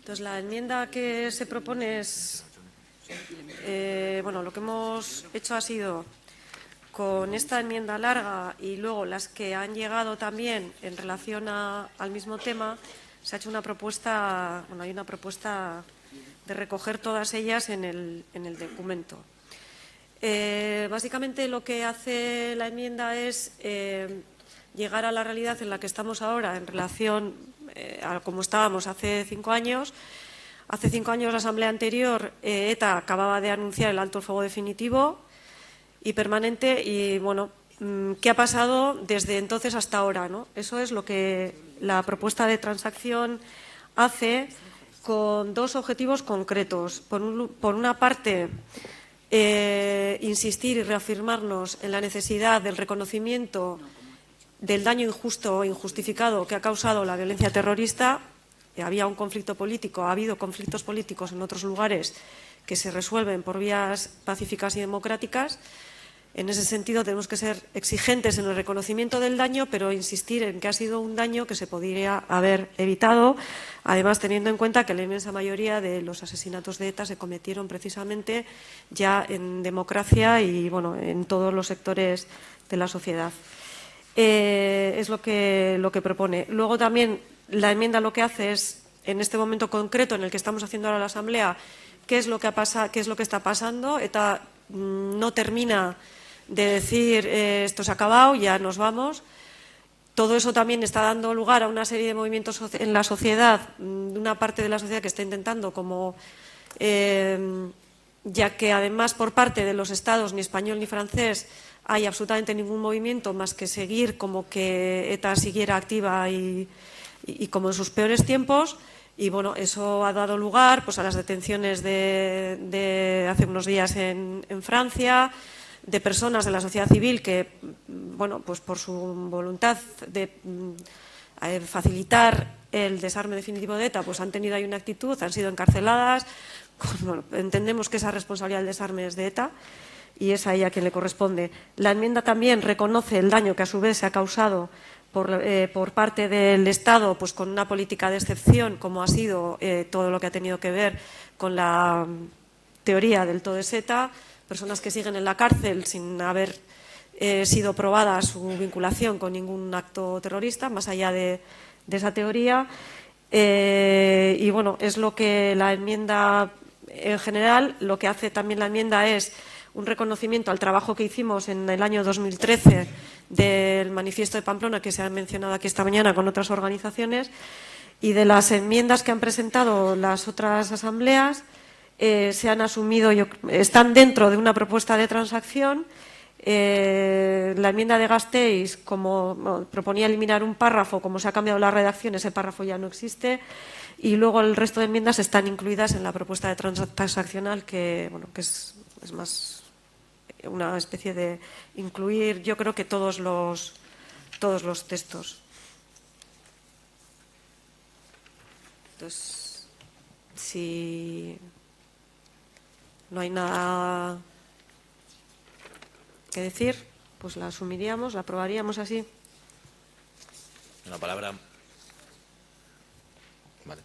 Speaker 7: Entonces, la enmienda que se propone es, bueno, lo que hemos hecho ha sido, con esta enmienda larga y luego las que han llegado también en relación al mismo tema, se ha hecho una propuesta, bueno, hay una propuesta de recoger todas ellas en el documento. Básicamente lo que hace la enmienda es llegar a la realidad en la que estamos ahora en relación a como estábamos hace 5 años. Hace 5 años, la asamblea anterior, ETA acababa de anunciar el alto el fuego definitivo y permanente y, bueno, ¿qué ha pasado desde entonces hasta ahora, ¿no? Eso es lo que la propuesta de transacción hace, con 2 objetivos concretos. Por una parte, insistir y reafirmarnos en la necesidad del reconocimiento del daño injusto o injustificado que ha causado la violencia terrorista. Había un conflicto político, ha habido conflictos políticos en otros lugares que se resuelven por vías pacíficas y democráticas. En ese sentido, tenemos que ser exigentes en el reconocimiento del daño, pero insistir en que ha sido un daño que se podría haber evitado, además teniendo en cuenta que la inmensa mayoría de los asesinatos de ETA se cometieron precisamente ya en democracia y, bueno, en todos los sectores de la sociedad. Es lo que propone. Luego también la enmienda lo que hace es, en este momento concreto en el que estamos haciendo ahora la Asamblea, qué es lo que está pasando. ETA no termina de decir esto se ha acabado, ya nos vamos. Todo eso también está dando lugar a una serie de movimientos en la sociedad, una parte de la sociedad que está intentando, como ya que además por parte de los estados, ni español ni francés, hay absolutamente ningún movimiento más que seguir como que ETA siguiera activa y como en sus peores tiempos. Y bueno, eso ha dado lugar pues a las detenciones de hace unos días en Francia, de personas de la sociedad civil que, bueno, pues por su voluntad de facilitar el desarme definitivo de ETA, pues han tenido ahí una actitud, han sido encarceladas. Bueno, entendemos que esa responsabilidad del desarme es de ETA y es a ella a quien le corresponde. La enmienda también reconoce el daño que a su vez se ha causado por parte del Estado, pues con una política de excepción, como ha sido todo lo que ha tenido que ver con la teoría del todo es ETA, personas que siguen en la cárcel sin haber sido probada su vinculación con ningún acto terrorista, más allá de esa teoría. Y bueno, es lo que la enmienda en general, lo que hace también la enmienda es un reconocimiento al trabajo que hicimos en el año 2013 del Manifiesto de Pamplona, que se ha mencionado aquí esta mañana con otras organizaciones, y de las enmiendas que han presentado las otras asambleas. Se han asumido, están dentro de una propuesta de transacción La enmienda de Gasteiz, como proponía eliminar un párrafo, como se ha cambiado la redacción, ese párrafo ya no existe. Y luego el resto de enmiendas están incluidas en la propuesta de transaccional, que es más una especie de incluir, yo creo que todos los textos. Entonces, si no hay nada que decir, pues la asumiríamos, la aprobaríamos así.
Speaker 1: Una palabra. Vale.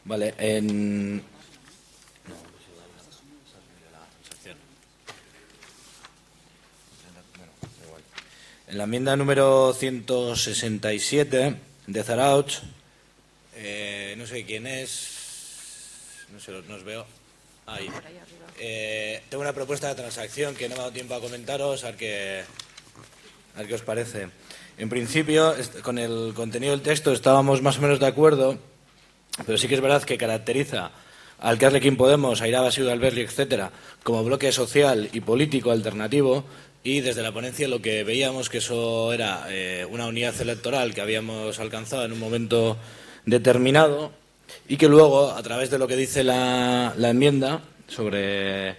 Speaker 1: Vale, en la enmienda número 167 de Zarautz, no sé quién es, no os veo. Ahí. Tengo una propuesta de transacción que no me ha dado tiempo a comentaros, a ver qué os parece. En principio, con el contenido del texto estábamos más o menos de acuerdo, pero sí que es verdad que caracteriza al Elkarrekin Podemos, a Ira Basiu de Alberri, etcétera, como bloque social y político alternativo, y desde la ponencia lo que veíamos que eso era una unidad electoral que habíamos alcanzado en un momento determinado, y que luego, a través de lo que dice la enmienda sobre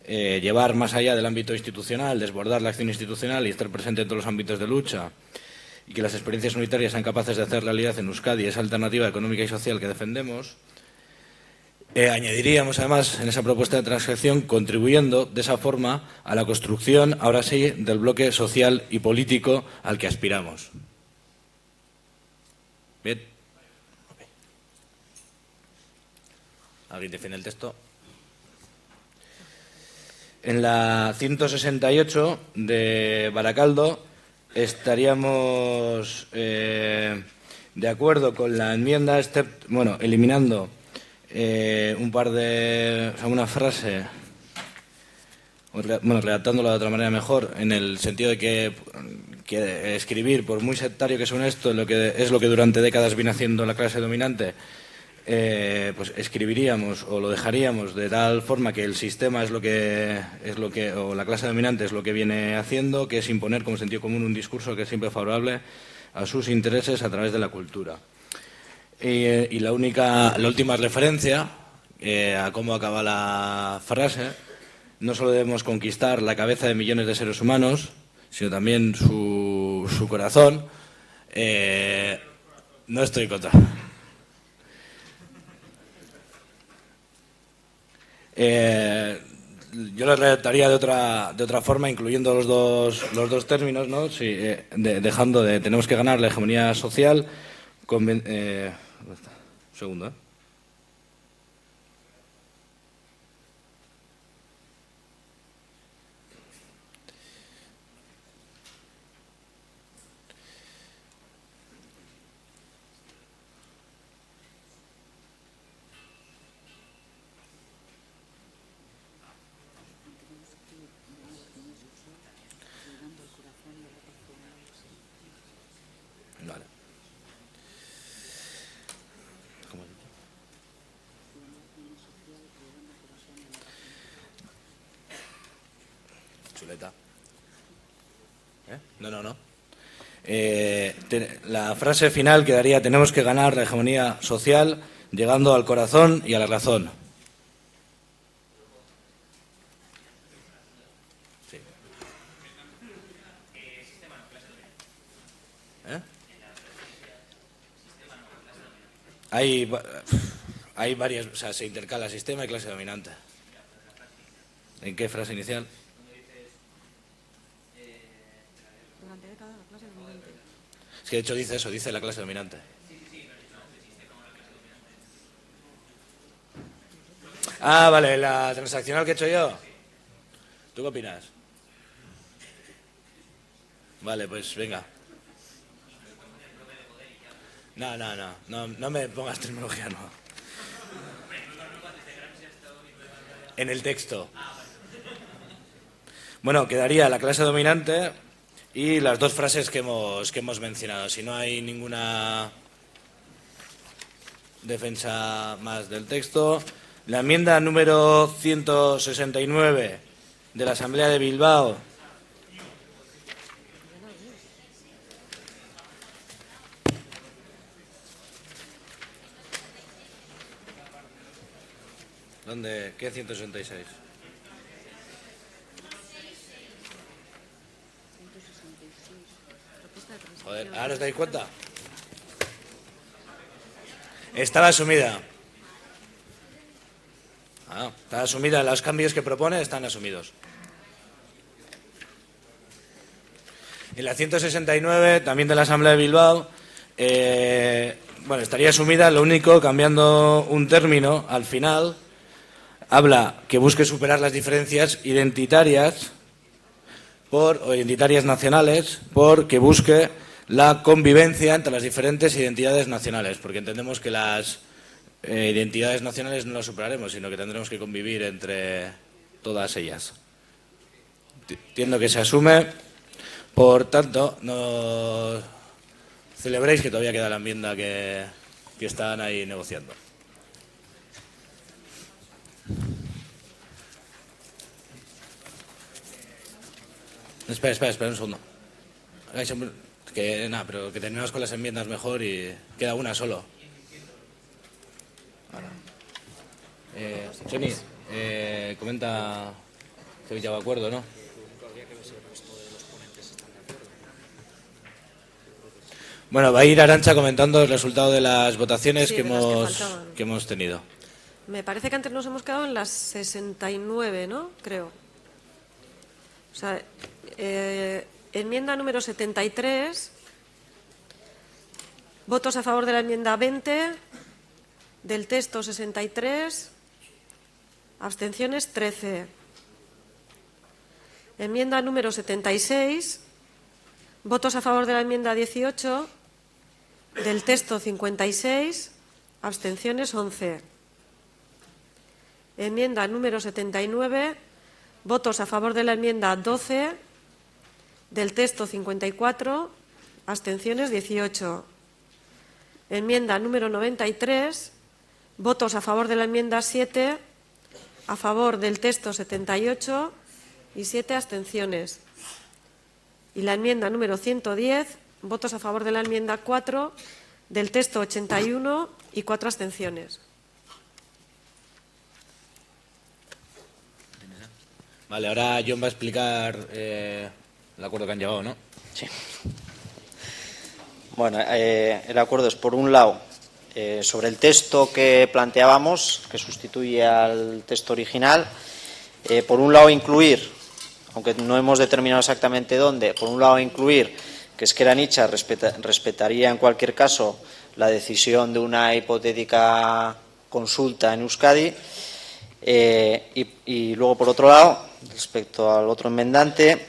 Speaker 1: llevar más allá del ámbito institucional, desbordar la acción institucional y estar presente en todos los ámbitos de lucha, y que las experiencias unitarias sean capaces de hacer realidad en Euskadi esa alternativa económica y social que defendemos, añadiríamos además en esa propuesta de transacción, contribuyendo de esa forma a la construcción, ahora sí, del bloque social y político al que aspiramos. Bien. ¿Alguien defiende el texto? En la 168 de Baracaldo estaríamos de acuerdo con la enmienda, eliminando una frase, redactándola de otra manera mejor, en el sentido de que escribir, por muy sectario que suene esto, es lo que durante décadas viene haciendo la clase dominante, pues escribiríamos o lo dejaríamos de tal forma que el sistema o la clase dominante es lo que viene haciendo, que es imponer como sentido común un discurso que es siempre favorable a sus intereses a través de la cultura. Y la última referencia a cómo acaba la frase: no solo debemos conquistar la cabeza de millones de seres humanos, sino también su corazón. No estoy contra. Yo lo redactaría de otra forma, incluyendo los dos términos, ¿no? Sí, dejando de tenemos que ganar la hegemonía social. Un segundo, ¿eh? Vale. Chuleta. No. La frase final quedaría: tenemos que ganar la hegemonía social llegando al corazón y a la razón. Sí. Hay varias, o sea, se intercala sistema y clase dominante. ¿En qué frase inicial? Es que de hecho dice eso, dice la clase dominante. Ah, vale, la transaccional que he hecho yo. ¿Tú qué opinas? Vale, pues venga. No me pongas terminología, no. En el texto. Bueno, quedaría la clase dominante y las dos frases que hemos mencionado. Si no hay ninguna defensa más del texto, La enmienda número 169 de la Asamblea de Bilbao. ¿Dónde? ¿Qué 166? Joder, ¿ahora os dais cuenta? Estaba asumida. Está asumida. Los cambios que propone están asumidos. En la 169, también de la Asamblea de Bilbao, bueno, estaría asumida, lo único, cambiando un término al final, habla que busque superar las diferencias identitarias o identitarias nacionales, porque busque la convivencia entre las diferentes identidades nacionales, porque entendemos que las identidades nacionales no las superaremos, sino que tendremos que convivir entre todas ellas. Entiendo que se asume, por tanto, no celebréis que todavía queda la enmienda que están ahí negociando. Espera un segundo. Pero que terminemos con las enmiendas mejor y queda una solo. Johnny, comenta que habéis llegado a acuerdo, ¿no? Bueno, va a ir Arantxa comentando el resultado de las votaciones
Speaker 7: Sí,
Speaker 1: que
Speaker 7: de las
Speaker 1: que hemos tenido.
Speaker 7: Me parece que antes nos hemos quedado en las 69, ¿no? Creo. O sea, enmienda número 73. Votos a favor de la enmienda 20. Del texto 63. Abstenciones 13. Enmienda número 76. Votos a favor de la enmienda 18. Del texto 56. Abstenciones 11. Enmienda número 79. Votos a favor de la enmienda 12. Del texto 54. Abstenciones 18. Enmienda número 93. Votos a favor de la enmienda 7. A favor del texto 78. Y 7 abstenciones. Y la enmienda número 110. Votos a favor de la enmienda 4. Del texto 81. Y 4 abstenciones.
Speaker 1: Vale, ahora John va a explicar el acuerdo que han llegado, ¿no?
Speaker 5: Sí. Bueno, el acuerdo es, por un lado, sobre el texto que planteábamos, que sustituye al texto original, por un lado incluir, aunque no hemos determinado exactamente dónde, por un lado incluir que Ezker Anitza respetaría en cualquier caso la decisión de una hipotética consulta en Euskadi, y luego, por otro lado, respecto al otro enmendante,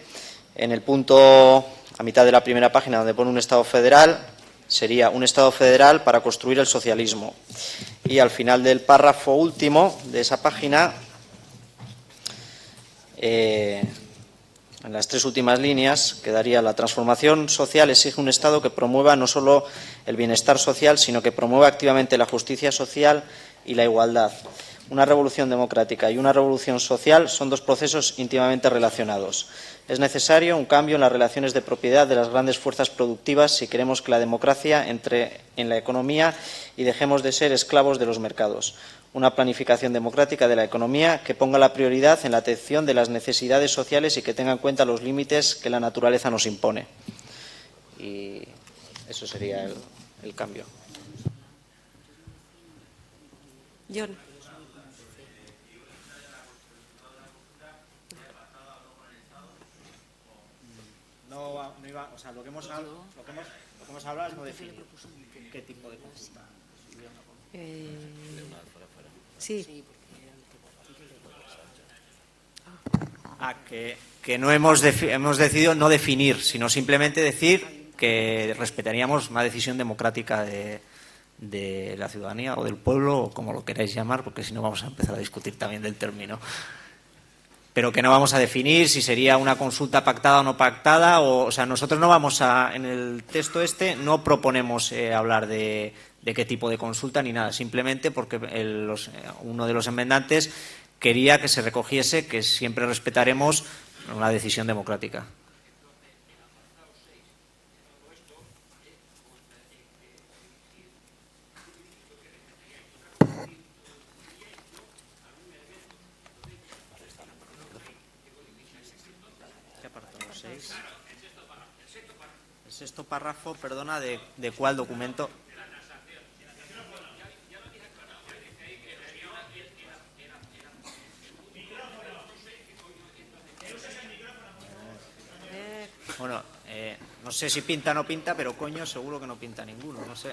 Speaker 5: en el punto a mitad de la primera página donde pone un Estado federal, sería un Estado federal para construir el socialismo. Y al final del párrafo último de esa página, en las 3 últimas líneas, quedaría: la transformación social exige un Estado que promueva no solo el bienestar social, sino que promueva activamente la justicia social y la igualdad. Una revolución democrática y una revolución social son 2 procesos íntimamente relacionados. Es necesario un cambio en las relaciones de propiedad de las grandes fuerzas productivas si queremos que la democracia entre en la economía y dejemos de ser esclavos de los mercados. Una planificación democrática de la economía que ponga la prioridad en la atención de las necesidades sociales y que tenga en cuenta los límites que la naturaleza nos impone. Y eso sería el cambio.
Speaker 7: John.
Speaker 6: No iba, o sea, lo que hemos hablado es no definir qué tipo de consulta.
Speaker 7: Sí.
Speaker 6: Que no hemos decidido no definir, sino simplemente decir que respetaríamos una decisión democrática de la ciudadanía o del pueblo, o como lo queráis llamar, porque si no vamos a empezar a discutir también del término. Pero que no vamos a definir si sería una consulta pactada o no pactada. O sea, nosotros no vamos a, en el texto no proponemos hablar de de qué tipo de consulta ni nada, simplemente porque uno de los enmendantes quería que se recogiese que siempre respetaremos una decisión democrática. ¿Qué apartado 6? El sexto párrafo, perdona, ¿de cuál documento? Bueno, no sé si pinta o no pinta, pero coño, seguro que no pinta ninguno, no sé.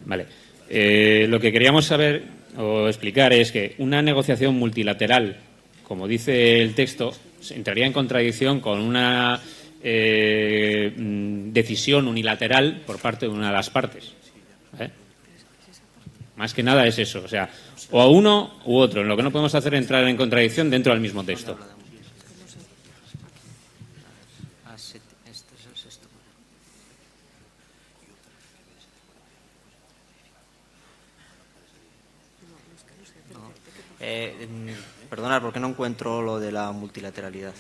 Speaker 3: Vale. Lo que queríamos saber o explicar es que una negociación multilateral, como dice el texto, entraría en contradicción con una decisión unilateral por parte de una de las partes. Más que nada es eso, o sea, o a uno u otro. Lo que no podemos hacer es entrar en contradicción dentro del mismo texto.
Speaker 6: Perdonad, porque no encuentro lo de la multilateralidad.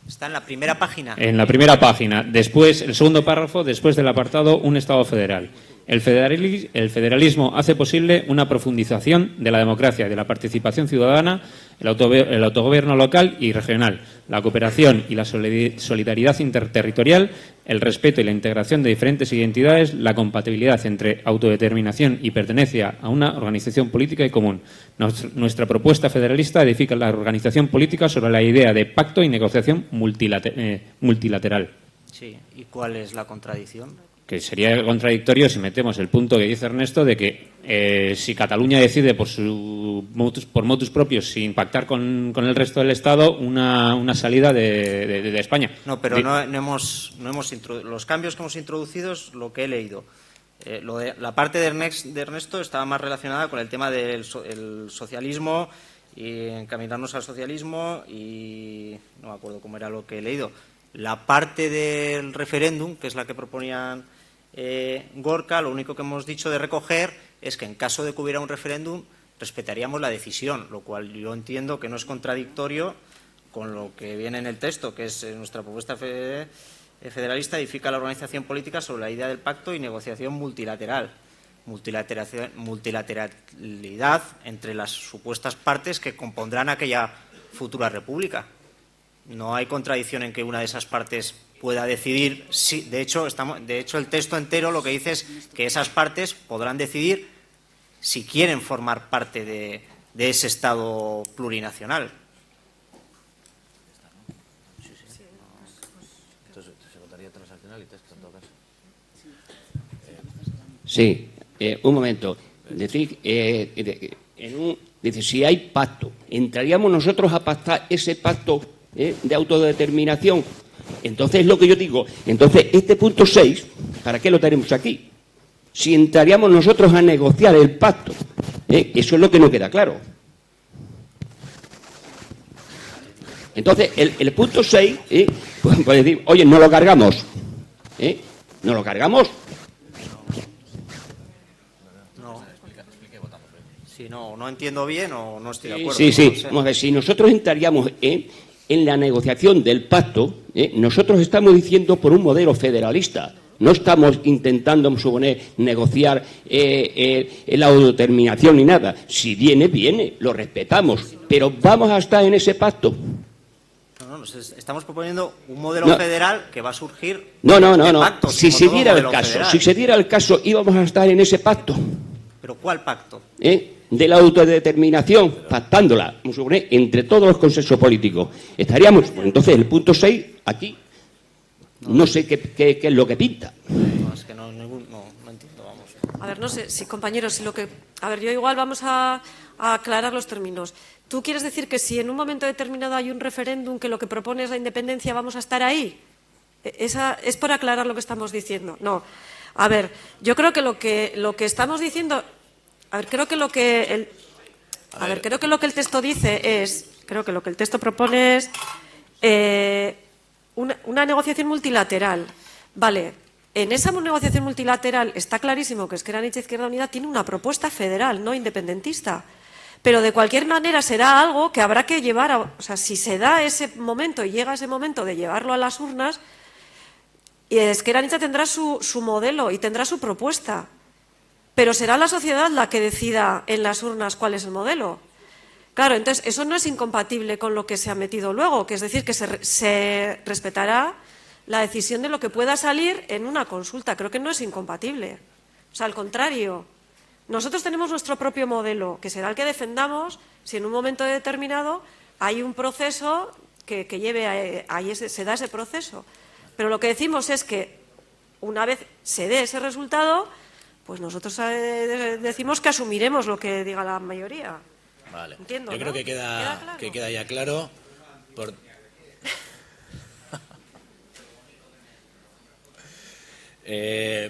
Speaker 6: Está en la primera página.
Speaker 3: En la primera página. Después, el segundo párrafo, después del apartado un Estado federal. El federalismo hace posible una profundización de la democracia, de la participación ciudadana, el autogobierno local y regional, la cooperación y la solidaridad interterritorial, el respeto y la integración de diferentes identidades, la compatibilidad entre autodeterminación y pertenencia a una organización política y común. Nuestra propuesta federalista edifica la organización política sobre la idea de pacto y negociación multilateral.
Speaker 6: Sí, ¿y cuál es la contradicción?
Speaker 3: Que sería contradictorio si metemos el punto que dice Ernesto de que si Cataluña decide por motus propios, sin pactar con el resto del Estado, una salida de España.
Speaker 6: No, pero no hemos los cambios que hemos introducido es lo que he leído. La parte de Ernesto estaba más relacionada con el tema del socialismo y encaminarnos al socialismo y no me acuerdo cómo era lo que he leído. La parte del referéndum, que es la que proponían Gorka, lo único que hemos dicho de recoger es que en caso de que hubiera un referéndum respetaríamos la decisión, lo cual yo entiendo que no es contradictorio con lo que viene en el texto, que es nuestra propuesta federalista edifica la organización política sobre la idea del pacto y negociación multilateral. Multilateralidad entre las supuestas partes que compondrán aquella futura república. No hay contradicción en que una de esas partes pueda decidir. Sí, de hecho, el texto entero lo que dice es que esas partes podrán decidir si quieren formar parte de ese Estado plurinacional.
Speaker 1: Entonces, ¿se votaría transaccional y texto en todo caso?
Speaker 22: Sí, un momento. Decir, dice, si hay pacto, ¿entraríamos nosotros a pactar ese pacto de autodeterminación? Entonces es lo que yo digo. Entonces, este punto 6, ¿para qué lo tenemos aquí? Si entraríamos nosotros a negociar el pacto, eso es lo que no queda claro. Entonces, el punto 6, puede decir, oye, no lo cargamos. ¿No lo cargamos?
Speaker 6: Si no entiendo bien o no estoy de acuerdo.
Speaker 22: Sí, sí.
Speaker 6: No sé.
Speaker 22: Vamos a ver, si nosotros entraríamos en la negociación del pacto, nosotros estamos diciendo por un modelo federalista. No estamos intentando, suponer, negociar la autodeterminación ni nada. Si viene, viene, lo respetamos. Pero vamos a estar en ese pacto.
Speaker 6: No, estamos proponiendo un modelo federal que va a surgir.
Speaker 22: No.
Speaker 6: Pactos,
Speaker 22: Si se diera el caso, íbamos a estar en ese pacto.
Speaker 6: ¿Pero cuál pacto?
Speaker 22: De la autodeterminación, pactándola, vamos a suponer, entre todos los consensos políticos. Estaríamos, pues, entonces, el punto 6, aquí, no sé qué es lo que pinta.
Speaker 6: No, es que que no entiendo, vamos.
Speaker 7: A ver, no sé, si compañeros, si lo que... A ver, yo igual vamos a aclarar los términos. ¿Tú quieres decir que si en un momento determinado hay un referéndum que lo que propone es la independencia, vamos a estar ahí? Es por aclarar lo que estamos diciendo. No. A ver, yo creo que lo que estamos diciendo... A ver, creo que lo que el texto dice es... Creo que lo que el texto propone es una negociación multilateral. Vale, en esa negociación multilateral está clarísimo que Ezker Anitza Izquierda Unida tiene una propuesta federal, no independentista. Pero de cualquier manera será algo que habrá que llevar, o sea, si se da ese momento y llega ese momento de llevarlo a las urnas, Ezker Anitza tendrá su modelo y tendrá su propuesta. Pero será la sociedad la que decida en las urnas cuál es el modelo. Claro, entonces eso no es incompatible con lo que se ha metido luego, que es decir, que se respetará la decisión de lo que pueda salir en una consulta. Creo que no es incompatible. O sea, al contrario, nosotros tenemos nuestro propio modelo, que será el que defendamos si en un momento determinado hay un proceso que lleve ahí se da ese proceso. Pero lo que decimos es que una vez se dé ese resultado, pues nosotros decimos que asumiremos lo que diga la mayoría.
Speaker 1: Vale.
Speaker 7: Entiendo,
Speaker 1: yo creo
Speaker 7: ¿no?
Speaker 1: que queda ya claro.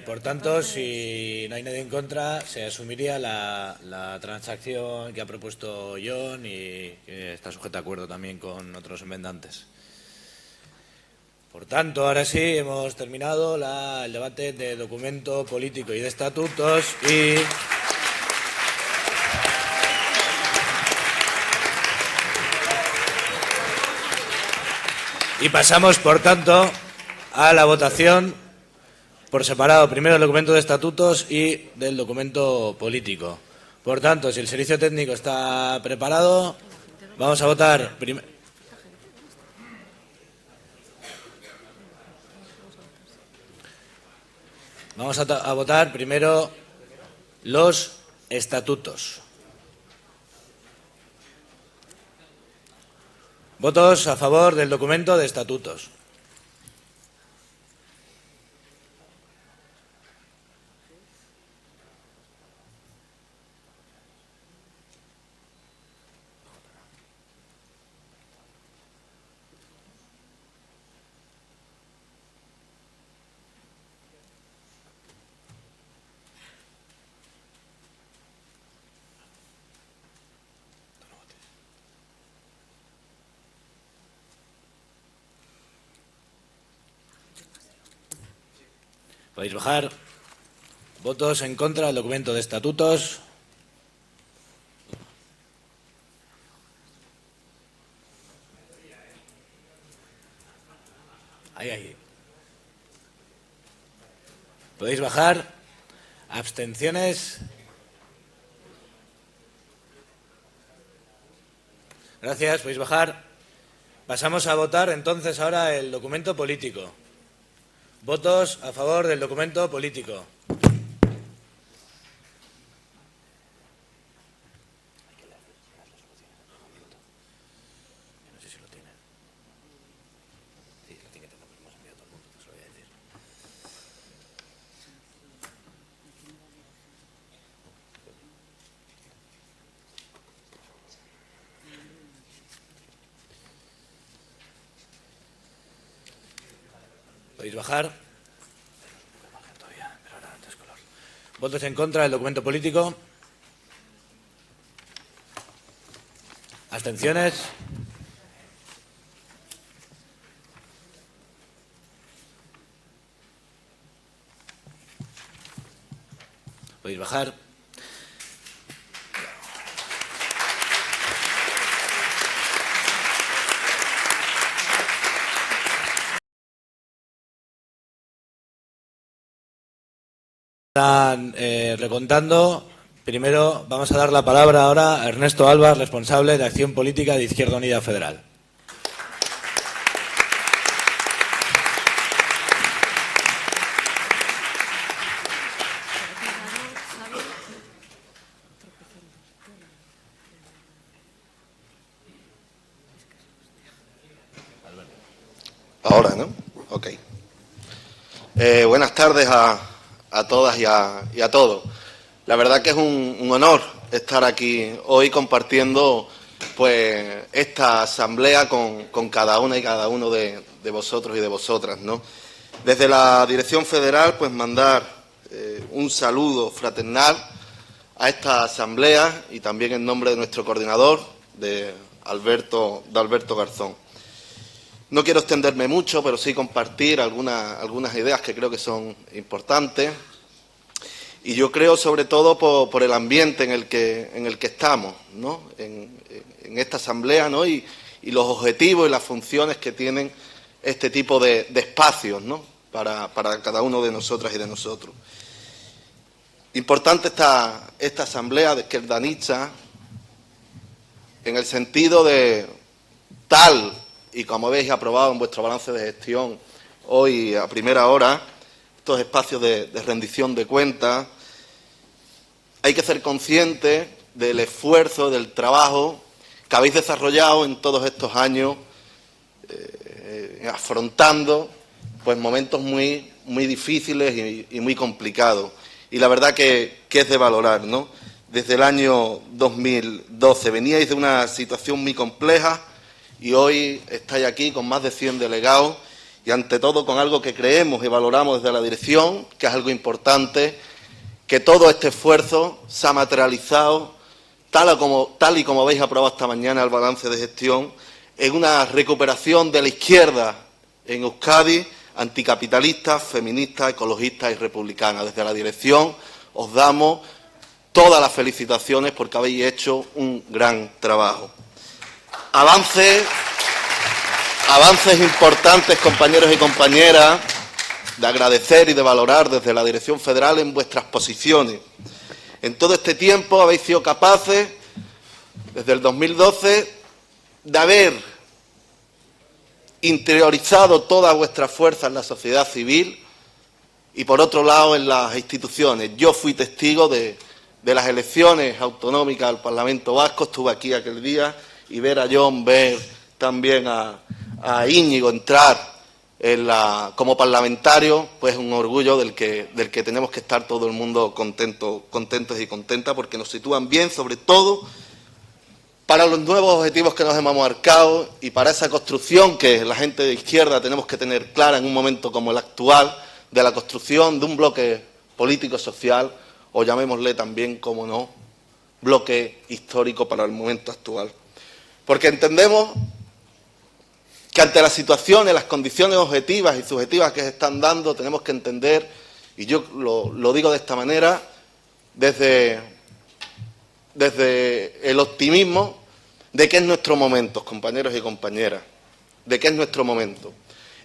Speaker 1: Por tanto, si no hay nadie en contra, se asumiría la transacción que ha propuesto John y que está sujeta a acuerdo también con otros enmendantes. Por tanto, ahora sí, hemos terminado el debate de documento político y de estatutos y pasamos, por tanto, a la votación por separado, primero el documento de estatutos y del documento político. Por tanto, si el servicio técnico está preparado, vamos a votar primero. Vamos a votar primero los estatutos. Votos a favor del documento de estatutos. Podéis bajar. Votos en contra del documento de estatutos. Ahí. Podéis bajar. Abstenciones. Gracias, podéis bajar. Pasamos a votar entonces ahora el documento político. Votos a favor del documento político. Podéis bajar. Votos en contra del documento político. Abstenciones. Podéis bajar. Están recontando. Primero vamos a dar la palabra ahora a Ernesto Alba, responsable de Acción Política de Izquierda Unida Federal.
Speaker 8: Ahora, ¿no? Ok. Buenas tardes a a todas y a todos. La verdad que es un honor estar aquí hoy compartiendo pues esta asamblea con cada una y cada uno de vosotros y de vosotras, ¿no? Desde la Dirección Federal, pues mandar un saludo fraternal a esta asamblea y también en nombre de nuestro coordinador, de Alberto Garzón. No quiero extenderme mucho, pero sí compartir algunas ideas que creo que son importantes. Y yo creo sobre todo por el ambiente en el que estamos, ¿no? En esta asamblea, ¿no? Y los objetivos y las funciones que tienen este tipo de espacios, ¿no? Para cada uno de nosotras y de nosotros. Importante esta asamblea de Izquierda Anitza en el sentido de tal y como habéis aprobado en vuestro balance de gestión hoy a primera hora, estos espacios de rendición de cuentas, hay que ser conscientes del esfuerzo, del trabajo que habéis desarrollado en todos estos años, afrontando pues momentos muy difíciles y muy complicados. Y la verdad que es de valorar, ¿no? Desde el año 2012 veníais de una situación muy compleja y hoy estáis aquí con más de 100 delegados y ante todo con algo que creemos y valoramos desde la dirección, que es algo importante, que todo este esfuerzo se ha materializado tal y como habéis aprobado esta mañana el balance de gestión, en una recuperación de la izquierda en Euskadi, anticapitalista, feminista, ecologista y republicana. Desde la dirección os damos todas las felicitaciones porque habéis hecho un gran trabajo. Avances importantes, compañeros y compañeras, de agradecer y de valorar desde la Dirección Federal en vuestras posiciones. En todo este tiempo habéis sido capaces, desde el 2012, de haber interiorizado todas vuestras fuerzas en la sociedad civil y, por otro lado, en las instituciones. Yo fui testigo de las elecciones autonómicas al Parlamento Vasco, estuve aquí aquel día, y ver a John, ver también a Íñigo entrar como parlamentario, pues un orgullo del que tenemos que estar todo el mundo contentos y contentas, porque nos sitúan bien, sobre todo para los nuevos objetivos que nos hemos marcado y para esa construcción que la gente de izquierda tenemos que tener clara en un momento como el actual, de la construcción de un bloque político-social, o llamémosle también, como no, bloque histórico para el momento actual. Porque entendemos que ante las situaciones, las condiciones objetivas y subjetivas que se están dando, tenemos que entender, y yo lo digo de esta manera, desde el optimismo de que es nuestro momento, compañeros y compañeras, de que es nuestro momento.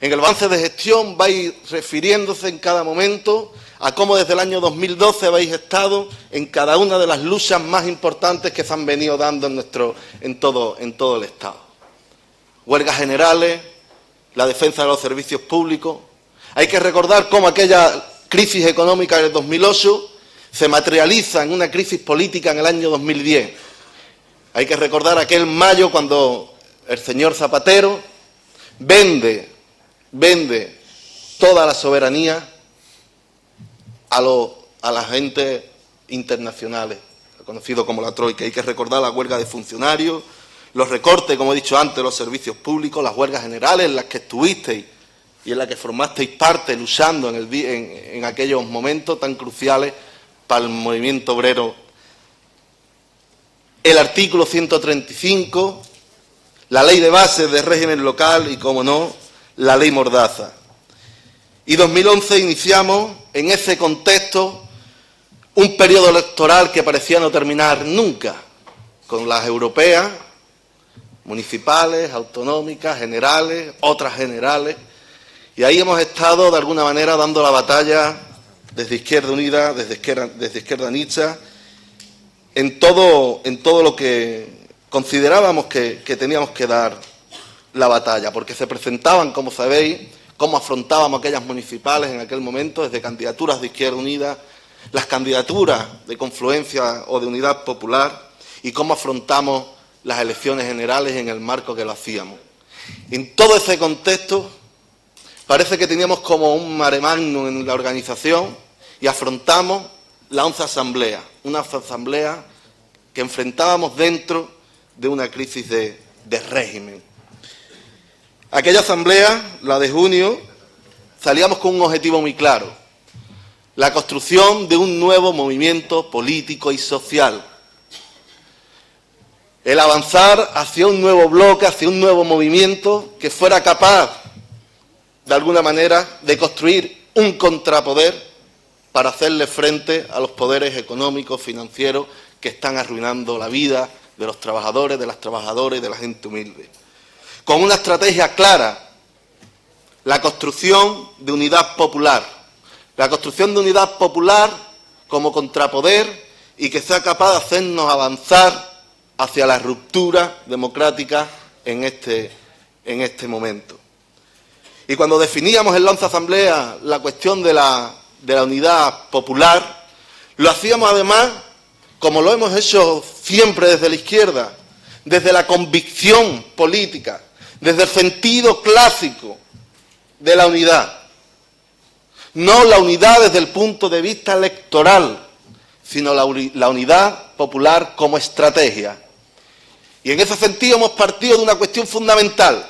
Speaker 8: En el balance de gestión vais refiriéndose en cada momento a cómo desde el año 2012 habéis estado en cada una de las luchas más importantes que se han venido dando en todo el Estado. Huelgas generales, la defensa de los servicios públicos. Hay que recordar cómo aquella crisis económica del 2008 se materializa en una crisis política en el año 2010. Hay que recordar aquel mayo cuando el señor Zapatero vende toda la soberanía a las agentes internacionales, conocido como la Troika. Hay que recordar la huelga de funcionarios, los recortes, como he dicho antes, los servicios públicos, las huelgas generales en las que estuvisteis y en las que formasteis parte luchando en aquellos momentos tan cruciales para el movimiento obrero. El artículo 135, la ley de bases de régimen local y, como no, la ley Mordaza. Y 2011 iniciamos en ese contexto un periodo electoral que parecía no terminar nunca, con las europeas, municipales, autonómicas, generales, otras generales, y ahí hemos estado de alguna manera dando la batalla desde Izquierda Unida, desde Izquierda Anitza, en todo lo que considerábamos que teníamos que dar la batalla, porque se presentaban, como sabéis, cómo afrontábamos aquellas municipales en aquel momento, desde candidaturas de Izquierda Unida, las candidaturas de Confluencia o de Unidad Popular, y cómo afrontamos las elecciones generales en el marco que lo hacíamos. En todo ese contexto parece que teníamos como un mare magnum en la organización y afrontamos la 11ª Asamblea, una asamblea que enfrentábamos dentro de una crisis de régimen. Aquella asamblea, la de junio, salíamos con un objetivo muy claro: la construcción de un nuevo movimiento político y social, el avanzar hacia un nuevo bloque, hacia un nuevo movimiento que fuera capaz, de alguna manera, de construir un contrapoder para hacerle frente a los poderes económicos, financieros, que están arruinando la vida de los trabajadores, de las trabajadoras y de la gente humilde. Con una estrategia clara: la construcción de unidad popular. La construcción de unidad popular como contrapoder y que sea capaz de hacernos avanzar hacia la ruptura democrática en este momento. Y cuando definíamos en la 11ª Asamblea la cuestión de la unidad popular, lo hacíamos además, como lo hemos hecho siempre desde la izquierda, desde la convicción política, desde el sentido clásico de la unidad. No la unidad desde el punto de vista electoral, sino la unidad popular como estrategia. Y en ese sentido hemos partido de una cuestión fundamental.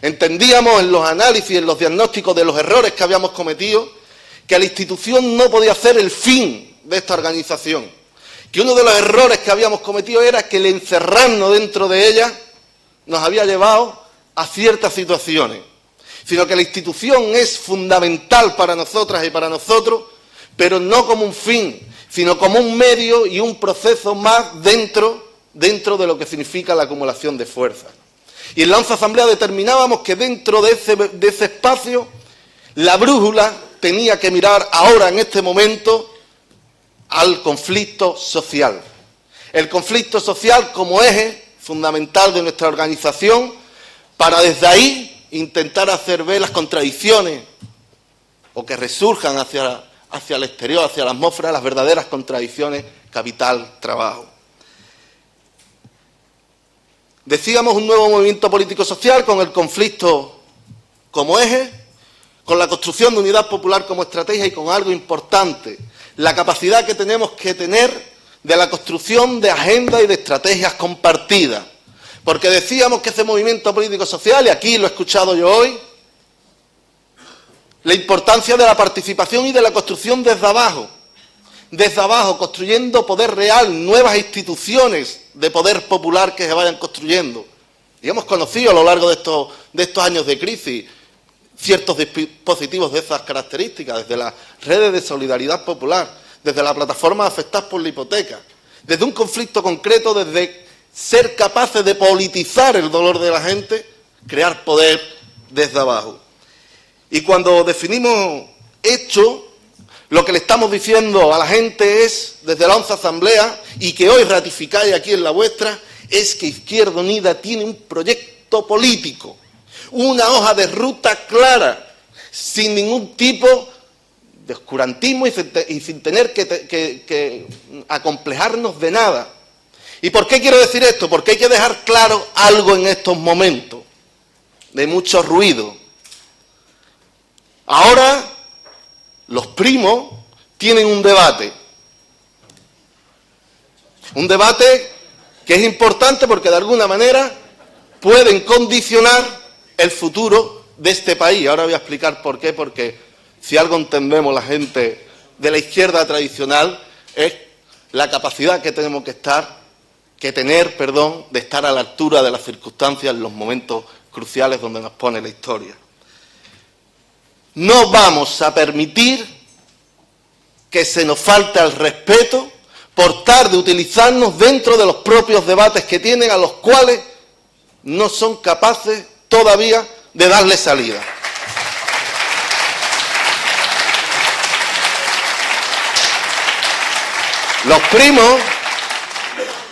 Speaker 8: Entendíamos en los análisis, en los diagnósticos de los errores que habíamos cometido, que la institución no podía ser el fin de esta organización. Que uno de los errores que habíamos cometido era que el encerrarnos dentro de ella nos había llevado a ciertas situaciones. Sino que la institución es fundamental para nosotras y para nosotros, pero no como un fin, sino como un medio y un proceso más dentro de lo que significa la acumulación de fuerzas. Y en la 11ª Asamblea determinábamos que dentro de ese espacio la brújula tenía que mirar ahora, en este momento, al conflicto social. El conflicto social como eje fundamental de nuestra organización, para desde ahí intentar hacer ver las contradicciones o que resurjan hacia el exterior, hacia la atmósfera, las verdaderas contradicciones capital-trabajo. Decíamos un nuevo movimiento político-social con el conflicto como eje, con la construcción de unidad popular como estrategia y con algo importante: la capacidad que tenemos que tener de la construcción de agendas y de estrategias compartidas. Porque decíamos que ese movimiento político-social, y aquí lo he escuchado yo hoy, la importancia de la participación y de la construcción desde abajo, construyendo poder real, nuevas instituciones de poder popular que se vayan construyendo. Y hemos conocido a lo largo de estos años de crisis ciertos dispositivos de esas características, desde las redes de solidaridad popular, desde la plataforma afectadas por la hipoteca, desde un conflicto concreto, desde ser capaces de politizar el dolor de la gente, crear poder desde abajo. Y cuando definimos esto, lo que le estamos diciendo a la gente es, desde la 11ª Asamblea, y que hoy ratificáis aquí en la vuestra, es que Izquierda Unida tiene un proyecto político, una hoja de ruta clara, sin ningún tipo de oscurantismo y sin tener que acomplejarnos de nada. ¿Y por qué quiero decir esto? Porque hay que dejar claro algo en estos momentos de mucho ruido. Ahora los primos tienen un debate que es importante porque de alguna manera pueden condicionar el futuro de este país. Ahora voy a explicar por qué, porque si algo entendemos la gente de la izquierda tradicional es la capacidad que tenemos que tener de estar a la altura de las circunstancias en los momentos cruciales donde nos pone la historia. No vamos a permitir que se nos falte al respeto por tratar de utilizarnos dentro de los propios debates que tienen, a los cuales no son capaces todavía de darle salida.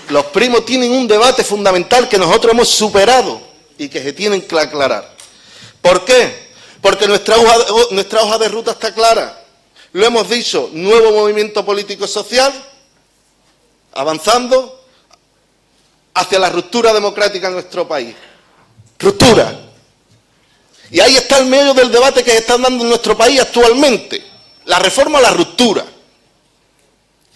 Speaker 8: Los primos tienen un debate fundamental que nosotros hemos superado y que se tienen que aclarar. ¿Por qué? Porque nuestra hoja de ruta está clara. Lo hemos dicho: nuevo movimiento político-social, avanzando hacia la ruptura democrática en nuestro país. Ruptura. Y ahí está el medio del debate que se está dando en nuestro país actualmente. la reforma o la ruptura.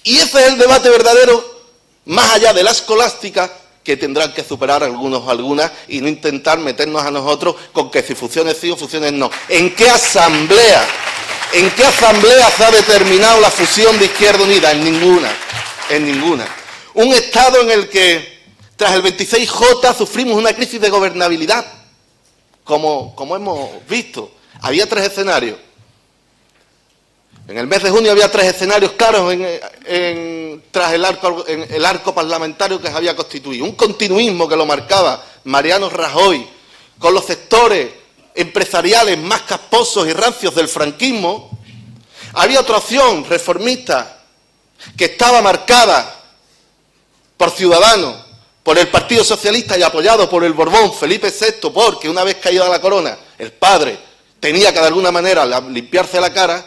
Speaker 8: Y ese es el debate verdadero, más allá de la escolástica, que tendrán que superar algunos o algunas y no intentar meternos a nosotros con que si fusiones sí o fusiones no. ¿En qué asamblea se ha determinado la fusión de Izquierda Unida? En ninguna, en ninguna. Un Estado en el que, tras el 26J, sufrimos una crisis de gobernabilidad, como hemos visto. Había 3 escenarios. En el mes de junio había 3 escenarios claros tras el arco parlamentario que se había constituido. Un continuismo que lo marcaba Mariano Rajoy con los sectores empresariales más casposos y rancios del franquismo. Había otra opción reformista que estaba marcada por Ciudadanos, por el Partido Socialista y apoyado por el Borbón Felipe VI, porque una vez caída la corona, el padre tenía que de alguna manera limpiarse la cara.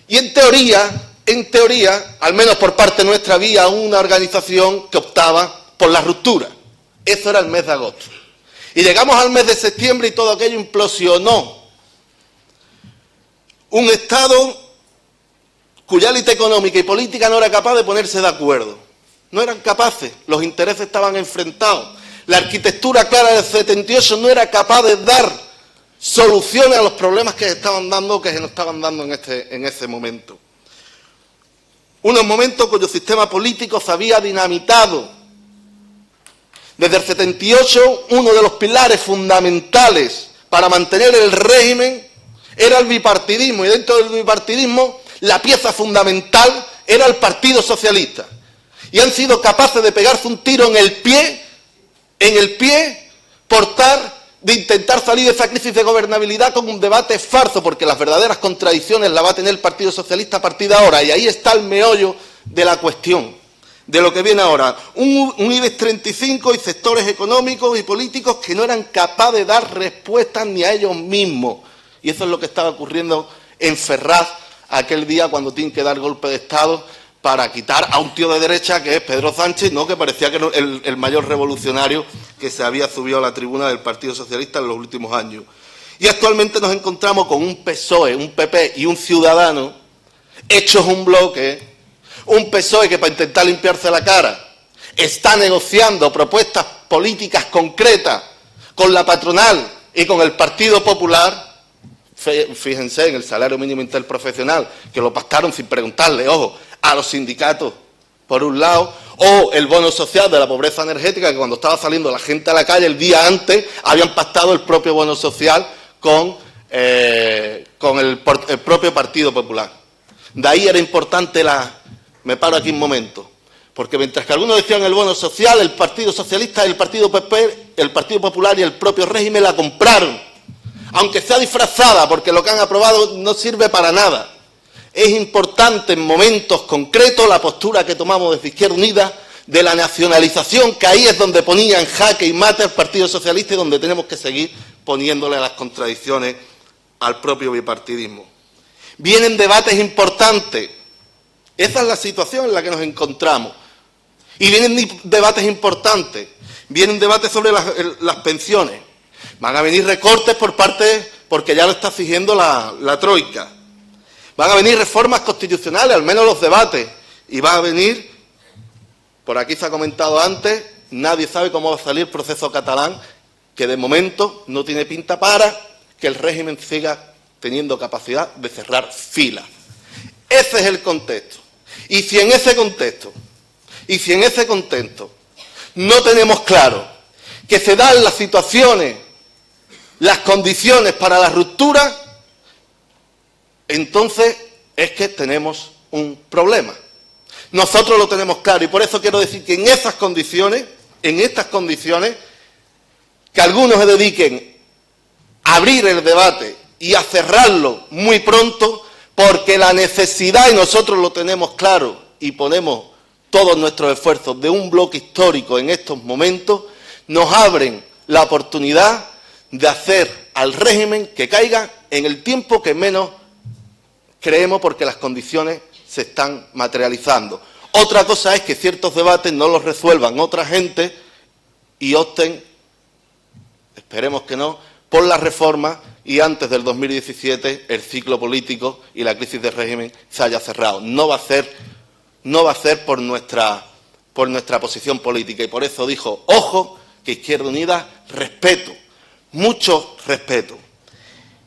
Speaker 8: Y en teoría, al menos por parte nuestra, había una organización que optaba por la ruptura. Eso era el mes de agosto. Y llegamos al mes de septiembre y todo aquello implosionó. Un Estado cuya élite económica y política no era capaz de ponerse de acuerdo. No eran capaces, los intereses estaban enfrentados. La arquitectura clara del 78 no era capaz de dar soluciones a los problemas que se estaban dando, que se nos estaban dando en ese momento. Unos momentos cuyo sistema político se había dinamitado. Desde el 78, uno de los pilares fundamentales para mantener el régimen era el bipartidismo, y dentro del bipartidismo la pieza fundamental era el Partido Socialista. Y han sido capaces de pegarse un tiro en el pie, de intentar salir de esa crisis de gobernabilidad con un debate farso, porque las verdaderas contradicciones las va a tener el Partido Socialista a partir de ahora, y ahí está el meollo de la cuestión, de lo que viene ahora. Un IBEX 35 y sectores económicos y políticos que no eran capaces de dar respuestas ni a ellos mismos, y eso es lo que estaba ocurriendo en Ferraz aquel día cuando tienen que dar golpe de Estado para quitar a un tío de derecha que es Pedro Sánchez, ¿no?, que parecía que era el mayor revolucionario que se había subido a la tribuna del Partido Socialista en los últimos años. Y actualmente nos encontramos con un PSOE, un PP y un Ciudadanos hechos un bloque, un PSOE que para intentar limpiarse la cara está negociando propuestas políticas concretas con la patronal y con el Partido Popular. Fíjense en el salario mínimo interprofesional, que lo pactaron sin preguntarle, ojo, a los sindicatos, por un lado, o el bono social de la pobreza energética, que cuando estaba saliendo la gente a la calle el día antes, habían pactado el propio bono social con el propio Partido Popular. De ahí era importante me paro aquí un momento, porque mientras que algunos decían el bono social, el Partido Socialista, el Partido PP, el Partido Popular y el propio régimen la compraron, aunque sea disfrazada, porque lo que han aprobado no sirve para nada. Es importante en momentos concretos la postura que tomamos desde Izquierda Unida de la nacionalización, que ahí es donde ponía en jaque y mate al Partido Socialista y donde tenemos que seguir poniéndole las contradicciones al propio bipartidismo. Vienen debates importantes. Esa es la situación en la que nos encontramos. Y vienen debates importantes. Vienen debates sobre las pensiones. Van a venir recortes porque ya lo está exigiendo la Troika. Van a venir reformas constitucionales, al menos los debates, y va a venir, por aquí se ha comentado antes, nadie sabe cómo va a salir el proceso catalán, que de momento no tiene pinta para que el régimen siga teniendo capacidad de cerrar filas. Ese es el contexto. Y si en ese contexto no tenemos claro que se dan las situaciones, las condiciones para la ruptura, entonces es que tenemos un problema. Nosotros lo tenemos claro y por eso quiero decir que en estas condiciones, que algunos se dediquen a abrir el debate y a cerrarlo muy pronto, porque la necesidad, y nosotros lo tenemos claro y ponemos todos nuestros esfuerzos, de un bloque histórico en estos momentos, nos abren la oportunidad de hacer al régimen que caiga en el tiempo que menos creemos, porque las condiciones se están materializando. Otra cosa es que ciertos debates no los resuelvan otra gente y opten, esperemos que no, por las reformas y antes del 2017 el ciclo político y la crisis de régimen se haya cerrado. No va a ser por nuestra posición política, y por eso dijo, ojo, que Izquierda Unida, respeto, mucho respeto.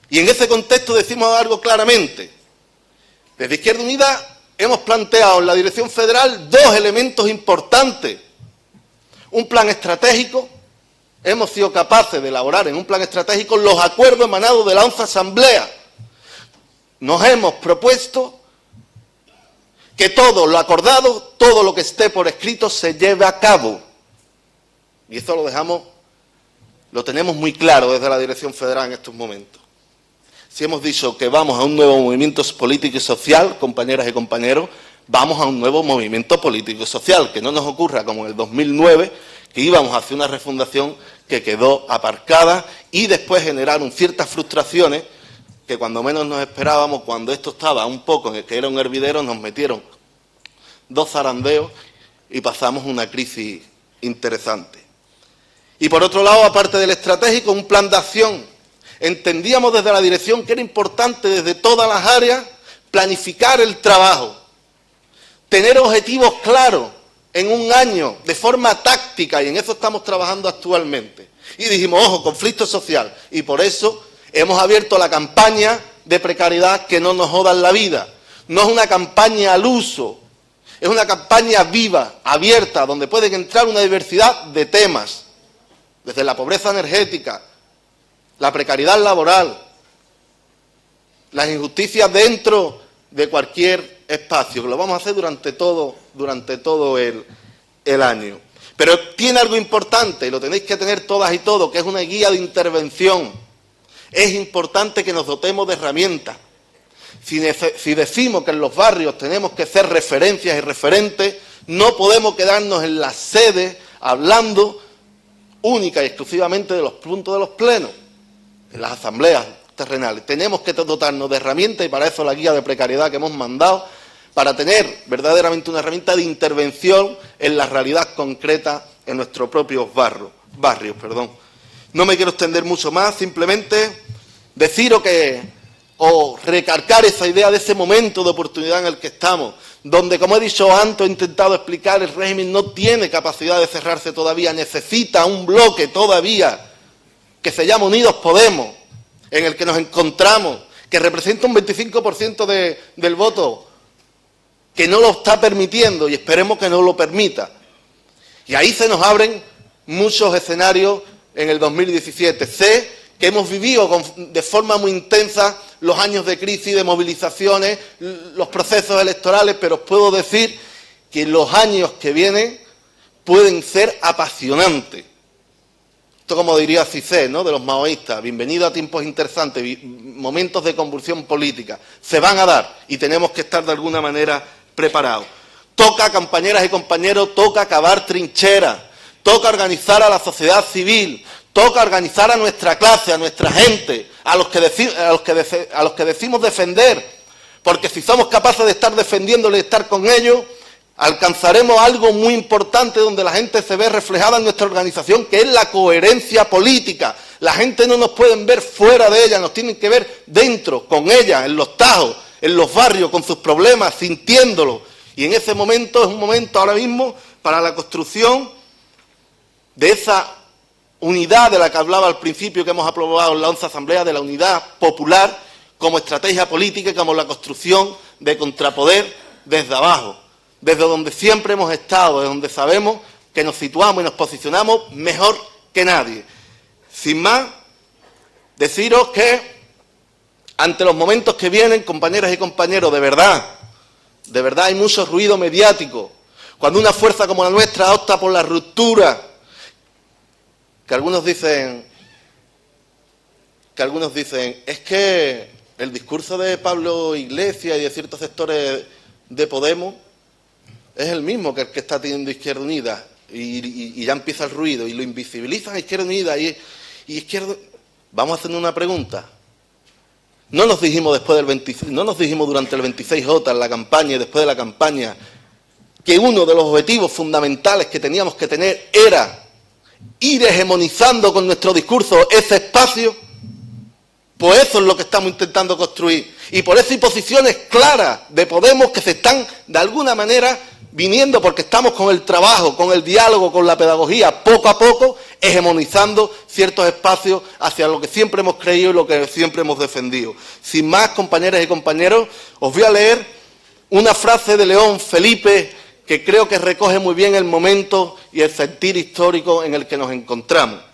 Speaker 8: Y en ese contexto decimos algo claramente. Desde Izquierda Unida hemos planteado en la Dirección Federal dos elementos importantes. Un plan estratégico. Hemos sido capaces de elaborar en un plan estratégico los acuerdos emanados de la 11ª Asamblea. Nos hemos propuesto que todo lo acordado, todo lo que esté por escrito se lleve a cabo. Y eso lo tenemos muy claro desde la Dirección Federal en estos momentos. Si hemos dicho que vamos a un nuevo movimiento político y social, compañeras y compañeros, vamos a un nuevo movimiento político y social, que no nos ocurra como en el 2009, que íbamos hacia una refundación que quedó aparcada y después generaron ciertas frustraciones que cuando menos nos esperábamos, cuando esto estaba un poco en el que era un hervidero, nos metieron dos zarandeos y pasamos una crisis interesante. Y por otro lado, aparte del estratégico, un plan de acción. Entendíamos desde la dirección que era importante desde todas las áreas planificar el trabajo, tener objetivos claros en un año, de forma táctica, y en eso estamos trabajando actualmente. Y dijimos, ojo, conflicto social, y por eso hemos abierto la campaña de precariedad que no nos jodan la vida. No es una campaña al uso, es una campaña viva, abierta, donde pueden entrar una diversidad de temas, desde la pobreza energética, la precariedad laboral, las injusticias dentro de cualquier espacio, que lo vamos a hacer durante todo el año. Pero tiene algo importante, y lo tenéis que tener todas y todos, que es una guía de intervención. Es importante que nos dotemos de herramientas. Si decimos que en los barrios tenemos que ser referencias y referentes, no podemos quedarnos en las sedes hablando única y exclusivamente de los puntos de los plenos, en las asambleas terrenales. Tenemos que dotarnos de herramientas, y para eso la guía de precariedad que hemos mandado, para tener verdaderamente una herramienta de intervención en la realidad concreta en nuestros propios barrios. No me quiero extender mucho más, simplemente deciros o recalcar esa idea de ese momento de oportunidad en el que estamos, donde, como he dicho antes, he intentado explicar, el régimen no tiene capacidad de cerrarse todavía, necesita un bloque todavía que se llama Unidos Podemos, en el que nos encontramos, que representa un 25% del voto, que no lo está permitiendo y esperemos que no lo permita. Y ahí se nos abren muchos escenarios en el 2017. Sé que hemos vivido de forma muy intensa los años de crisis, de movilizaciones, los procesos electorales, pero os puedo decir que los años que vienen pueden ser apasionantes. Esto, como diría Cicé, ¿no?, de los maoístas, bienvenido a tiempos interesantes, momentos de convulsión política. Se van a dar y tenemos que estar de alguna manera preparados. Toca, compañeras y compañeros, toca cavar trincheras, toca organizar a la sociedad civil, toca organizar a nuestra clase, a nuestra gente, a los que decimos defender, porque si somos capaces de estar defendiéndole y estar con ellos, alcanzaremos algo muy importante donde la gente se ve reflejada en nuestra organización, que es la coherencia política. La gente no nos puede ver fuera de ella, nos tienen que ver dentro, con ella, en los tajos, en los barrios, con sus problemas, sintiéndolo. Y en ese momento es un momento ahora mismo para la construcción de esa unidad de la que hablaba al principio, que hemos aprobado en la 11ª Asamblea, de la unidad popular como estrategia política y como la construcción de contrapoder desde abajo, desde donde siempre hemos estado, desde donde sabemos que nos situamos y nos posicionamos mejor que nadie. Sin más, deciros que ante los momentos que vienen, compañeras y compañeros, de verdad hay mucho ruido mediático. Cuando una fuerza como la nuestra opta por la ruptura, que algunos dicen, es que el discurso de Pablo Iglesias y de ciertos sectores de Podemos es el mismo que el que está teniendo Izquierda Unida, y ya empieza el ruido, y lo invisibilizan a Izquierda Unida, y Izquierda... Vamos a hacer una pregunta. No nos dijimos durante el 26J, en la campaña y después de la campaña, que uno de los objetivos fundamentales que teníamos que tener era ir hegemonizando con nuestro discurso ese espacio. Pues eso es lo que estamos intentando construir. Y por eso hay posiciones claras de Podemos que se están, de alguna manera, viniendo, porque estamos con el trabajo, con el diálogo, con la pedagogía, poco a poco, hegemonizando ciertos espacios hacia lo que siempre hemos creído y lo que siempre hemos defendido. Sin más, compañeras y compañeros, os voy a leer una frase de León Felipe que creo que recoge muy bien el momento y el sentir histórico en el que nos encontramos.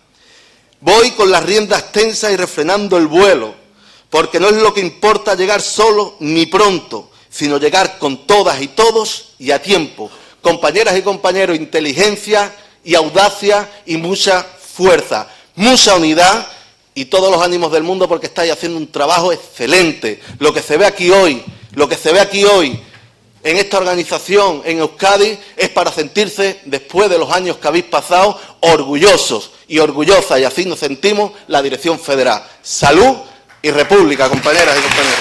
Speaker 8: Voy con las riendas tensas y refrenando el vuelo, porque no es lo que importa llegar solo ni pronto, sino llegar con todas y todos y a tiempo. Compañeras y compañeros, inteligencia y audacia y mucha fuerza, mucha unidad y todos los ánimos del mundo, porque estáis haciendo un trabajo excelente. Lo que se ve aquí hoy en esta organización en Euskadi es para sentirse, después de los años que habéis pasado, orgullosos y orgullosas, y así nos sentimos la Dirección Federal. Salud y República, compañeras y compañeros.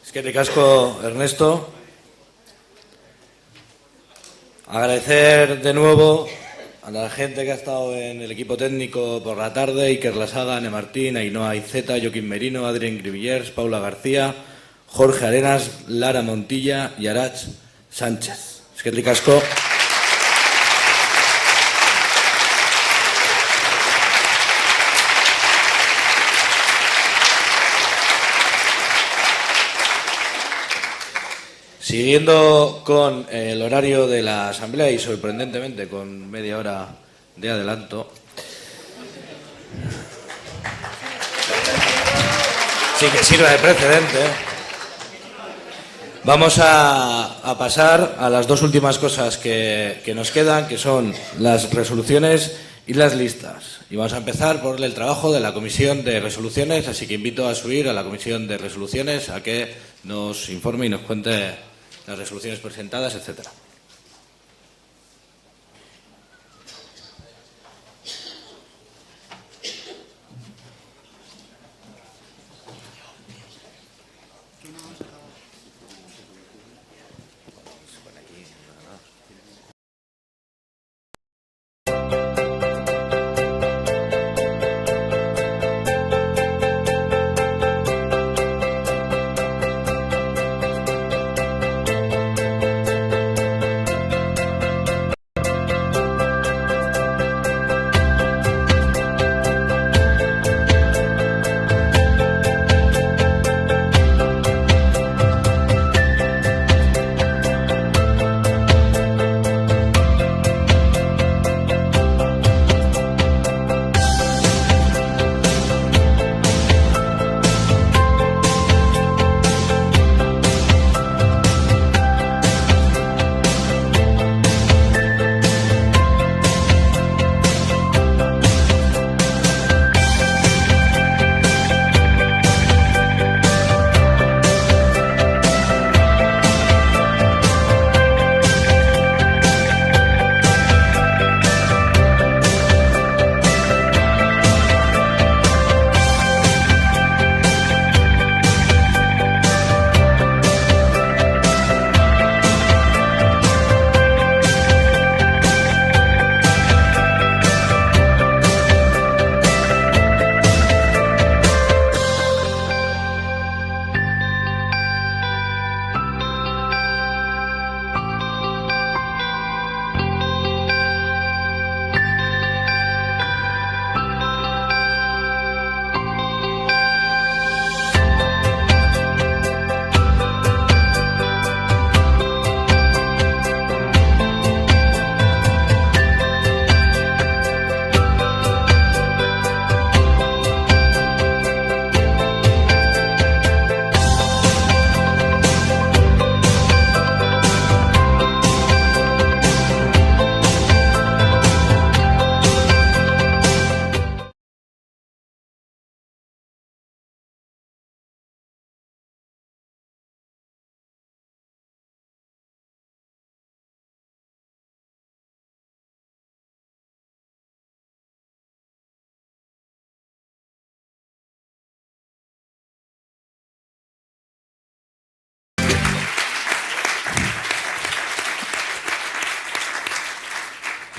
Speaker 1: Eskerrik asko, Ernesto. Agradecer de nuevo a la gente que ha estado en el equipo técnico por la tarde: Iker Lasaga, Ane Martín, Ainhoa Iceta, Joaquín Merino, Adrien Grivillers, Paula García, Jorge Arenas, Lara Montilla y Arach Sánchez. Eskerrik asko. Siguiendo con el horario de la Asamblea y sorprendentemente con media hora de adelanto, sí que sirve de precedente, vamos a pasar a las dos últimas cosas que nos quedan, que son las resoluciones y las listas. Y vamos a empezar por el trabajo de la Comisión de Resoluciones, así que invito a subir a la Comisión de Resoluciones a que nos informe y nos cuente las resoluciones presentadas, etcétera.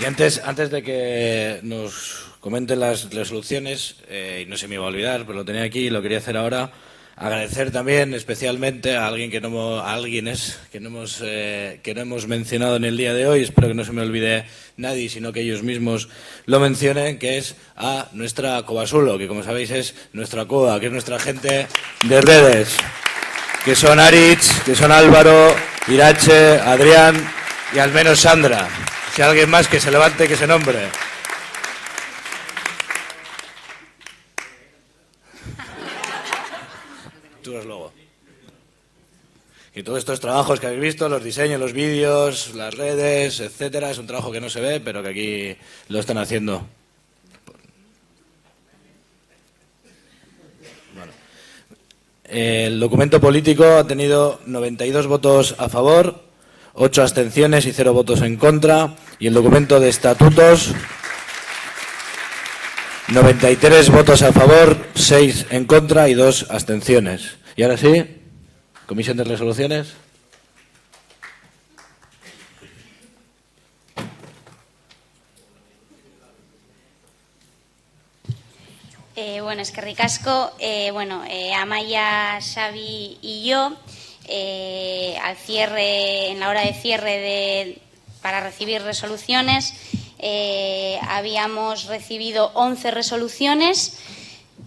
Speaker 1: Y antes de que nos comenten las resoluciones, y no se me iba a olvidar, pero lo tenía aquí y lo quería hacer ahora, agradecer también especialmente a alguien que no hemos mencionado en el día de hoy, espero que no se me olvide nadie, sino que ellos mismos lo mencionen, que es a nuestra Cobasulo, que como sabéis es nuestra COA, que es nuestra gente de redes, que son Aritz, que son Álvaro, Irache, Adrián y al menos Sandra. Si hay alguien más que se levante, que se nombre. Tú eres luego. Y todos estos trabajos que habéis visto, los diseños, los vídeos, las redes, etcétera, es un trabajo que no se ve, pero que aquí lo están haciendo. Bueno. El documento político ha tenido 92 votos a favor, 8 abstenciones y 0 votos en contra. Y el documento de estatutos, 93 votos a favor, 6 en contra y 2 abstenciones. Y ahora sí, comisión de resoluciones.
Speaker 18: Bueno, eskerrik asko. Amaia, Xavi y yo, al cierre, en la hora de cierre para recibir resoluciones, habíamos recibido 11 resoluciones,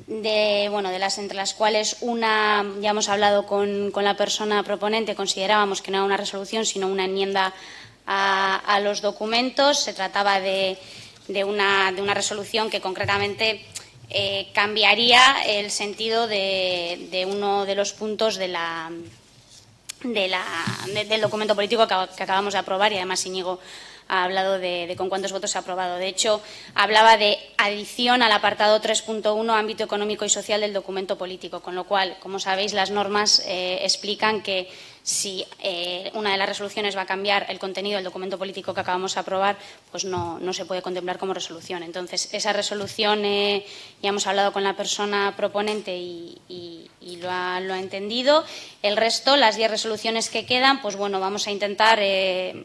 Speaker 18: entre las cuales una, ya hemos hablado con la persona proponente, considerábamos que no era una resolución, sino una enmienda a los documentos. Se trataba de una resolución que concretamente cambiaría el sentido de uno de los puntos del documento político que acabamos de aprobar, y además Íñigo ha hablado de con cuántos votos se ha aprobado. De hecho, hablaba de adición al apartado 3.1, ámbito económico y social del documento político, con lo cual, como sabéis, las normas explican que si una de las resoluciones va a cambiar el contenido del documento político que acabamos de aprobar, pues no se puede contemplar como resolución. Entonces, esa resolución ya hemos hablado con la persona proponente y lo ha entendido. El resto, las 10 resoluciones que quedan, pues bueno, vamos a intentar de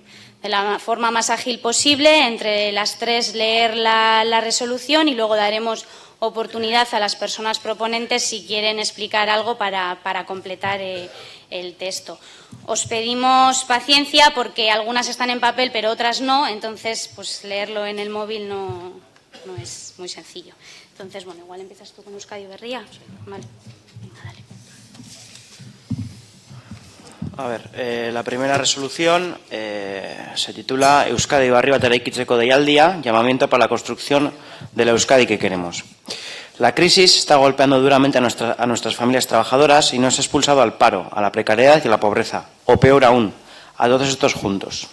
Speaker 18: la forma más ágil posible, entre las 3 leer la resolución y luego daremos oportunidad a las personas proponentes si quieren explicar algo para completar el texto. Os pedimos paciencia porque algunas están en papel pero otras no, entonces pues leerlo en el móvil no es muy sencillo. Entonces, bueno, igual empiezas tú con Euskadi Berria. Vale. Venga, dale.
Speaker 12: A ver, la primera resolución se titula Euskadi Barri bat eraikitzeko deialdia, llamamiento para la construcción de la Euskadi que queremos. La crisis está golpeando duramente a nuestras familias trabajadoras y nos ha expulsado al paro, a la precariedad y a la pobreza, o peor aún, a todos estos juntos.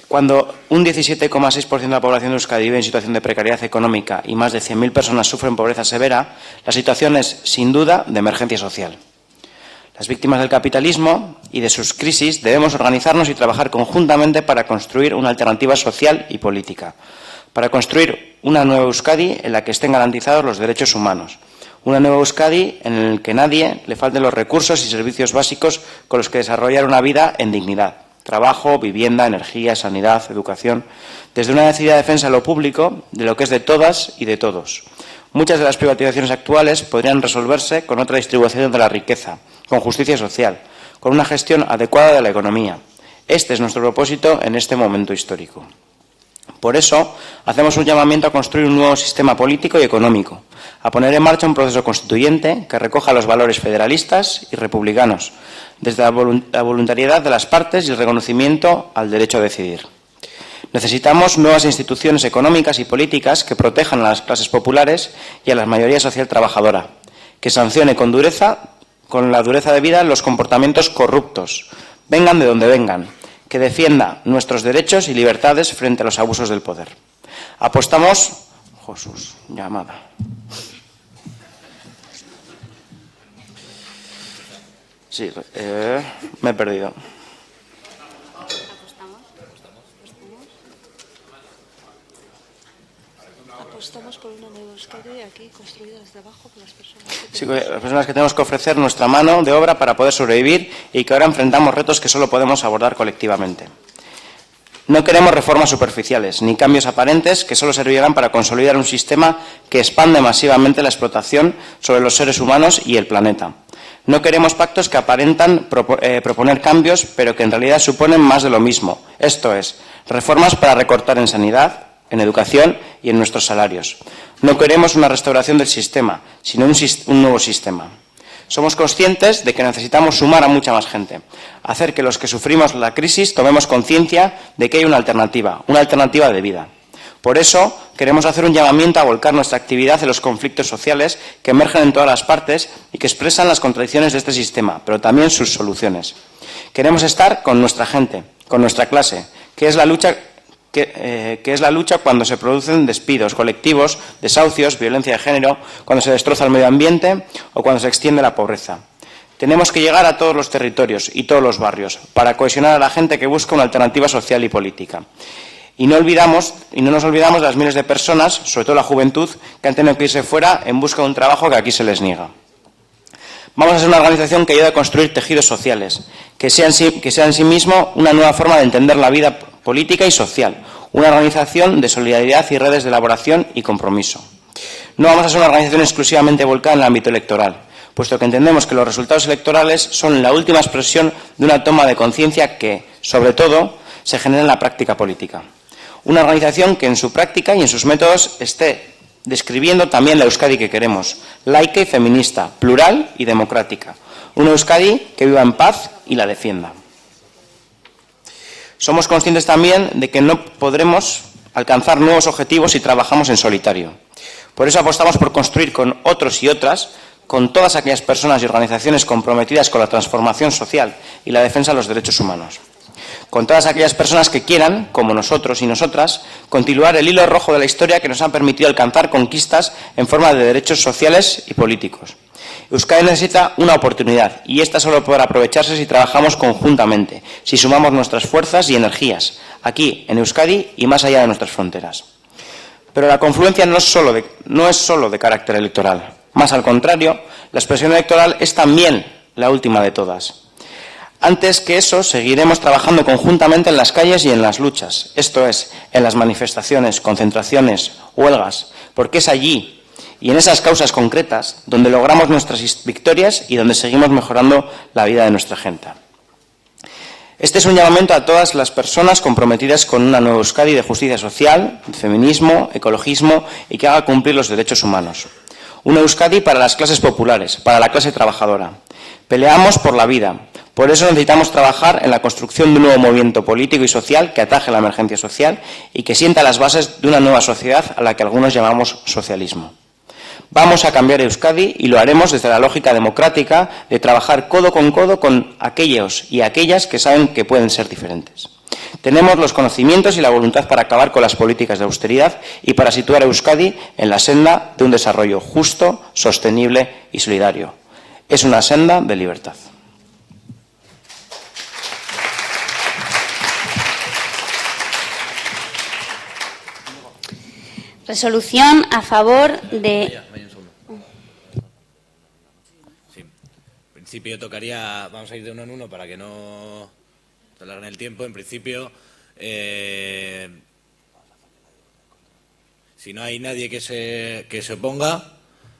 Speaker 12: Cuando un 17,6% de la población de Euskadi vive en situación de precariedad económica y más de 100.000 personas sufren pobreza severa, la situación es, sin duda, de emergencia social. Las víctimas del capitalismo y de sus crisis debemos organizarnos y trabajar conjuntamente para construir una alternativa social y política, para construir una nueva Euskadi en la que estén garantizados los derechos humanos, una nueva Euskadi en la que nadie le falten los recursos y servicios básicos con los que desarrollar una vida en dignidad, trabajo, vivienda, energía, sanidad, educación, desde una decidida defensa de lo público, de lo que es de todas y de todos. Muchas de las privatizaciones actuales podrían resolverse con otra distribución de la riqueza, con justicia social, con una gestión adecuada de la economía. Este es nuestro propósito en este momento histórico. Por eso, hacemos un llamamiento a construir un nuevo sistema político y económico, a poner en marcha un proceso constituyente que recoja los valores federalistas y republicanos, desde la voluntariedad de las partes y el reconocimiento al derecho a decidir. Necesitamos nuevas instituciones económicas y políticas que protejan a las clases populares y a la mayoría social trabajadora, que sancione con la dureza debida los comportamientos corruptos, vengan de donde vengan, que defienda nuestros derechos y libertades frente a los abusos del poder. Apostamos... Jesús, llamada. Sí, me he perdido.
Speaker 7: Apostamos por una nueva Euskadi aquí construida desde abajo por las personas.
Speaker 12: Sí, las personas que tenemos que ofrecer nuestra mano de obra para poder sobrevivir y que ahora enfrentamos retos que solo podemos abordar colectivamente. No queremos reformas superficiales, ni cambios aparentes que solo servirán para consolidar un sistema que expande masivamente la explotación sobre los seres humanos y el planeta. No queremos pactos que aparentan proponer cambios, pero que en realidad suponen más de lo mismo. Esto es, reformas para recortar en sanidad, en educación y en nuestros salarios. No queremos una restauración del sistema, sino un nuevo sistema. Somos conscientes de que necesitamos sumar a mucha más gente, hacer que los que sufrimos la crisis tomemos conciencia de que hay una alternativa de vida. Por eso, queremos hacer un llamamiento a volcar nuestra actividad en los conflictos sociales que emergen en todas las partes y que expresan las contradicciones de este sistema, pero también sus soluciones. Queremos estar con nuestra gente, con nuestra clase, que es la lucha cuando se producen despidos colectivos, desahucios, violencia de género, cuando se destroza el medio ambiente o cuando se extiende la pobreza. Tenemos que llegar a todos los territorios y todos los barrios para cohesionar a la gente que busca una alternativa social y política. Y no nos olvidamos de las miles de personas, sobre todo la juventud, que han tenido que irse fuera en busca de un trabajo que aquí se les niega. Vamos a ser una organización que ayude a construir tejidos sociales, que sea en sí mismo una nueva forma de entender la vida política y social, una organización de solidaridad y redes de elaboración y compromiso. No vamos a ser una organización exclusivamente volcada en el ámbito electoral, puesto que entendemos que los resultados electorales son la última expresión de una toma de conciencia que, sobre todo, se genera en la práctica política. Una organización que en su práctica y en sus métodos esté describiendo también la Euskadi que queremos, laica y feminista, plural y democrática. Una Euskadi que viva en paz y la defienda. Somos conscientes también de que no podremos alcanzar nuevos objetivos si trabajamos en solitario. Por eso apostamos por construir con otros y otras, con todas aquellas personas y organizaciones comprometidas con la transformación social y la defensa de los derechos humanos. Con todas aquellas personas que quieran, como nosotros y nosotras, continuar el hilo rojo de la historia que nos han permitido alcanzar conquistas en forma de derechos sociales y políticos. Euskadi necesita una oportunidad y esta solo podrá aprovecharse si trabajamos conjuntamente, si sumamos nuestras fuerzas y energías, aquí, en Euskadi y más allá de nuestras fronteras. Pero la confluencia no es solo de carácter electoral. Más al contrario, la expresión electoral es también la última de todas. Antes que eso, seguiremos trabajando conjuntamente en las calles y en las luchas, esto es, en las manifestaciones, concentraciones, huelgas, porque es allí y en esas causas concretas donde logramos nuestras victorias y donde seguimos mejorando la vida de nuestra gente. Este es un llamamiento a todas las personas comprometidas con una nueva Euskadi de justicia social, de feminismo, ecologismo y que haga cumplir los derechos humanos. Una Euskadi para las clases populares, para la clase trabajadora. Peleamos por la vida. Por eso necesitamos trabajar en la construcción de un nuevo movimiento político y social que ataje la emergencia social y que sienta las bases de una nueva sociedad a la que algunos llamamos socialismo. Vamos a cambiar Euskadi y lo haremos desde la lógica democrática de trabajar codo con aquellos y aquellas que saben que pueden ser diferentes. Tenemos los conocimientos y la voluntad para acabar con las políticas de austeridad y para situar a Euskadi en la senda de un desarrollo justo, sostenible y solidario. Es una senda de libertad.
Speaker 18: Resolución a favor de...
Speaker 1: Sí. En principio tocaría, vamos a ir de uno en uno para que no se alargue el tiempo. En principio, si no hay nadie que se oponga,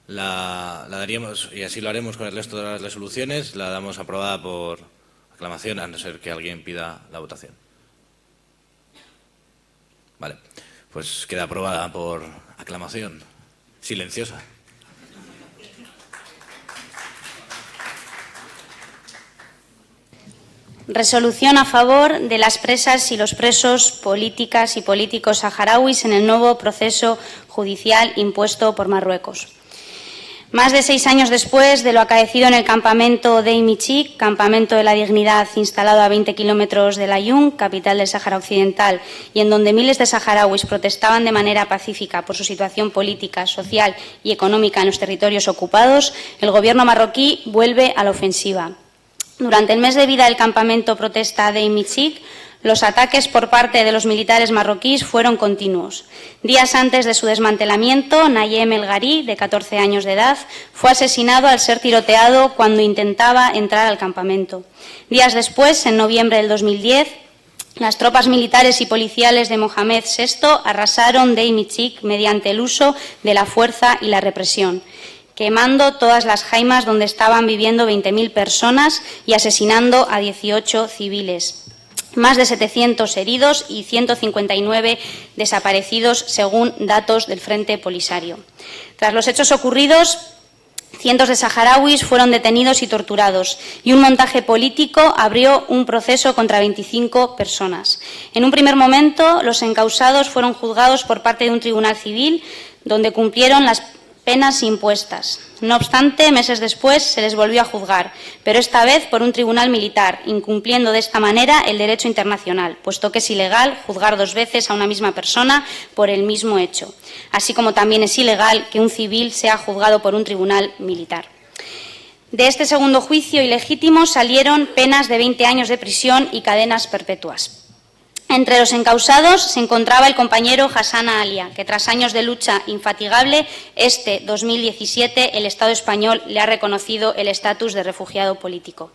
Speaker 1: la daríamos, y así lo haremos con el resto de las resoluciones, la damos aprobada por aclamación, a no ser que alguien pida la votación. Vale. Pues queda aprobada por aclamación silenciosa.
Speaker 18: Resolución a favor de las presas y los presos políticas y políticos saharauis en el nuevo proceso judicial impuesto por Marruecos. Más de 6 años después de lo acaecido en el campamento de Imichik, campamento de la dignidad instalado a 20 kilómetros de Layún, capital del Sáhara Occidental, y en donde miles de saharauis protestaban de manera pacífica por su situación política, social y económica en los territorios ocupados, el gobierno marroquí vuelve a la ofensiva. Durante el mes de vida del campamento protesta de Imichik, los ataques por parte de los militares marroquíes fueron continuos. Días antes de su desmantelamiento, Nayem El Gari, de 14 años de edad, fue asesinado al ser tiroteado cuando intentaba entrar al campamento. Días después, en noviembre del 2010, Las tropas militares y policiales de Mohamed VI arrasaron Dei Michik mediante el uso de la fuerza y la represión, quemando todas las jaimas donde estaban viviendo 20.000 personas y asesinando a 18 civiles. Más de 700 heridos y 159 desaparecidos, según datos del Frente Polisario. Tras los hechos ocurridos, cientos de saharauis fueron detenidos y torturados, y un montaje político abrió un proceso contra 25 personas. En un primer momento, los encausados fueron juzgados por parte de un tribunal civil, donde cumplieron las penas impuestas. No obstante, meses después se les volvió a juzgar, pero esta vez por un tribunal militar, incumpliendo de esta manera el derecho internacional, puesto que es ilegal juzgar 2 veces a una misma persona por el mismo hecho, así como también es ilegal que un civil sea juzgado por un tribunal militar. De este segundo juicio ilegítimo salieron penas de 20 años de prisión y cadenas perpetuas. Entre los encausados se encontraba el compañero Hassana Alia, que tras años de lucha infatigable, 2017, el Estado español le ha reconocido el estatus de refugiado político.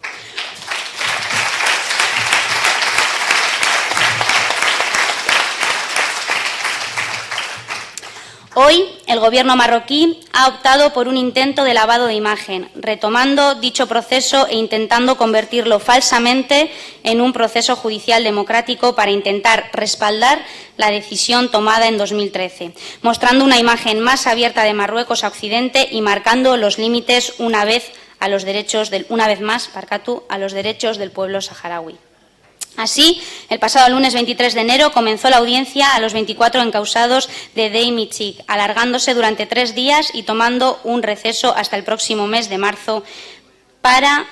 Speaker 18: Hoy, el Gobierno marroquí ha optado por un intento de lavado de imagen, retomando dicho proceso e intentando convertirlo falsamente en un proceso judicial democrático para intentar respaldar la decisión tomada en 2013, mostrando una imagen más abierta de Marruecos a Occidente y marcando los límites una vez más a los derechos del pueblo saharaui. Así, el pasado lunes 23 de enero comenzó la audiencia a los 24 encausados de Dei Michik, alargándose durante 3 días y tomando un receso hasta el próximo mes de marzo para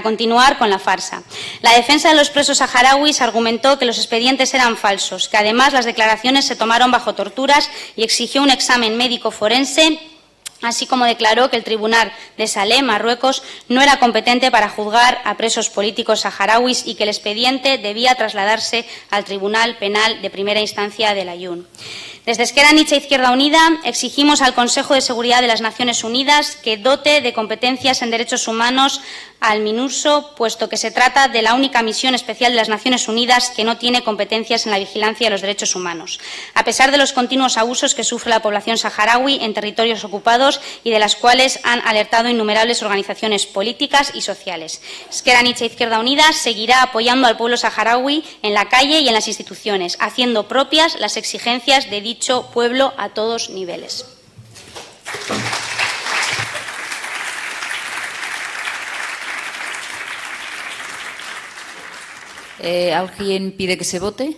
Speaker 18: continuar con la farsa. La defensa de los presos saharauis argumentó que los expedientes eran falsos, que además las declaraciones se tomaron bajo torturas y exigió un examen médico forense, así como declaró que el Tribunal de Salé, Marruecos, no era competente para juzgar a presos políticos saharauis y que el expediente debía trasladarse al Tribunal Penal de Primera Instancia de Laayoune. Desde Ezker Anitza Izquierda Unida exigimos al Consejo de Seguridad de las Naciones Unidas que dote de competencias en derechos humanos al MINURSO, puesto que se trata de la única misión especial de las Naciones Unidas que no tiene competencias en la vigilancia de los derechos humanos, a pesar de los continuos abusos que sufre la población saharaui en territorios ocupados y de las cuales han alertado innumerables organizaciones políticas y sociales. Ezker Anitza Izquierda Unida seguirá apoyando al pueblo saharaui en la calle y en las instituciones, haciendo propias las exigencias de dicho pueblo a todos niveles.
Speaker 13: ¿Alguien pide que se vote?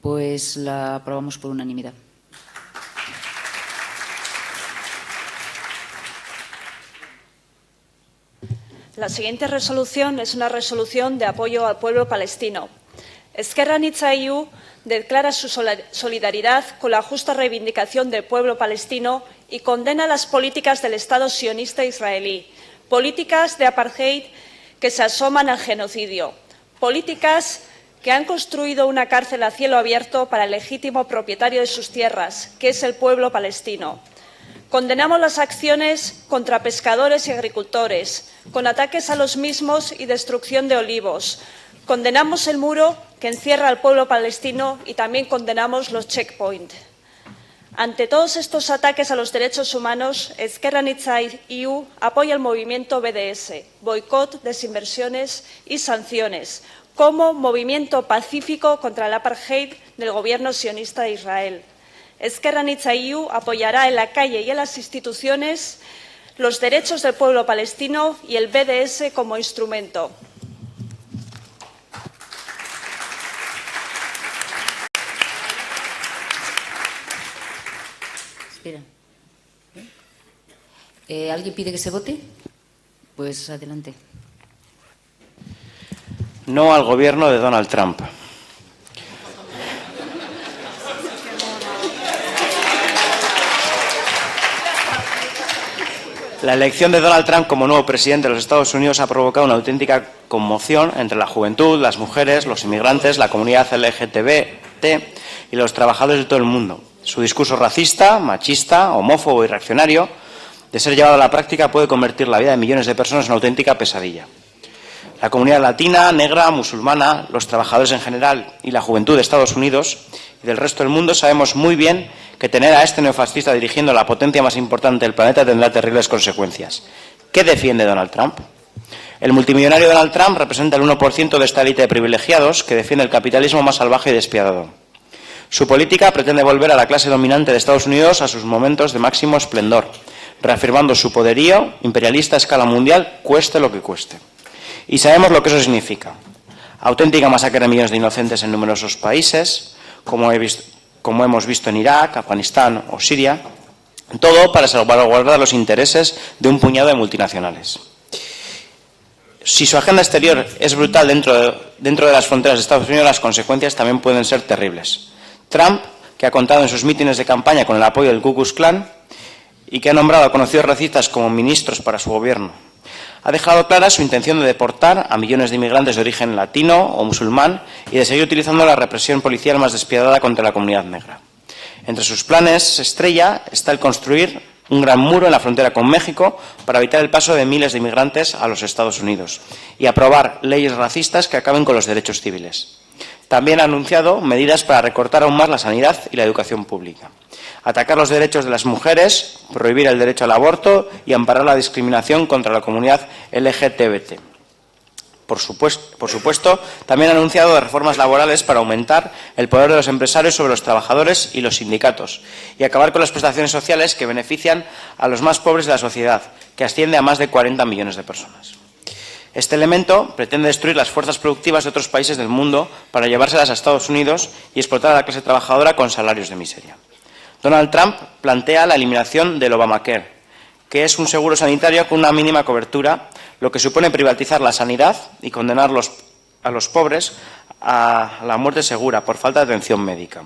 Speaker 13: Pues la aprobamos por unanimidad.
Speaker 9: La siguiente resolución es una resolución de apoyo al pueblo palestino. Ezker Anitza IU declara su solidaridad con la justa reivindicación del pueblo palestino y condena las políticas del Estado sionista israelí, políticas de apartheid que se asoman al genocidio, políticas que han construido una cárcel a cielo abierto para el legítimo propietario de sus tierras, que es el pueblo palestino. Condenamos las acciones contra pescadores y agricultores, con ataques a los mismos y destrucción de olivos. Condenamos el muro que encierra al pueblo palestino y también condenamos los checkpoints. Ante todos estos ataques a los derechos humanos, Ezker Anitza IU apoya el movimiento BDS, boicot, desinversiones y sanciones, como movimiento pacífico contra el apartheid del gobierno sionista de Israel. Ezker Anitza IU apoyará en la calle y en las instituciones los derechos del pueblo palestino y el BDS como instrumento.
Speaker 13: Espera. ¿Alguien pide que se vote? Pues adelante.
Speaker 12: No al gobierno de Donald Trump. La elección de Donald Trump como nuevo presidente de los Estados Unidos ha provocado una auténtica conmoción entre la juventud, las mujeres, los inmigrantes, la comunidad LGTB y los trabajadores de todo el mundo. Su discurso racista, machista, homófobo y reaccionario de ser llevado a la práctica, puede convertir la vida de millones de personas en una auténtica pesadilla. La comunidad latina, negra, musulmana, los trabajadores en general y la juventud de Estados Unidos y del resto del mundo sabemos muy bien que tener a este neofascista dirigiendo la potencia más importante del planeta tendrá terribles consecuencias. ¿Qué defiende Donald Trump? El multimillonario Donald Trump representa el 1% de esta élite de privilegiados que defiende el capitalismo más salvaje y despiadado. Su política pretende volver a la clase dominante de Estados Unidos a sus momentos de máximo esplendor, reafirmando su poderío imperialista a escala mundial, cueste lo que cueste. Y sabemos lo que eso significa. Auténtica masacre de millones de inocentes en numerosos países, como hemos visto en Irak, Afganistán o Siria, todo para salvaguardar los intereses de un puñado de multinacionales. Si su agenda exterior es brutal dentro de las fronteras de Estados Unidos, las consecuencias también pueden ser terribles. Trump, que ha contado en sus mítines de campaña con el apoyo del Ku Klux Klan y que ha nombrado a conocidos racistas como ministros para su gobierno, ha dejado clara su intención de deportar a millones de inmigrantes de origen latino o musulmán y de seguir utilizando la represión policial más despiadada contra la comunidad negra. Entre sus planes estrella está el construir un gran muro en la frontera con México para evitar el paso de miles de inmigrantes a los Estados Unidos y aprobar leyes racistas que acaben con los derechos civiles. También ha anunciado medidas para recortar aún más la sanidad y la educación pública, atacar los derechos de las mujeres, prohibir el derecho al aborto y amparar la discriminación contra la comunidad LGTB. Por supuesto, también ha anunciado reformas laborales para aumentar el poder de los empresarios sobre los trabajadores y los sindicatos y acabar con las prestaciones sociales que benefician a los más pobres de la sociedad, que asciende a más de 40 millones de personas. Este elemento pretende destruir las fuerzas productivas de otros países del mundo para llevárselas a Estados Unidos y explotar a la clase trabajadora con salarios de miseria. Donald Trump plantea la eliminación del Obamacare, que es un seguro sanitario con una mínima cobertura, lo que supone privatizar la sanidad y condenar a los pobres a la muerte segura por falta de atención médica.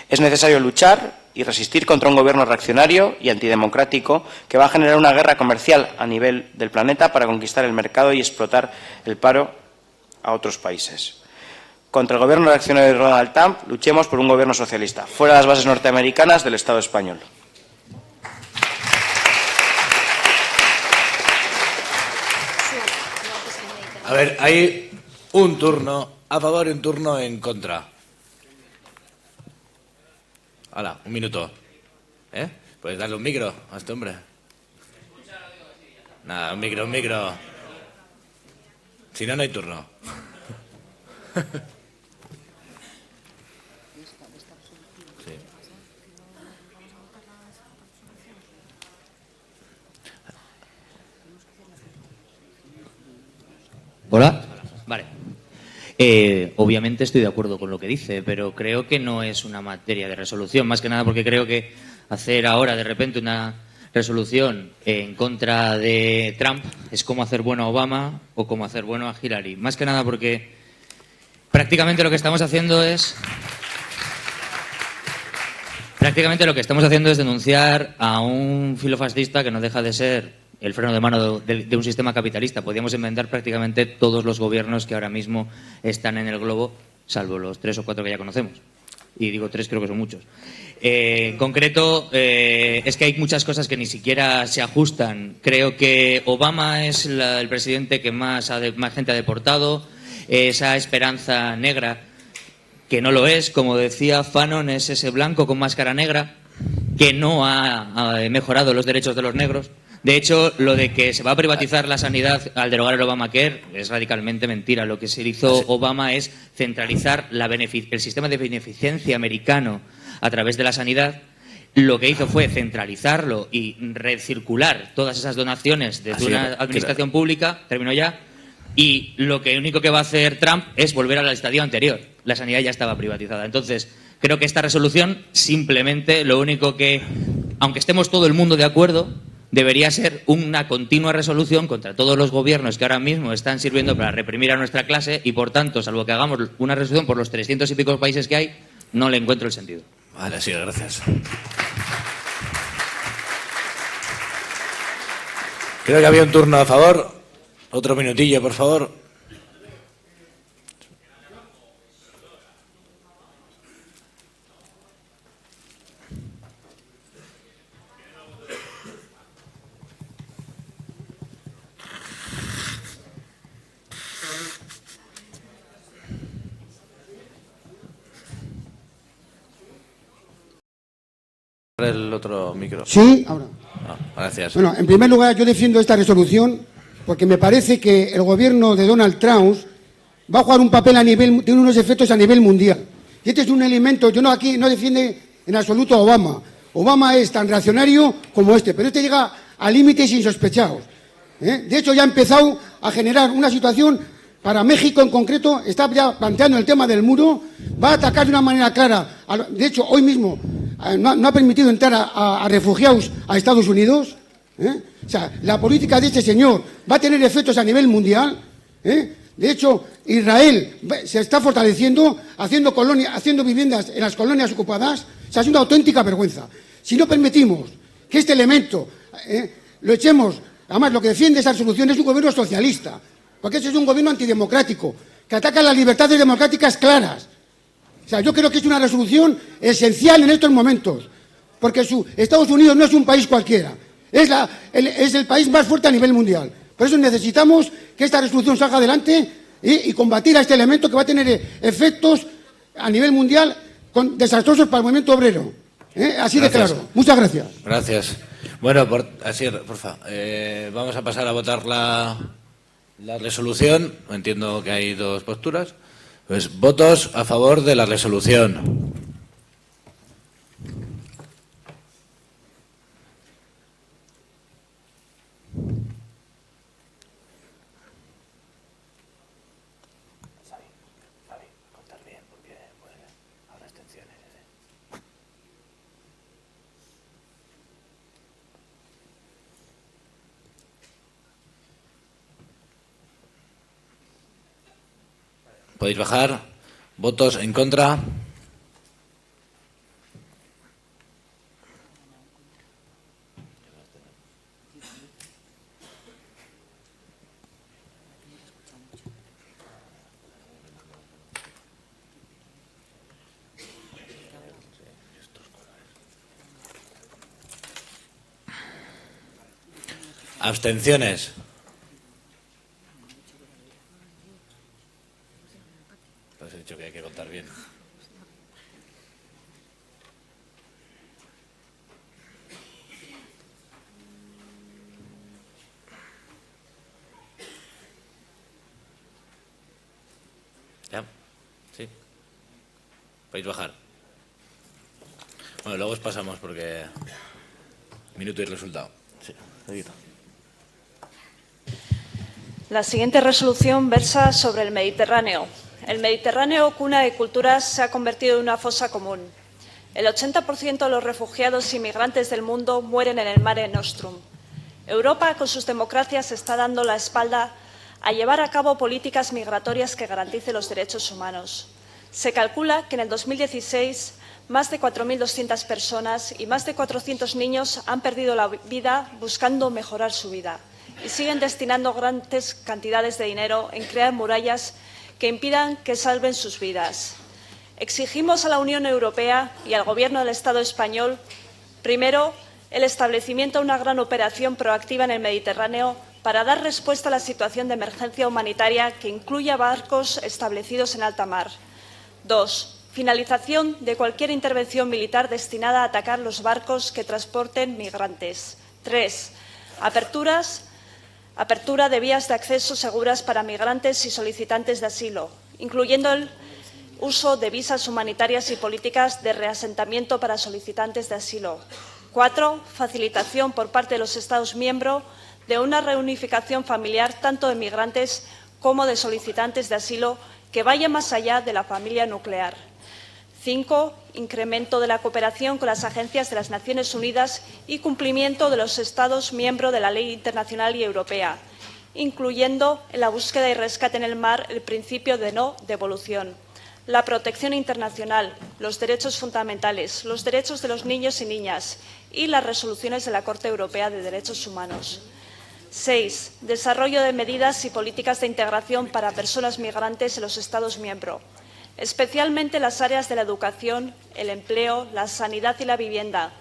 Speaker 12: Es necesario luchar y resistir contra un gobierno reaccionario y antidemocrático que va a generar una guerra comercial a nivel del planeta para conquistar el mercado y explotar el paro a otros países. Contra el gobierno reaccionario de Donald Trump, luchemos por un gobierno socialista, fuera de las bases norteamericanas del Estado español.
Speaker 1: A ver, hay un turno a favor y un turno en contra. Hala, un minuto. Pues darle un micro a este hombre. Nada, un micro. Si no, no hay turno. Sí.
Speaker 10: Hola. Vale. Obviamente estoy de acuerdo con lo que dice, pero creo que no es una materia de resolución, más que nada porque creo que hacer ahora de repente una resolución en contra de Trump es como hacer bueno a Obama o como hacer bueno a Hillary. Más que nada porque prácticamente lo que estamos haciendo es denunciar a un filofascista que no deja de ser el freno de mano de un sistema capitalista. Podríamos enmendar prácticamente todos los gobiernos que ahora mismo están en el globo, salvo los 3 o 4 que ya conocemos. Y digo 3, creo que son muchos. En concreto, es que hay muchas cosas que ni siquiera se ajustan. Creo que Obama es el presidente que más gente ha deportado. Esa esperanza negra, que no lo es, como decía Fanon, es ese blanco con máscara negra que no ha mejorado los derechos de los negros. De hecho, lo de que se va a privatizar la sanidad al derogar el Obamacare es radicalmente mentira. Lo que se hizo Obama es centralizar el sistema de beneficencia americano a través de la sanidad. Lo que hizo fue centralizarlo y recircular todas esas donaciones desde una administración pública. Termino ya. Y lo único que va a hacer Trump es volver al estadio anterior. La sanidad ya estaba privatizada. Entonces, creo que esta resolución simplemente lo único que, aunque estemos todo el mundo de acuerdo, debería ser una continua resolución contra todos los gobiernos que ahora mismo están sirviendo para reprimir a nuestra clase y, por tanto, salvo que hagamos una resolución por los 300 y pico países que hay, no le encuentro el sentido.
Speaker 1: Vale, sí, gracias. Creo que había un turno a favor. Otro minutillo, por favor. Abre el otro micro.
Speaker 14: Sí, ahora.
Speaker 1: Gracias.
Speaker 14: Bueno, en primer lugar, yo defiendo esta resolución porque me parece que el gobierno de Donald Trump va a jugar un papel tiene unos efectos a nivel mundial. Y este es un elemento, yo aquí no defiendo en absoluto a Obama. Obama es tan reaccionario como pero este llega a límites insospechados. De hecho, ya ha empezado a generar una situación para México en concreto, está ya planteando el tema del muro, va a atacar de una manera clara. De hecho, hoy mismo no ha permitido entrar a refugiados a Estados Unidos. O sea, la política de este señor va a tener efectos a nivel mundial. De hecho, Israel se está fortaleciendo, haciendo viviendas en las colonias ocupadas. O sea, es una auténtica vergüenza. Si no permitimos que este elemento lo echemos, además lo que defiende esa resolución es un gobierno socialista, porque ese es un gobierno antidemocrático, que ataca las libertades democráticas claras. O sea, yo creo que es una resolución esencial en estos momentos, porque Estados Unidos no es un país cualquiera, es el país más fuerte a nivel mundial. Por eso necesitamos que esta resolución salga adelante y combatir a este elemento que va a tener efectos a nivel mundial desastrosos para el movimiento obrero. Así de claro. Muchas gracias.
Speaker 1: Gracias. Bueno, porfa, vamos a pasar a votar la resolución. Entiendo que hay dos posturas. Pues votos a favor de la resolución. Podéis bajar. ¿Votos en contra? ¿Abstenciones? Pues he dicho que hay que contar bien. ¿Ya? ¿Sí? Podéis bajar. Bueno, luego os pasamos porque... Minuto y resultado. Sí, seguid.
Speaker 9: La siguiente resolución versa sobre el Mediterráneo. El Mediterráneo, cuna de culturas, se ha convertido en una fosa común. El 80% de los refugiados y migrantes del mundo mueren en el Mare Nostrum. Europa, con sus democracias, está dando la espalda a llevar a cabo políticas migratorias que garanticen los derechos humanos. Se calcula que en el 2016 más de 4.200 personas y más de 400 niños han perdido la vida buscando mejorar su vida y siguen destinando grandes cantidades de dinero en crear murallas que impidan que salven sus vidas. Exigimos a la Unión Europea y al Gobierno del Estado español, primero, el establecimiento de una gran operación proactiva en el Mediterráneo para dar respuesta a la situación de emergencia humanitaria que incluya barcos establecidos en alta mar. 2. Finalización de cualquier intervención militar destinada a atacar los barcos que transporten migrantes. 3. Apertura de vías de acceso seguras para migrantes y solicitantes de asilo, incluyendo el uso de visas humanitarias y políticas de reasentamiento para solicitantes de asilo. 4. Facilitación por parte de los Estados miembros de una reunificación familiar tanto de migrantes como de solicitantes de asilo que vaya más allá de la familia nuclear. 5. Incremento de la cooperación con las agencias de las Naciones Unidas y cumplimiento de los Estados miembros de la ley internacional y europea, incluyendo en la búsqueda y rescate en el mar el principio de no devolución, la protección internacional, los derechos fundamentales, los derechos de los niños y niñas y las resoluciones de la Corte Europea de Derechos Humanos. 6. Desarrollo de medidas y políticas de integración para personas migrantes en los Estados miembros, especialmente las áreas de la educación, el empleo, la sanidad y la vivienda,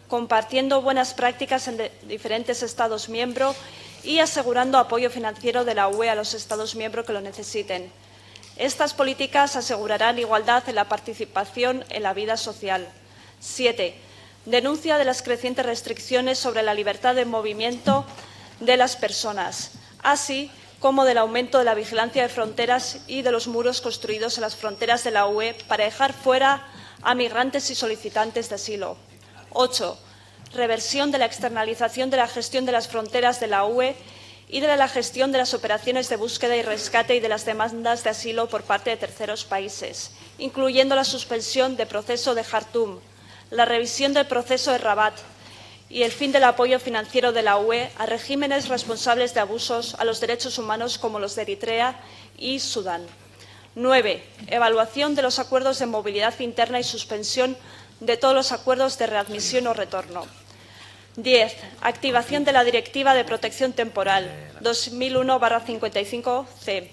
Speaker 9: compartiendo buenas prácticas en diferentes Estados miembros y asegurando apoyo financiero de la UE a los Estados miembros que lo necesiten. Estas políticas asegurarán igualdad en la participación en la vida social. 7. Denuncia de las crecientes restricciones sobre la libertad de movimiento de las personas, así como del aumento de la vigilancia de fronteras y de los muros construidos en las fronteras de la UE para dejar fuera a migrantes y solicitantes de asilo. 8. Reversión de la externalización de la gestión de las fronteras de la UE y de la gestión de las operaciones de búsqueda y rescate y de las demandas de asilo por parte de terceros países, incluyendo la suspensión del proceso de Jartum, la revisión del proceso de Rabat y el fin del apoyo financiero de la UE a regímenes responsables de abusos a los derechos humanos como los de Eritrea y Sudán. 9. Evaluación de los acuerdos de movilidad interna y suspensión de todos los acuerdos de readmisión o retorno. 10. Activación de la Directiva de Protección Temporal 2001/55/C.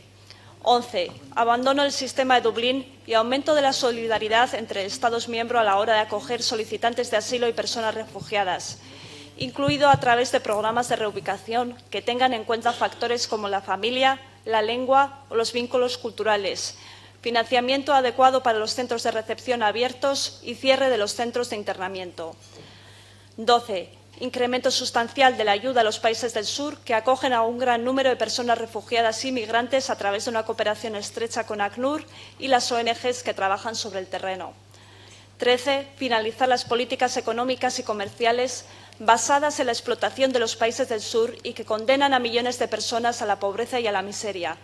Speaker 9: 11. Abandono del sistema de Dublín y aumento de la solidaridad entre Estados miembros a la hora de acoger solicitantes de asilo y personas refugiadas, incluido a través de programas de reubicación que tengan en cuenta factores como la familia, la lengua o los vínculos culturales, financiamiento adecuado para los centros de recepción abiertos y cierre de los centros de internamiento. 12. Incremento sustancial de la ayuda a los países del sur que acogen a un gran número de personas refugiadas y migrantes a través de una cooperación estrecha con ACNUR y las ONGs que trabajan sobre el terreno. 13. Finalizar las políticas económicas y comerciales basadas en la explotación de los países del sur y que condenan a millones de personas a la pobreza y a la miseria.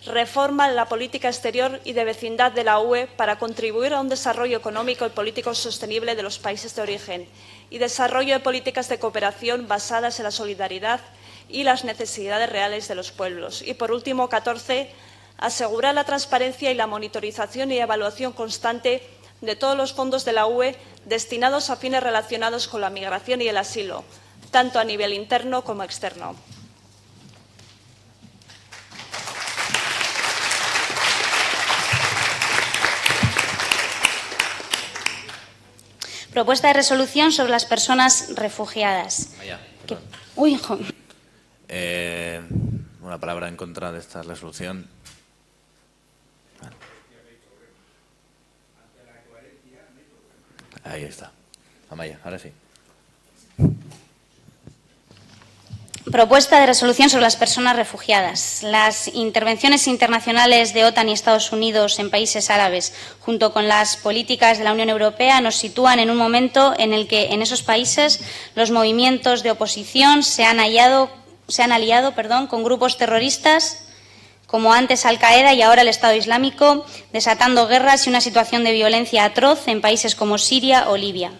Speaker 9: Reforma en la política exterior y de vecindad de la UE para contribuir a un desarrollo económico y político sostenible de los países de origen y desarrollo de políticas de cooperación basadas en la solidaridad y las necesidades reales de los pueblos. Y, por último, 14. Asegurar la transparencia y la monitorización y evaluación constante de todos los fondos de la UE destinados a fines relacionados con la migración y el asilo, tanto a nivel interno como externo.
Speaker 18: Propuesta de resolución sobre las personas refugiadas. Uy, hijo.
Speaker 1: Una palabra en contra de esta resolución. Ahí está. Amaya, ahora sí.
Speaker 18: Propuesta de resolución sobre las personas refugiadas. Las intervenciones internacionales de OTAN y Estados Unidos en países árabes, junto con las políticas de la Unión Europea, nos sitúan en un momento en el que en esos países los movimientos de oposición se han aliado con grupos terroristas como antes Al-Qaeda y ahora el Estado Islámico, desatando guerras y una situación de violencia atroz en países como Siria o Libia.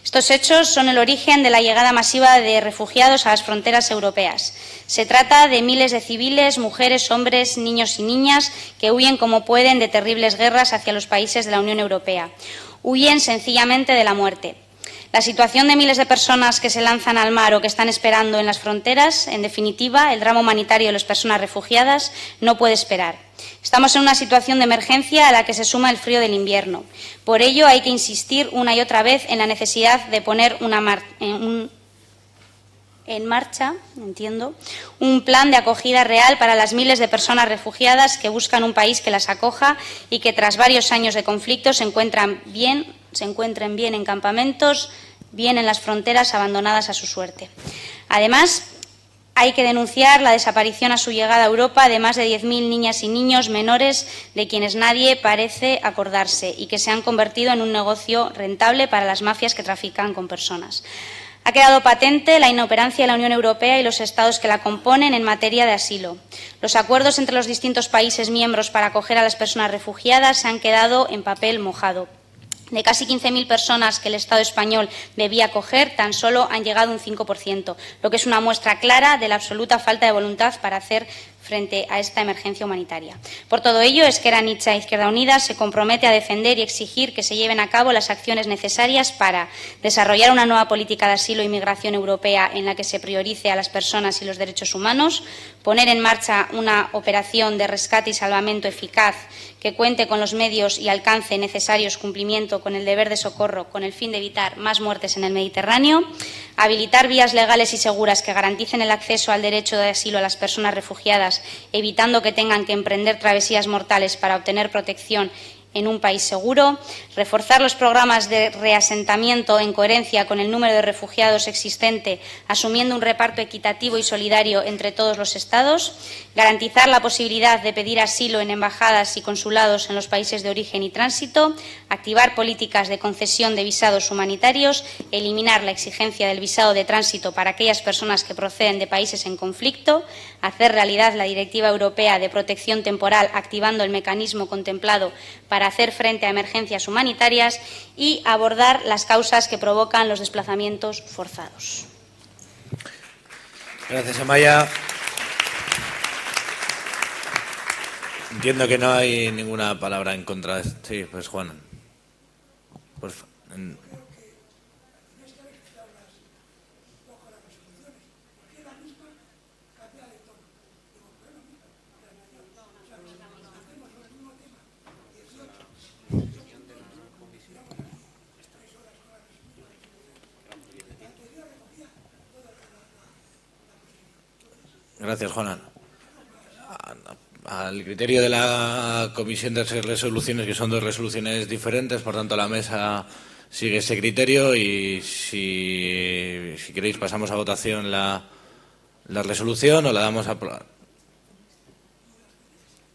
Speaker 18: Estos hechos son el origen de la llegada masiva de refugiados a las fronteras europeas. Se trata de miles de civiles, mujeres, hombres, niños y niñas que huyen como pueden de terribles guerras hacia los países de la Unión Europea. Huyen sencillamente de la muerte. La situación de miles de personas que se lanzan al mar o que están esperando en las fronteras, en definitiva, el drama humanitario de las personas refugiadas, no puede esperar. Estamos en una situación de emergencia a la que se suma el frío del invierno. Por ello, hay que insistir una y otra vez en la necesidad de poner en marcha un plan de acogida real para las miles de personas refugiadas que buscan un país que las acoja y que, tras varios años de conflicto, se encuentren bien en campamentos, bien en las fronteras, abandonadas a su suerte. Además, hay que denunciar la desaparición a su llegada a Europa de más de 10.000 niñas y niños menores de quienes nadie parece acordarse y que se han convertido en un negocio rentable para las mafias que trafican con personas. Ha quedado patente la inoperancia de la Unión Europea y los Estados que la componen en materia de asilo. Los acuerdos entre los distintos países miembros para acoger a las personas refugiadas se han quedado en papel mojado. De casi 15.000 personas que el Estado español debía acoger, tan solo han llegado un 5%, lo que es una muestra clara de la absoluta falta de voluntad para hacer frente a esta emergencia humanitaria. Por todo ello, Ezker Anitza Izquierda Unida se compromete a defender y exigir que se lleven a cabo las acciones necesarias para desarrollar una nueva política de asilo y migración europea en la que se priorice a las personas y los derechos humanos, poner en marcha una operación de rescate y salvamento eficaz que cuente con los medios y alcance necesarios cumplimiento con el deber de socorro con el fin de evitar más muertes en el Mediterráneo, habilitar vías legales y seguras que garanticen el acceso al derecho de asilo a las personas refugiadas, evitando que tengan que emprender travesías mortales para obtener protección en un país seguro, reforzar los programas de reasentamiento en coherencia con el número de refugiados existente, asumiendo un reparto equitativo y solidario entre todos los Estados, garantizar la posibilidad de pedir asilo en embajadas y consulados en los países de origen y tránsito, activar políticas de concesión de visados humanitarios, eliminar la exigencia del visado de tránsito para aquellas personas que proceden de países en conflicto, hacer realidad la Directiva Europea de Protección Temporal, activando el mecanismo contemplado para hacer frente a emergencias humanitarias y abordar las causas que provocan los desplazamientos forzados.
Speaker 1: Gracias, Amaya. Entiendo que no hay ninguna palabra en contra. Sí, pues Juan. Gracias, Juana. Al criterio de la Comisión de Resoluciones, que son dos resoluciones diferentes, por tanto la mesa sigue ese criterio y si queréis pasamos a votación la resolución o la damos a aprobar.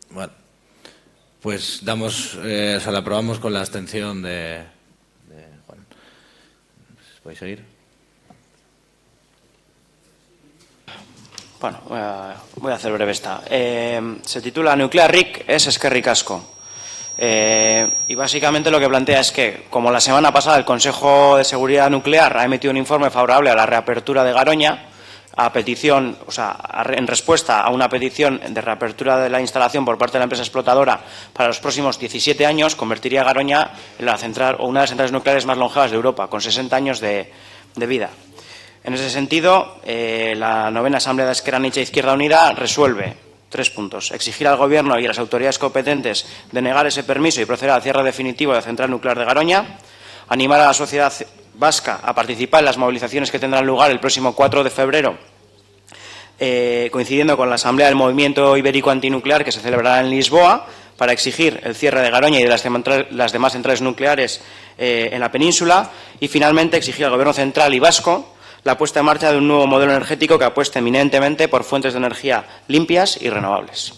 Speaker 1: Bueno, pues la aprobamos con la abstención de Juan. ¿Podéis seguir?
Speaker 12: Bueno, voy a hacer breve esta. Se titula Nuclear RIC es Eskerrik asko. Y básicamente lo que plantea es que, como la semana pasada el Consejo de Seguridad Nuclear ha emitido un informe favorable a la reapertura de Garoña, en respuesta a una petición de reapertura de la instalación por parte de la empresa explotadora para los próximos 17 años, convertiría a Garoña en una de las centrales nucleares más longevas de Europa, con 60 años de vida. En ese sentido, la 9ª Asamblea de Ezker Anitza Izquierda Unida resuelve 3 puntos. Exigir al Gobierno y a las autoridades competentes denegar ese permiso y proceder al cierre definitivo de la central nuclear de Garoña. Animar a la sociedad vasca a participar en las movilizaciones que tendrán lugar el próximo 4 de febrero, coincidiendo con la Asamblea del Movimiento Ibérico Antinuclear que se celebrará en Lisboa, para exigir el cierre de Garoña y de las demás centrales nucleares en la península. Y, finalmente, exigir al Gobierno central y vasco la puesta en marcha de un nuevo modelo energético que apueste eminentemente por fuentes de energía limpias y renovables.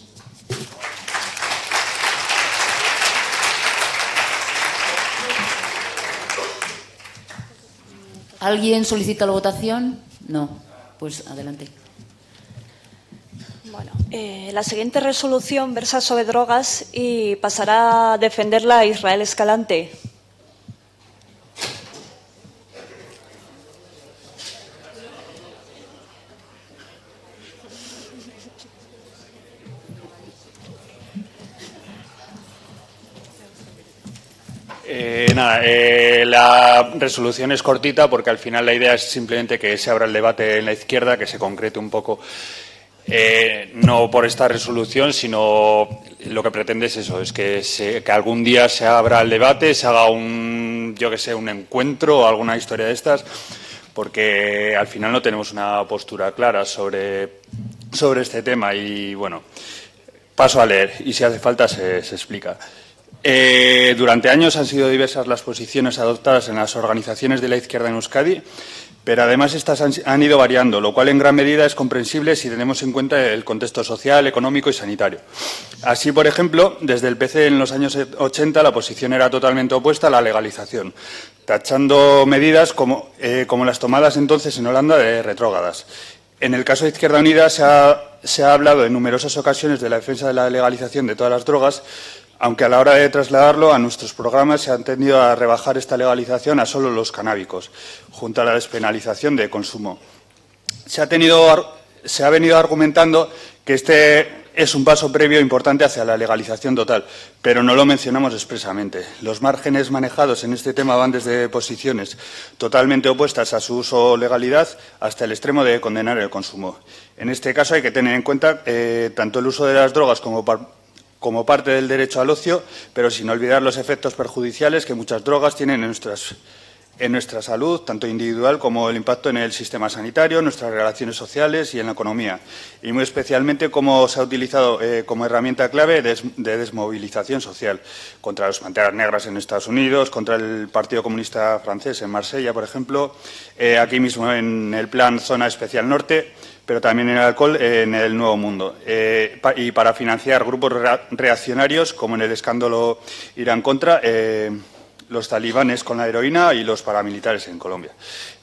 Speaker 13: ¿Alguien solicita la votación? No. Pues adelante.
Speaker 9: Bueno, la siguiente resolución versa sobre drogas y pasará a defenderla Israel Escalante.
Speaker 15: La resolución es cortita porque al final la idea es simplemente que se abra el debate en la izquierda, que se concrete un poco, no por esta resolución, sino lo que pretende es eso, es que algún día se abra el debate, se haga un encuentro o alguna historia de estas, porque al final no tenemos una postura clara sobre este tema y, bueno, paso a leer y si hace falta se explica. Durante años han sido diversas las posiciones adoptadas en las organizaciones de la izquierda en Euskadi, pero además estas han ido variando, lo cual en gran medida es comprensible si tenemos en cuenta el contexto social, económico y sanitario. Así, por ejemplo, desde el PC en los años 80 la posición era totalmente opuesta a la legalización, tachando medidas como las tomadas entonces en Holanda de retrógradas. En el caso de Izquierda Unida se ha hablado en numerosas ocasiones de la defensa de la legalización de todas las drogas, aunque a la hora de trasladarlo a nuestros programas se ha tendido a rebajar esta legalización a solo los canábicos, junto a la despenalización de consumo. Se ha venido argumentando que este es un paso previo importante hacia la legalización total, pero no lo mencionamos expresamente. Los márgenes manejados en este tema van desde posiciones totalmente opuestas a su uso o legalidad hasta el extremo de condenar el consumo. En este caso hay que tener en cuenta tanto el uso de las drogas como parte del derecho al ocio, pero sin olvidar los efectos perjudiciales que muchas drogas tienen en
Speaker 11: en nuestra salud, tanto individual como el impacto en el sistema sanitario, nuestras relaciones sociales y en la economía. Y muy especialmente cómo se ha utilizado como herramienta clave de desmovilización social contra las Panteras Negras en Estados Unidos, contra el Partido Comunista Francés en Marsella, por ejemplo, aquí mismo en el Plan Zona Especial Norte, pero también en el alcohol en el Nuevo Mundo. Y para financiar grupos reaccionarios, como en el escándalo Irán-Contra, los talibanes con la heroína y los paramilitares en Colombia.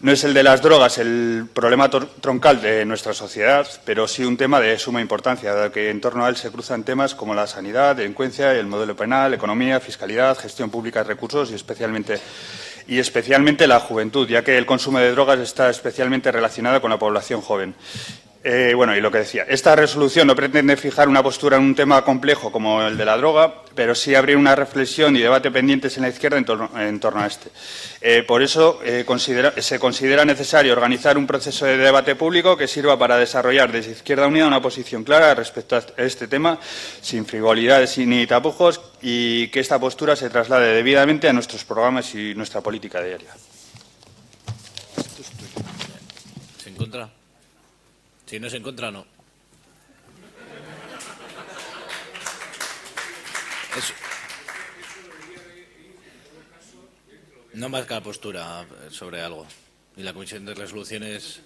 Speaker 11: No es el de las drogas el problema troncal de nuestra sociedad, pero sí un tema de suma importancia, dado que en torno a él se cruzan temas como la sanidad, delincuencia, el modelo penal, economía, fiscalidad, gestión pública de recursos y especialmente la juventud, ya que el consumo de drogas está especialmente relacionado con la población joven. Bueno, y lo que decía, esta resolución no pretende fijar una postura en un tema complejo como el de la droga, pero sí abrir una reflexión y debate pendientes en la izquierda en torno a este. Por eso se considera necesario organizar un proceso de debate público que sirva para desarrollar desde Izquierda Unida una posición clara respecto a este tema, sin frivolidades ni tapujos, y que esta postura se traslade debidamente a nuestros programas y nuestra política diaria.
Speaker 1: ¿Se encuentra? Si no se encuentra, no. No marca postura sobre algo. Y la Comisión de Resoluciones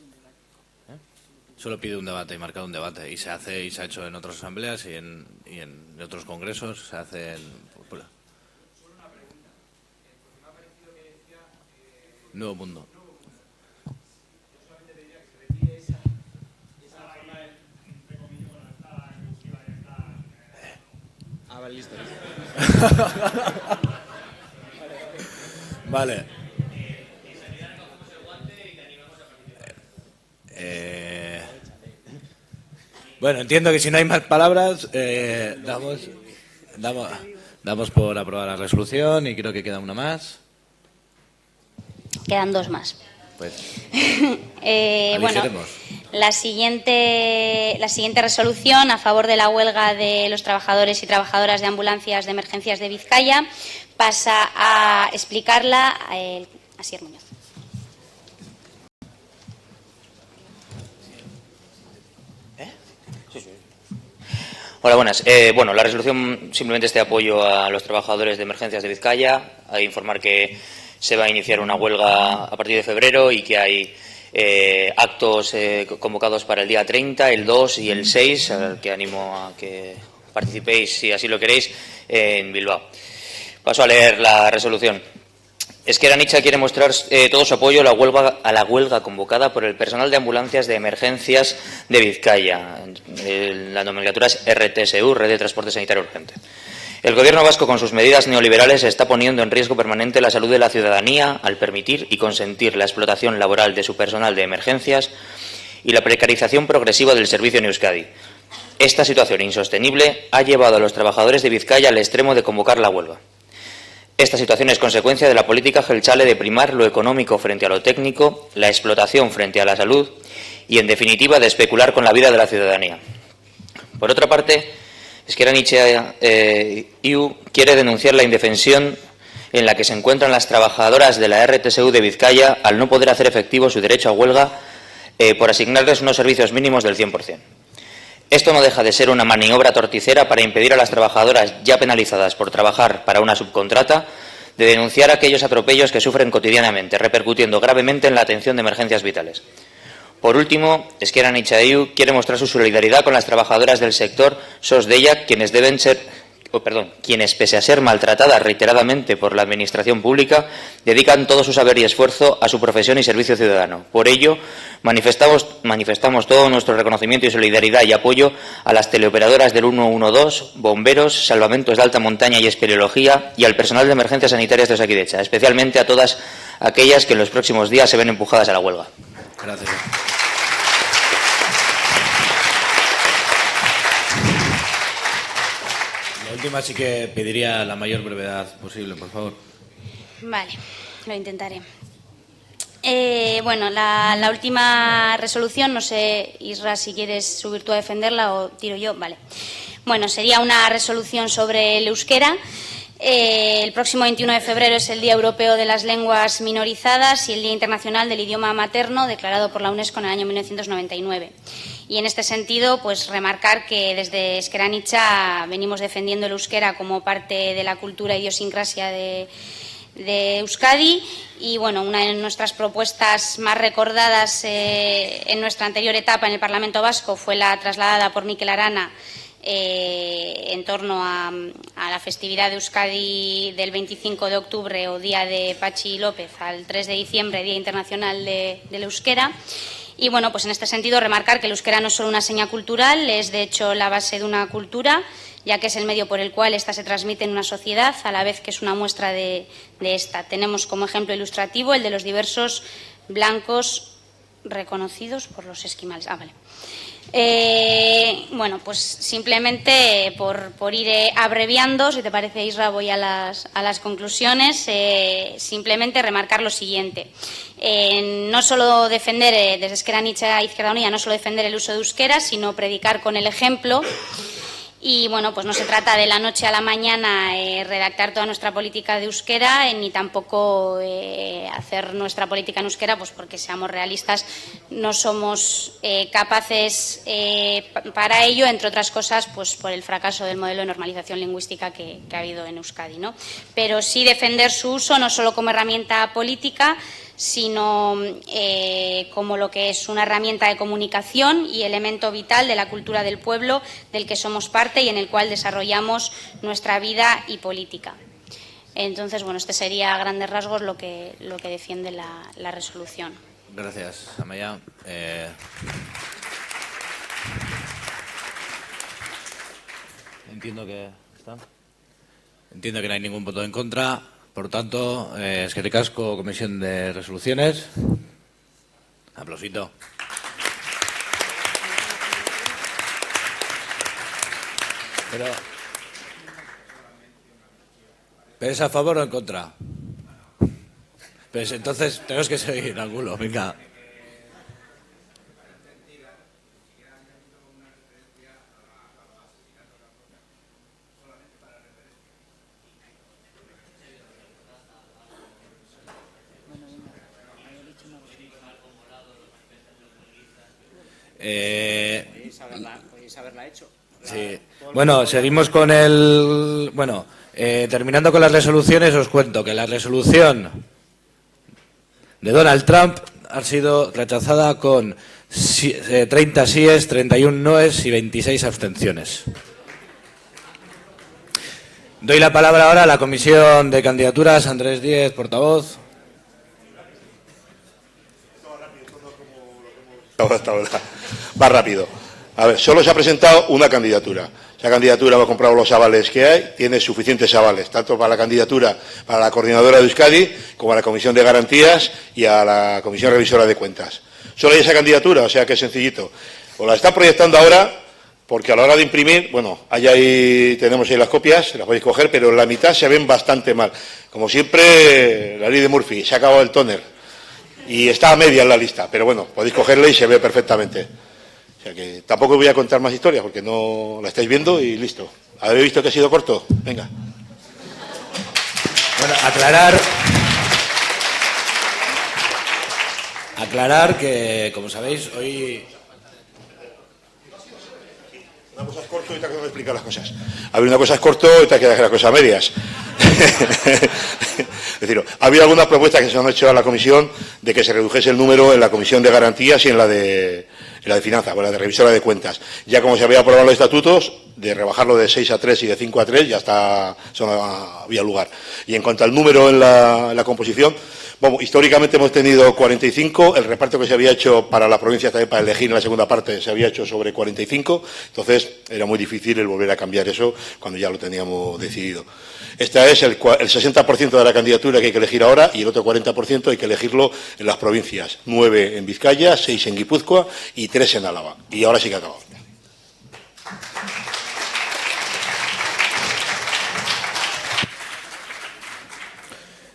Speaker 1: solo pide un debate y marca un debate. Y se hace y se ha hecho en otras asambleas y en otros congresos. Se hace en Nuevo Mundo.
Speaker 6: Listo.
Speaker 1: Vale. Bueno, entiendo que si no hay más palabras, damos por aprobada la resolución y creo que queda una más.
Speaker 18: Quedan dos más.
Speaker 1: Pues,
Speaker 18: bueno, la siguiente resolución a favor de la huelga de los trabajadores y trabajadoras de ambulancias de emergencias de Vizcaya pasa a explicarla a Asier Muñoz.
Speaker 17: Hola, buenas. Bueno, la resolución simplemente es de apoyo a los trabajadores de emergencias de Vizcaya, a informar que se va a iniciar una huelga a partir de febrero y que hay actos convocados para el día 30, el 2 y el 6, al que animo a que participéis, si así lo queréis, en Bilbao. Paso a leer la resolución. Ezker Anitza quiere mostrar todo su apoyo a la huelga convocada por el personal de ambulancias de emergencias de Vizcaya. La nomenclatura es RTSU, Red de Transporte Sanitario Urgente. El Gobierno vasco, con sus medidas neoliberales, está poniendo en riesgo permanente la salud de la ciudadanía al permitir y consentir la explotación laboral de su personal de emergencias y la precarización progresiva del servicio en Euskadi. Esta situación insostenible ha llevado a los trabajadores de Vizcaya al extremo de convocar la huelga. Esta situación es consecuencia de la política jeltzale de primar lo económico frente a lo técnico, la explotación frente a la salud y, en definitiva, de especular con la vida de la ciudadanía. Por otra parte, Ezker Anitza IU quiere denunciar la indefensión en la que se encuentran las trabajadoras de la RTSU de Vizcaya al no poder hacer efectivo su derecho a huelga por asignarles unos servicios mínimos del 100%. Esto no deja de ser una maniobra torticera para impedir a las trabajadoras ya penalizadas por trabajar para una subcontrata de denunciar aquellos atropellos que sufren cotidianamente, repercutiendo gravemente en la atención de emergencias vitales. Por último, Ezker Anitza IU quiere mostrar su solidaridad con las trabajadoras del sector SOS Deiak, quienes pese a ser maltratadas reiteradamente por la Administración pública, dedican todo su saber y esfuerzo a su profesión y servicio ciudadano. Por ello, manifestamos todo nuestro reconocimiento y solidaridad y apoyo a las teleoperadoras del 112, bomberos, salvamentos de alta montaña y espeleología y al personal de emergencias sanitarias de Osakidetza, especialmente a todas aquellas que en los próximos días se ven empujadas a la huelga.
Speaker 1: Gracias. La última sí que pediría la mayor brevedad posible, por favor.
Speaker 18: Vale, lo intentaré. Bueno, la última resolución, no sé, Isra, si quieres subir tú a defenderla o tiro yo. Vale. Bueno, sería una resolución sobre el euskera. El próximo 21 de febrero es el Día Europeo de las Lenguas Minorizadas y el Día Internacional del Idioma Materno, declarado por la UNESCO en el año 1999. Y en este sentido, pues remarcar que desde Ezker Anitza venimos defendiendo el euskera como parte de la cultura e idiosincrasia de Euskadi y, bueno, una de nuestras propuestas más recordadas en nuestra anterior etapa en el Parlamento Vasco fue la trasladada por Mikel Arana en torno a la festividad de Euskadi del 25 de octubre o Día de Patxi López al 3 de diciembre, Día Internacional del Euskera. Y, bueno, pues en este sentido remarcar que el euskera no es solo una seña cultural, es de hecho la base de una cultura, ya que es el medio por el cual ésta se transmite en una sociedad, a la vez que es una muestra de esta. Tenemos como ejemplo ilustrativo el de los diversos blancos reconocidos por los esquimales. Vale. Bueno, pues simplemente por ir abreviando, si te parece, Isra, voy a las conclusiones. Simplemente remarcar lo siguiente. No solo defender, desde Ezker Anitza Izquierda Unida, no solo defender el uso de euskera, sino predicar con el ejemplo. Y, bueno, pues no se trata de la noche a la mañana redactar toda nuestra política de euskera, ni tampoco hacer nuestra política en euskera, pues porque, seamos realistas, no somos capaces para ello, entre otras cosas, pues por el fracaso del modelo de normalización lingüística que ha habido en Euskadi, ¿no? Pero sí defender su uso no solo como herramienta política, sino como lo que es una herramienta de comunicación y elemento vital de la cultura del pueblo del que somos parte y en el cual desarrollamos nuestra vida y política. Entonces, bueno, este sería a grandes rasgos lo que defiende la resolución.
Speaker 1: Gracias, Amaia. Entiendo que no hay ningún voto en contra. Por tanto, eskerrik asko, Comisión de Resoluciones. Aplausito. Pero ¿es a favor o en contra? Pues entonces tenemos que seguir, Angulo. Venga.
Speaker 6: Podéis haberla hecho.
Speaker 1: Sí. Bueno, seguimos con el... Bueno, terminando con las resoluciones, os cuento que la resolución de Donald Trump ha sido rechazada con 30 síes, 31 noes y 26 abstenciones. Doy la palabra ahora a la Comisión de Candidaturas. Andrés Díez, portavoz.
Speaker 16: Va rápido. A ver, solo se ha presentado una candidatura. Esa candidatura hemos comprado los avales que hay, tiene suficientes avales, tanto para la candidatura, para la coordinadora de Euskadi, como a la Comisión de Garantías y a la Comisión Revisora de Cuentas. Solo hay esa candidatura, o sea que es sencillito. Os la está proyectando ahora, porque a la hora de imprimir, bueno, tenemos ahí las copias, las podéis coger, pero en la mitad se ven bastante mal. Como siempre, la ley de Murphy, se ha acabado el tóner. Y está a media en la lista, pero bueno, podéis cogerla y se ve perfectamente. O sea que tampoco voy a contar más historias porque no la estáis viendo y listo. ¿Habéis visto que ha sido corto? Venga.
Speaker 1: Bueno, aclarar que, como sabéis, hoy...
Speaker 16: Una cosa es corto y otra cosa es explicar las cosas. A ver, una cosa es corto y otra que dejar las cosas a medias. Es decir, ha habido algunas propuestas que se han hecho a la comisión de que se redujese el número en la Comisión de Garantías y en la de Finanzas, o la de Revisora de Cuentas. Ya como se había aprobado los estatutos, de rebajarlo de 6 a 3 y de 5 a 3, ya está, eso no había lugar. Y en cuanto al número en la composición, bueno, históricamente hemos tenido 45, el reparto que se había hecho para las provincias también para elegir en la segunda parte se había hecho sobre 45, entonces era muy difícil el volver a cambiar eso cuando ya lo teníamos decidido. Esta es el 60% de la candidatura que hay que elegir ahora y el otro 40% hay que elegirlo en las provincias. 9 en Vizcaya, 6 en Guipúzcoa y 3 en Álava. Y ahora sí que ha acabado.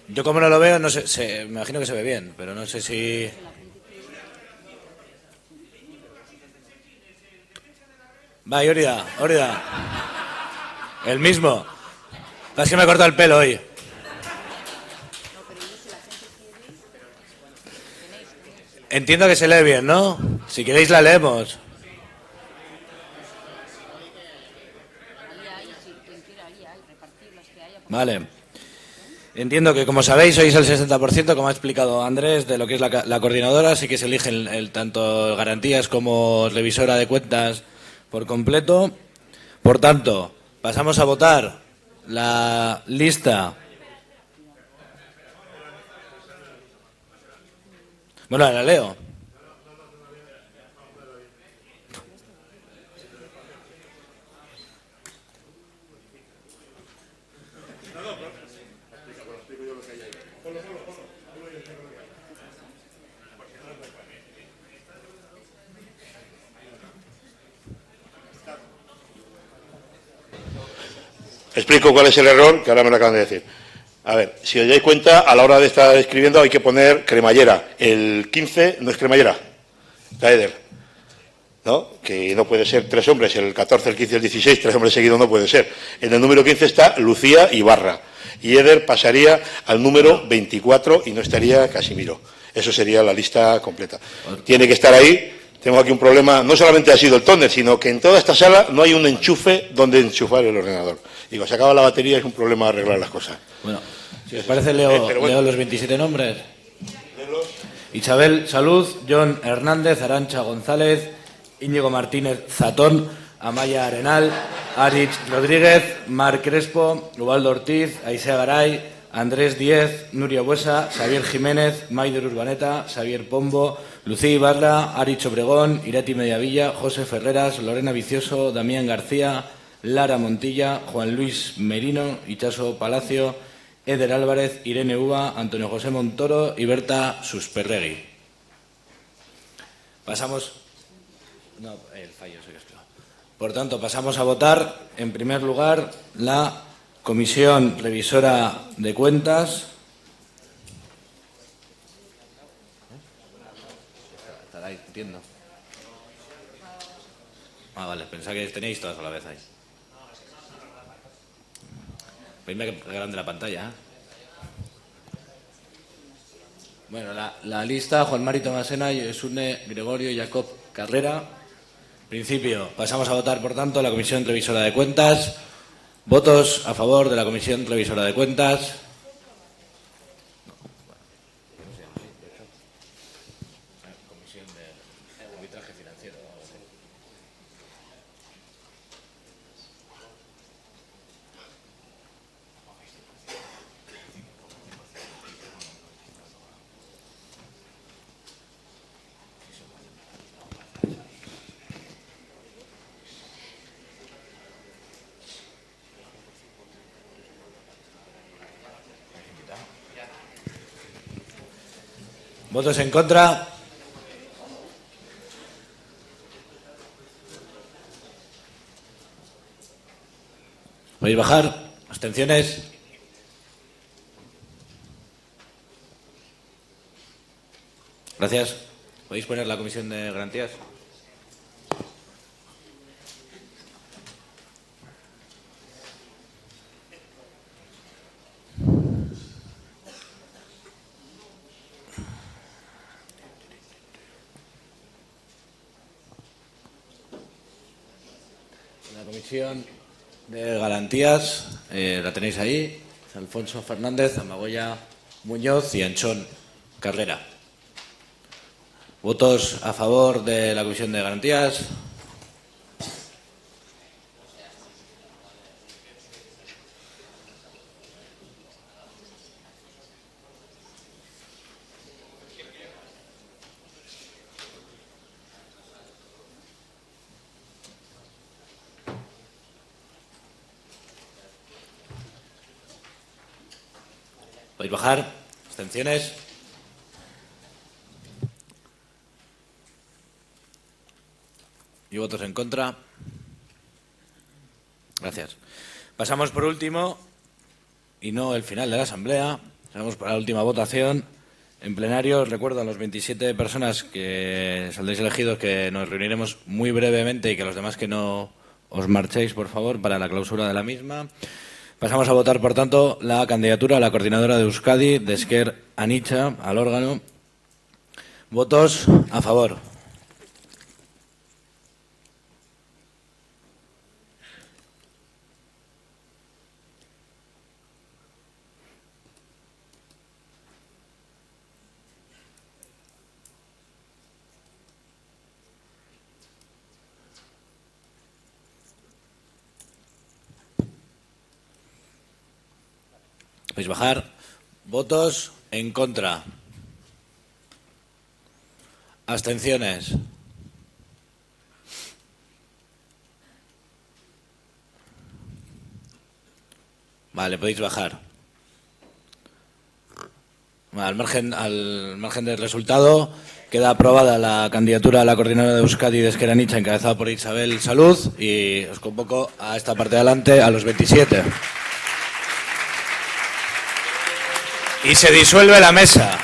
Speaker 1: Yo como no lo veo, no sé, me imagino que se ve bien, pero no sé si... Va, Órida. El mismo. Es que me he cortado el pelo hoy. Entiendo que se lee bien, ¿no? Si queréis la leemos. Vale. Entiendo que, como sabéis, sois el 60%, como ha explicado Andrés, de lo que es la coordinadora, así que se eligen tanto garantías como revisora de cuentas por completo. Por tanto, pasamos a votar la lista. Bueno, la leo.
Speaker 16: Explico cuál es el error, que ahora me lo acaban de decir. A ver, si os dais cuenta, a la hora de estar escribiendo hay que poner cremallera. El 15 no es cremallera, la Eder, ¿no? Que no puede ser 3 hombres, el 14, el 15, el 16, 3 hombres seguidos no puede ser. En el número 15 está Lucía Ibarra. Y Eder pasaría al número 24 y no estaría Casimiro. Eso sería la lista completa. Tiene que estar ahí. Tengo aquí un problema, no solamente ha sido el tóner, sino que en toda esta sala no hay un enchufe donde enchufar el ordenador. Digo, se acaba la batería, es un problema arreglar las cosas.
Speaker 1: Bueno, si os parece, leo los 27 nombres. Isabel Salud, John Hernández, Arantxa González, Íñigo Martínez Zatón, Amaya Arenal, Arich Rodríguez, Marc Crespo, Ubaldo Ortiz, Aisea Garay, Andrés Díez, Nuria Buesa, Xavier Jiménez, Maider Urbaneta, Xavier Pombo, Lucía Ibarra, Arich Obregón, Irati Mediavilla, José Ferreras, Lorena Vicioso, Damián García, Lara Montilla, Juan Luis Merino, Itxaso Palacio, Eder Álvarez, Irene Uva, Antonio José Montoro y Berta Susperregui. Pasamos... No, el fallo se que es claro. Por tanto, pasamos a votar, en primer lugar, la Comisión Revisora de Cuentas. Estará ahí, entiendo. Ah, vale, pensaba que teníais todas a la vez ahí. Veis que grande la pantalla, ¿eh? Bueno, la lista: Juan Mari Tomasena, Yesune Gregorio, Jacob Carrera. En principio, pasamos a votar, por tanto, la Comisión Revisora de Cuentas. ¿Votos a favor de la Comisión Revisora de Cuentas? Comisión de Arbitraje Financiero. ¿Votos en contra? ¿Podéis bajar? ¿Abstenciones? Gracias. ¿Podéis poner la comisión de garantías? La comisión de garantías la tenéis ahí. Alfonso Fernández, Amagoya Muñoz y Anchón Carrera. ¿Votos a favor de la comisión de garantías? ¿Podéis bajar? ¿Abstenciones? ¿Y votos en contra? Gracias. Pasamos por último, y no el final de la Asamblea, pasamos para la última votación. En plenario, os recuerdo a los 27 personas que saldréis elegidos que nos reuniremos muy brevemente y que los demás que no os marchéis, por favor, para la clausura de la misma. Pasamos a votar, por tanto, la candidatura a la coordinadora de Euskadi de Ezker Anitza al órgano. ¿Votos a favor? Podéis bajar. ¿Votos en contra? ¿Abstenciones? Vale, podéis bajar. Al margen del resultado, queda aprobada la candidatura a la coordinadora de Euskadi de Ezker Anitza, encabezada por Isabel Saluz, y os convoco a esta parte de adelante a los 27. Y se disuelve la mesa.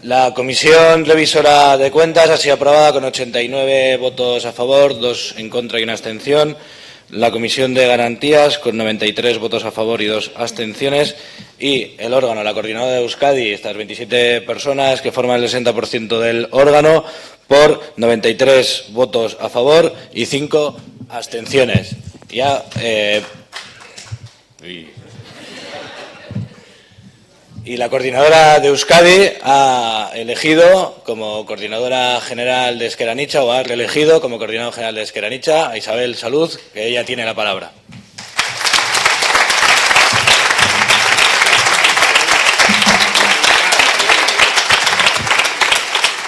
Speaker 1: La Comisión Revisora de Cuentas ha sido aprobada con 89 votos a favor, 2 en contra y una abstención. La Comisión de Garantías con 93 votos a favor y 2 abstenciones. Y el órgano, la coordinadora de Euskadi, estas 27 personas que forman el 60% del órgano, por 93 votos a favor y 5 abstenciones. Y la coordinadora de Euskadi ha elegido como coordinadora general de Ezker Anitza, o ha reelegido como coordinadora general de Ezker Anitza a Isabel Saluz, que ella tiene la palabra.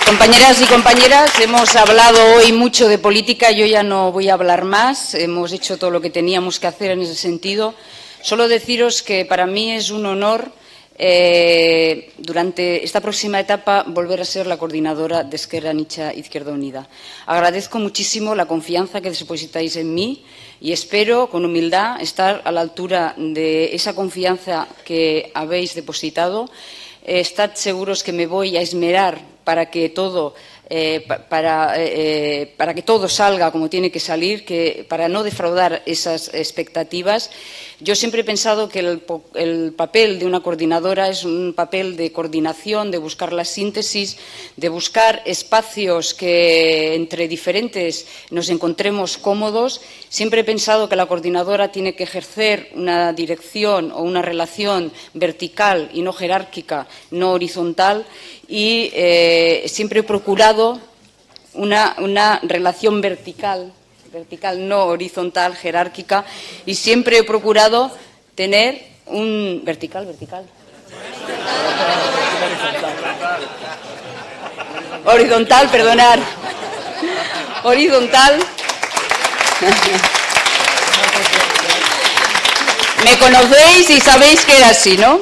Speaker 13: Compañeras y compañeras, hemos hablado hoy mucho de política, yo ya no voy a hablar más, hemos hecho todo lo que teníamos que hacer en ese sentido. Solo deciros que para mí es un honor durante esta próxima etapa volver a ser la coordinadora de Esquerra Anitza Izquierda Unida. Agradezco muchísimo la confianza que depositáis en mí y espero, con humildad, estar a la altura de esa confianza que habéis depositado. Estad seguros que me voy a esmerar para que todo para que todo salga como tiene que salir, para no defraudar esas expectativas. Yo siempre he pensado que el papel de una coordinadora es un papel de coordinación, de buscar la síntesis, de buscar espacios que entre diferentes nos encontremos cómodos. Siempre he pensado que la coordinadora tiene que ejercer una dirección o una relación vertical y no jerárquica, no horizontal, y siempre he procurado una relación vertical, no horizontal, jerárquica, y siempre he procurado tener un vertical. Horizontal, perdonar. Horizontal. Me conocéis y sabéis que era así, ¿no?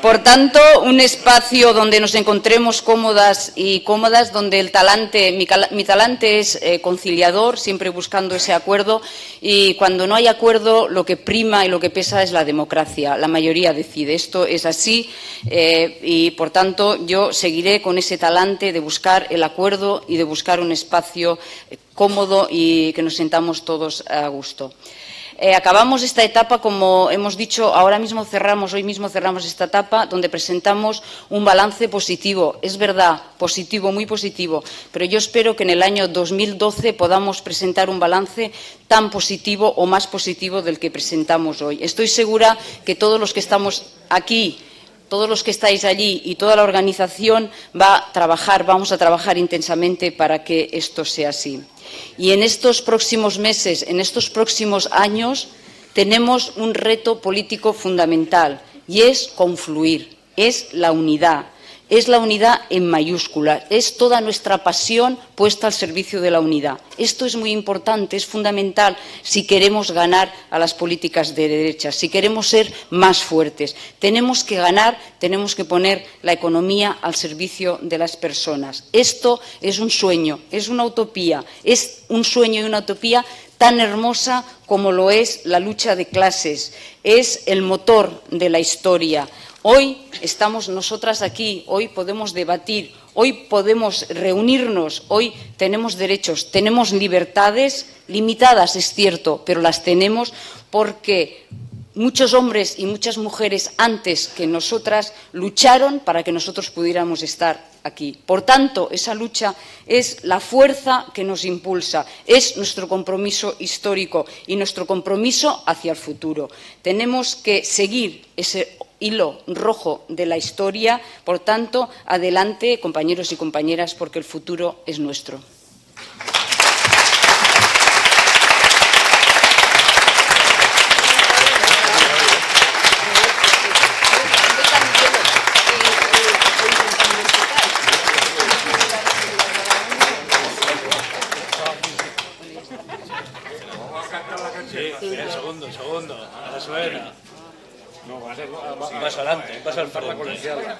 Speaker 13: Por tanto, un espacio donde nos encontremos cómodas y cómodas, donde el talante, mi talante es conciliador, siempre buscando ese acuerdo, y cuando no hay acuerdo lo que prima y lo que pesa es la democracia, la mayoría decide. Esto es así y, por tanto, yo seguiré con ese talante de buscar el acuerdo y de buscar un espacio cómodo y que nos sintamos todos a gusto. Acabamos esta etapa, como hemos dicho, hoy mismo cerramos esta etapa donde presentamos un balance positivo. Es verdad, positivo, muy positivo, pero yo espero que en el año 2012 podamos presentar un balance tan positivo o más positivo del que presentamos hoy. Estoy segura que todos los que estamos aquí, todos los que estáis allí y toda la organización vamos a trabajar intensamente para que esto sea así. Y en estos próximos meses, en estos próximos años, tenemos un reto político fundamental y es confluir, es la unidad. Es la unidad en mayúsculas, es toda nuestra pasión puesta al servicio de la unidad. Esto es muy importante, es fundamental si queremos ganar a las políticas de derecha, si queremos ser más fuertes. Tenemos que ganar, tenemos que poner la economía al servicio de las personas. Esto es un sueño, es una utopía, es un sueño y una utopía tan hermosa como lo es la lucha de clases, es el motor de la historia. Hoy estamos nosotras aquí, hoy podemos debatir, hoy podemos reunirnos, hoy tenemos derechos, tenemos libertades limitadas, es cierto, pero las tenemos porque muchos hombres y muchas mujeres antes que nosotras lucharon para que nosotros pudiéramos estar aquí. Por tanto, esa lucha es la fuerza que nos impulsa, es nuestro compromiso histórico y nuestro compromiso hacia el futuro. Tenemos que seguir ese hilo rojo de la historia. Por tanto, adelante, compañeros y compañeras, porque el futuro es nuestro.
Speaker 1: Segundo, ahora suena. No, va a ser un paso adelante, un paso al colegial.